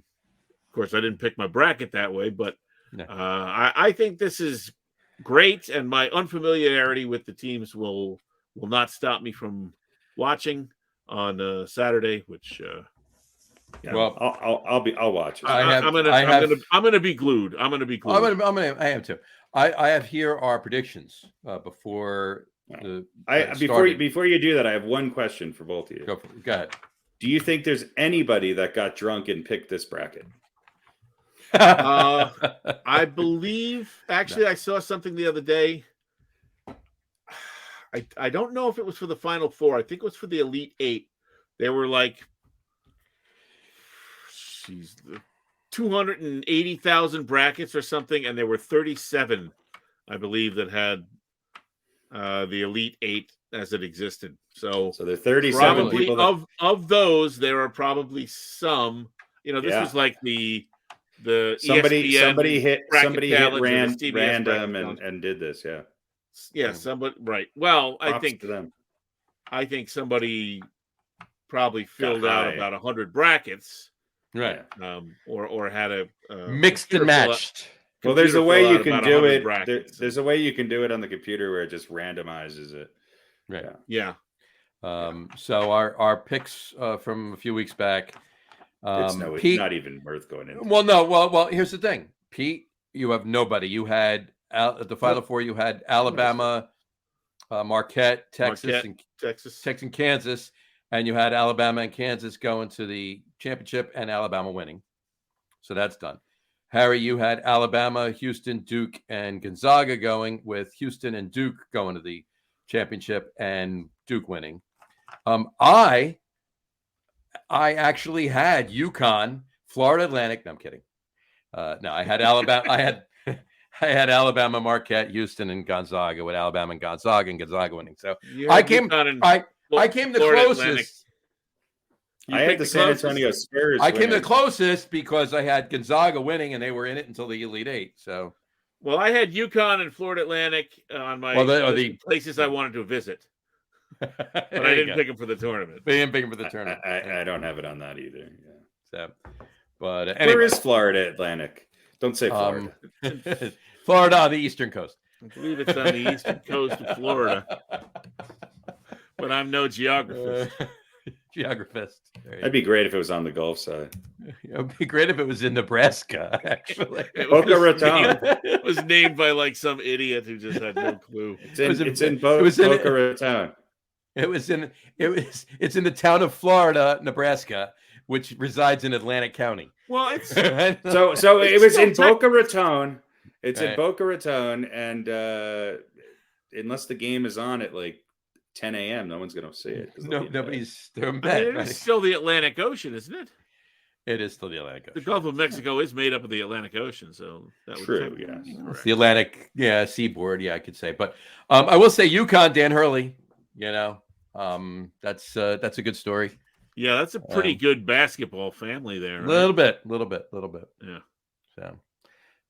course, I didn't pick my bracket that way, but No. I think this is great, and my unfamiliarity with the teams will not stop me from watching on Saturday, which well, I'll watch it. I'm gonna be glued. I'm gonna be glued. I am too. I have here our predictions before the before you do that, I have one question for both of you. Go ahead. Do you think there's anybody that got drunk and picked this bracket? I believe I saw something the other day. I don't know if it was for the Final Four. I think it was for the Elite 8. They were like 280,000 brackets or something, and there were 37, I believe, that had the Elite 8 as it existed. So there are 37 probably people of those, there are probably some. This was like the somebody hit ESPN random and did this. Yeah, somebody, right. Well, Props to them. I think somebody probably filled out about 100 brackets, right? Or had a mixed and matched. Well, there's a way you can do it. There's a way you can do it on the computer where it just randomizes it. Right. Yeah. So our picks from a few weeks back. It's Pete, not even worth going into. Well, here's the thing, Pete. You have nobody. You had at the Final Four. You had Alabama, Marquette, Texas, and Kansas, and you had Alabama and Kansas going to the championship, and Alabama winning. So that's done. Harry, you had Alabama, Houston, Duke, and Gonzaga going, with Houston and Duke going to the championship and Duke winning. I actually had UConn, Florida Atlantic. No, I'm kidding. No, I had Alabama. I had Alabama, Marquette, Houston, and Gonzaga, with Alabama and Gonzaga winning. So I came the closest. I had the San Antonio Spurs. I came the closest because I had Gonzaga winning, and they were in it until the Elite 8. So, well, I had UConn and Florida Atlantic on my the places I wanted to visit. But I didn't pick them for the tournament. They didn't pick them for the tournament. I don't have it on that either. Yeah. So, but anyway. Where is Florida Atlantic? Don't say Florida. Florida on the eastern coast. I believe it's on the eastern coast of Florida. But I'm no geographist. Geographist. That'd be great if it was on the Gulf side. It would be great if it was in Nebraska, actually. Boca Raton. It was named by like some idiot who just had no clue. It's in Boca Raton. It's in the town of Florida, Nebraska, which resides in Atlantic County. Well, it's so it was in Boca Raton. It's in Boca Raton, and unless the game is on at like 10 a.m., no one's going to see it. Nobody's in bed. It's still the Atlantic Ocean, isn't it? It is still the Atlantic Ocean. The Gulf of Mexico is made up of the Atlantic Ocean, so that would true. Yeah, it's the Atlantic, seaboard. Yeah, I could say, but I will say UConn, Dan Hurley. That's a good story. Yeah, that's a pretty good basketball family there. A little bit. Yeah. So,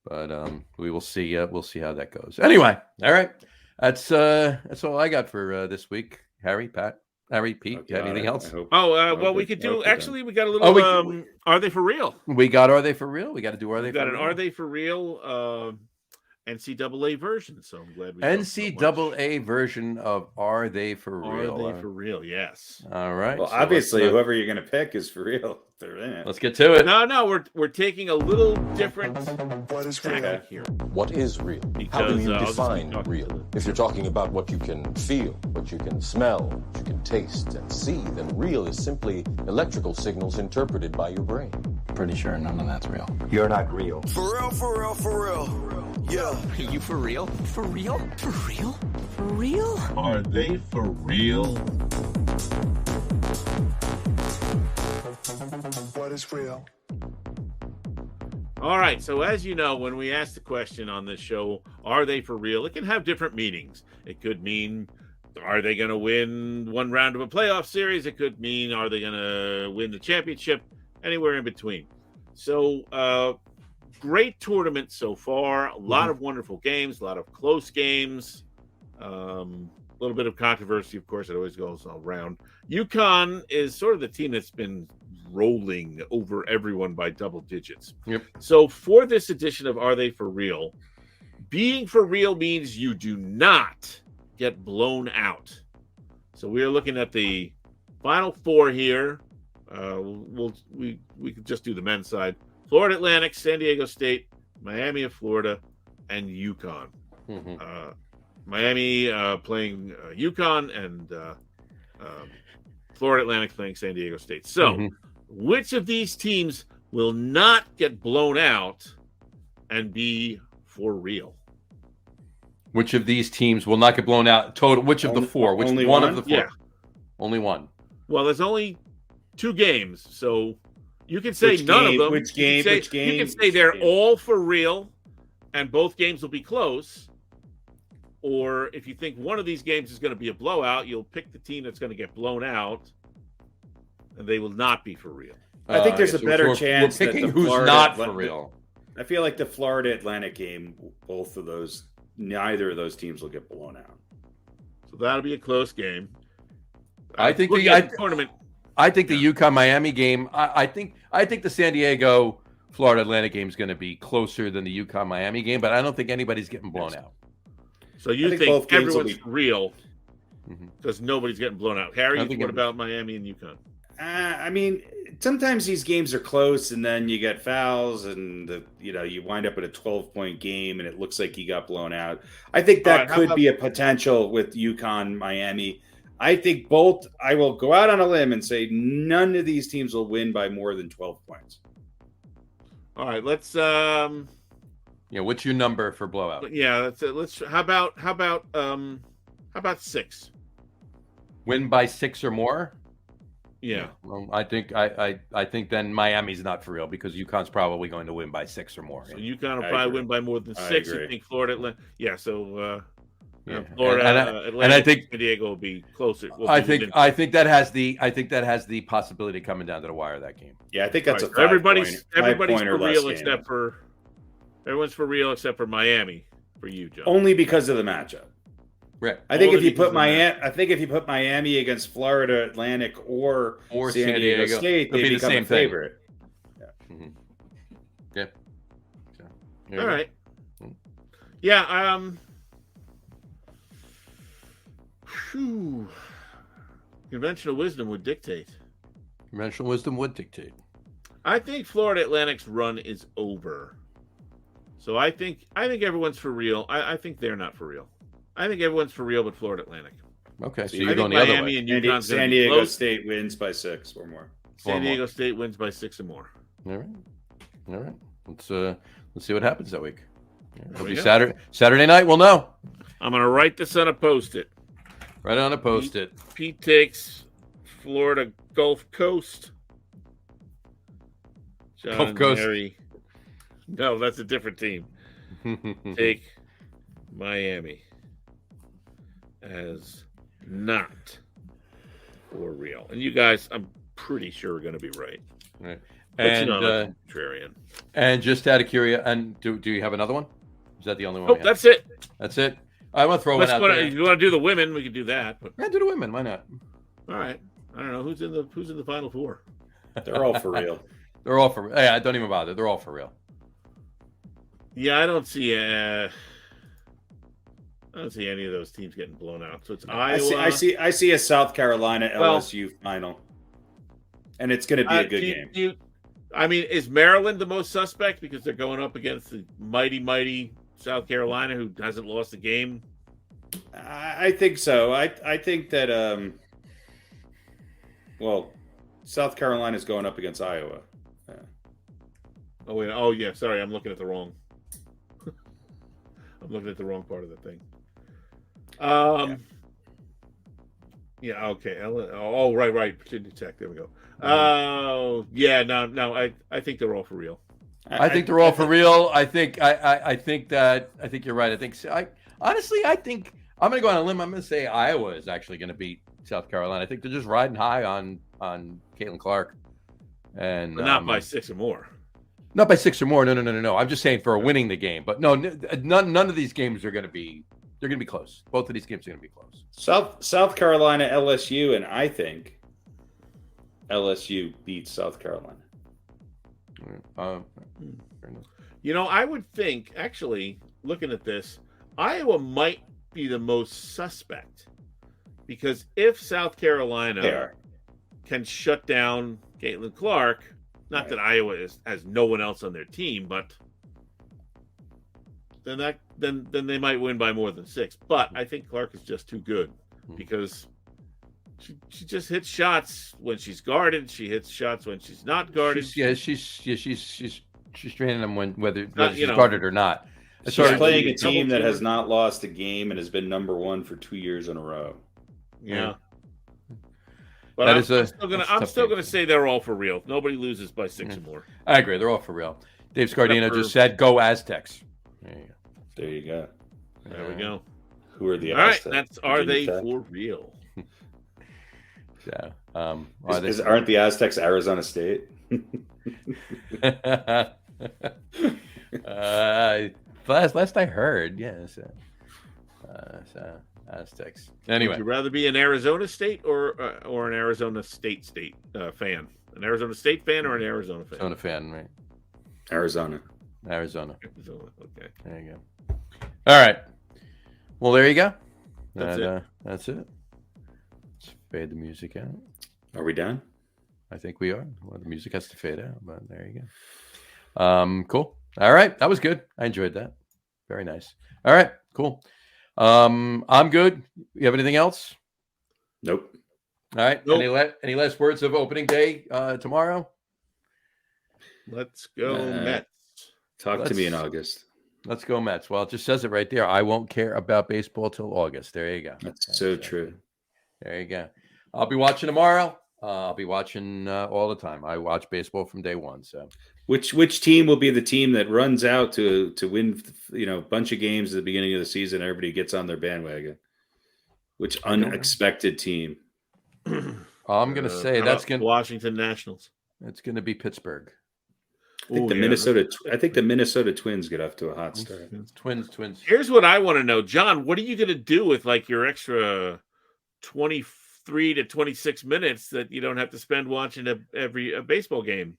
but we will see. We'll see how that goes. Anyway, all right. That's all I got for this week. Harry, Pete, Okay, anything else? Well, we could do. Actually, we got a little. Are they for real? We got Are They For Real? We got to do Are They For Real? Got an Are They For Real NCAA version. So I'm glad we NCAA version of Are They For Real? Are They For Real? Yes. All right. Well, so obviously, whoever you're going to pick is for real. They're in it. Let's get to it. No, we're taking a little different. What is real here? What is real? Because, how do you I'll define real? If you're talking about what you can feel, what you can smell, what you can taste and see, then real is simply electrical signals interpreted by your brain. Pretty sure none of that's real. You're not real. For real, for real, for real. Yeah. Are you for real? For real? For real? For real? Are they for real? What is real? All right. So as you know, when we ask the question on this show, are they for real? It can have different meanings. It could mean, are they going to win one round of a playoff series? It could mean, are they going to win the championship? Anywhere in between. So, great tournament so far. A lot of wonderful games, a lot of close games. A little bit of controversy, of course. It always goes all around. UConn is sort of the team that's been rolling over everyone by double digits. Yep. So for this edition of Are They For Real, being for real means you do not get blown out. So we are looking at the Final Four here. We could just do the men's side. Florida Atlantic, San Diego State, Miami of Florida, and UConn. Miami playing UConn, and Florida Atlantic playing San Diego State. So, which of these teams will not get blown out and be for real? Which of these teams will not get blown out? Total. Which of the four? Which one of the four? Yeah. Only one. Well, there's only 2 games, so you can say none of them. Which game? You can say they're all for real, and both games will be close. Or if you think one of these games is going to be a blowout, you'll pick the team that's going to get blown out, and they will not be for real. I think there's a better chance we're picking that who's not for real. I feel like the Florida Atlantic game, neither of those teams will get blown out. So that'll be a close game. I think the tournament. I think the UConn Miami game. I think the San Diego Florida Atlantic game is going to be closer than the UConn Miami game, but I don't think anybody's getting blown out. So you think everyone's real because nobody's getting blown out. Harry, what about Miami and UConn? I mean, sometimes these games are close, and then you get fouls, and you wind up at a 12-point game, and it looks like you got blown out. I think that could be a potential with UConn Miami. I think both. I will go out on a limb and say none of these teams will win by more than 12 points. All right, let's. What's your number for blowout? Yeah, let's. How about 6? Win by 6 or more. Yeah. Well, I think then Miami's not for real because UConn's probably going to win by 6 or more. So UConn will probably win by more than 6. You think Florida Atlantic? Yeah. So. Florida, Atlantic, and I think San Diego will be closer. I think that has the possibility of coming down to the wire that game. Yeah, I think that's everybody's for real except for everyone's for real except for Miami for you, John. Only because of the matchup. Right. I think if you put Miami against Florida Atlantic or San Diego State, they become a favorite. Yeah. Yeah. All right. Yeah. Conventional wisdom would dictate. I think Florida Atlantic's run is over. So I think everyone's for real. I think they're not for real. I think everyone's for real, but Florida Atlantic. Okay, so you're going the other way. And UConn's San Diego State wins by 6 or more. San Diego State wins by 6 or more. All right. Let's see what happens that week. It'll be Saturday night. We'll know. I'm gonna write this on a post-it. Right on a post-it. Pete takes Florida Gulf Coast. John Gulf Coast. Harry. No, that's a different team. Take Miami as not for real. And you guys, I'm pretty sure are going to be right. Right. And contrarian. And just out of curiosity, and do you have another one? Is that the only one? Oh, that's it. That's it. I want to throw one out there. If you want to do the women, we could do that. But... Yeah, do the women. Why not? All right. I don't know who's in the Final Four. They're all for real. They're all for. Yeah, don't even bother. They're all for real. Yeah, I don't see any of those teams getting blown out. So it's Iowa. I see a South Carolina LSU final, and it's going to be a good game. Is Maryland the most suspect because they're going up against the mighty South Carolina who hasn't lost a game? I think so. I think that South Carolina's going up against Iowa. Yeah. Oh wait. Oh yeah. Sorry, I'm looking at the wrong. I'm looking at the wrong part of the thing. Yeah. Okay. Oh, right. Virginia Tech. There we go. Oh, yeah. No. I think they're all for real. I think they're all for real. I think you're right. I think I'm going to go on a limb. I'm going to say Iowa is actually going to beat South Carolina. I think they're just riding high on Caitlin Clark, and but not by 6 or more. Not by 6 or more. No. I'm just saying for winning the game. But no, none of these games are going to be. They're going to be close. Both of these games are going to be close. South Carolina, LSU, and I think LSU beats South Carolina. I would think, actually, looking at this, Iowa might be the most suspect. Because if South Carolina can shut down Caitlin Clark, not that Iowa has no one else on their team, but then they might win by more than 6. But I think Clark is just too good because she just hits shots when she's guarded. She hits shots when she's not guarded. She's draining them whether she's guarded or not. She's playing a team that has not lost a game and has been number 1 for 2 years in a row. Yeah. But I'm still gonna say they're all for real. Nobody loses by 6 or more. I agree. They're all for real. Dave Scardino just said, "Go Aztecs." There you go. There we go. Who are the Aztecs? All right, are they for real? So, aren't the Aztecs Arizona State? Last I heard, yes. Aztecs. Anyway, would you rather be an Arizona State or an Arizona State fan? An Arizona State fan or an Arizona fan? Arizona fan, right? Arizona. Okay. There you go. All right. Well, there you go. That's it. That's it. Let's fade the music out. Are we done? I think we are. Well, the music has to fade out, but there you go. Cool. All right. That was good. I enjoyed that. Very nice. All right. Cool. I'm good. You have anything else? Nope. All right. Nope. Any last words of opening day tomorrow? Let's go Mets. Talk to me in August. Let's go Mets. Well, it just says it right there. I won't care about baseball till August. There you go. That's so true. There you go. I'll be watching tomorrow. I'll be watching all the time. I watch baseball from day one. So, which team will be the team that runs out to win? A bunch of games at the beginning of the season. Everybody gets on their bandwagon. Which unexpected team? I'm going to say that's going to Washington Nationals. It's going to be Pittsburgh. I think the Minnesota Twins get off to a hot start. Twins. Here's what I want to know, John. What are you going to do with your extra 23 to 26 minutes that you don't have to spend watching a baseball game?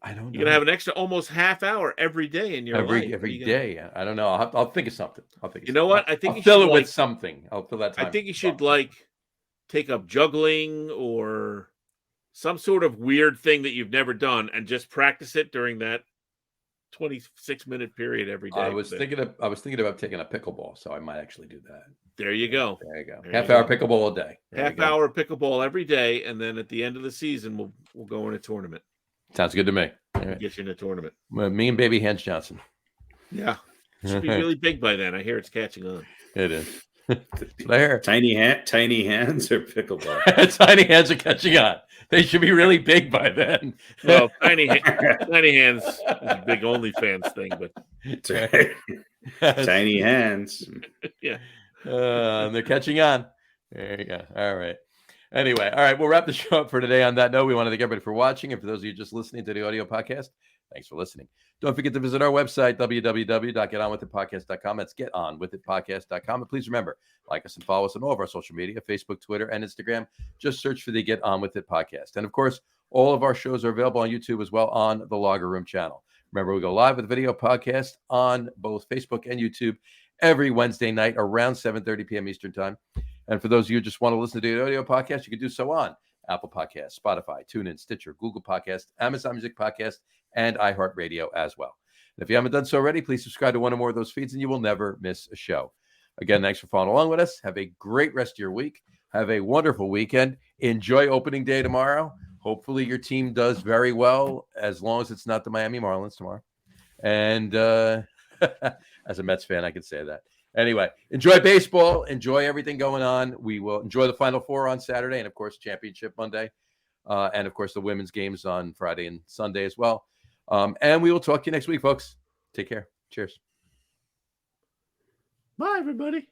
I don't know. You're going to have an extra almost half hour every day in your life. Every day. I don't know. I'll think of something. You know what? I think I'll fill it with something. I'll fill that time. I think you should take up juggling or some sort of weird thing that you've never done and just practice it during that 26-minute period every day. I was thinking about taking a pickleball, so I might actually do that. There you go. There you go. Half-hour pickleball a day. Half-hour pickleball every day, and then at the end of the season, we'll go in a tournament. Sounds good to me. Right. Get you in a tournament. Me and baby Hans Johnson. Yeah. It should be really big by then. I hear it's catching on. It is. There. Tiny hands or pickleball? Tiny hands are catching on. They should be really big by then. Well, tiny hands is a big OnlyFans thing, but tiny hands. Yeah. They're catching on. There you go. All right. Anyway, all right. We'll wrap the show up for today on that note. We want to thank everybody for watching. And for those of you just listening to the audio podcast, thanks for listening. Don't forget to visit our website, www.getonwithitpodcast.com. That's getonwithitpodcast.com. And please remember, like us and follow us on all of our social media, Facebook, Twitter, and Instagram. Just search for the Get On With It podcast. And of course, all of our shows are available on YouTube as well on the Logger Room channel. Remember, we go live with video podcast on both Facebook and YouTube every Wednesday night around 7:30 p.m. Eastern time. And for those of you who just want to listen to the audio podcast, you can do so on Apple Podcasts, Spotify, TuneIn, Stitcher, Google Podcasts, Amazon Music Podcast, and iHeartRadio as well. And if you haven't done so already, please subscribe to one or more of those feeds and you will never miss a show. Again, thanks for following along with us. Have a great rest of your week. Have a wonderful weekend. Enjoy opening day tomorrow. Hopefully your team does very well, as long as it's not the Miami Marlins tomorrow. And as a Mets fan, I can say that. Anyway, enjoy baseball. Enjoy everything going on. We will enjoy the Final Four on Saturday and, of course, Championship Monday. And, of course, the women's games on Friday and Sunday as well. And we will talk to you next week, folks. Take care. Cheers. Bye, everybody.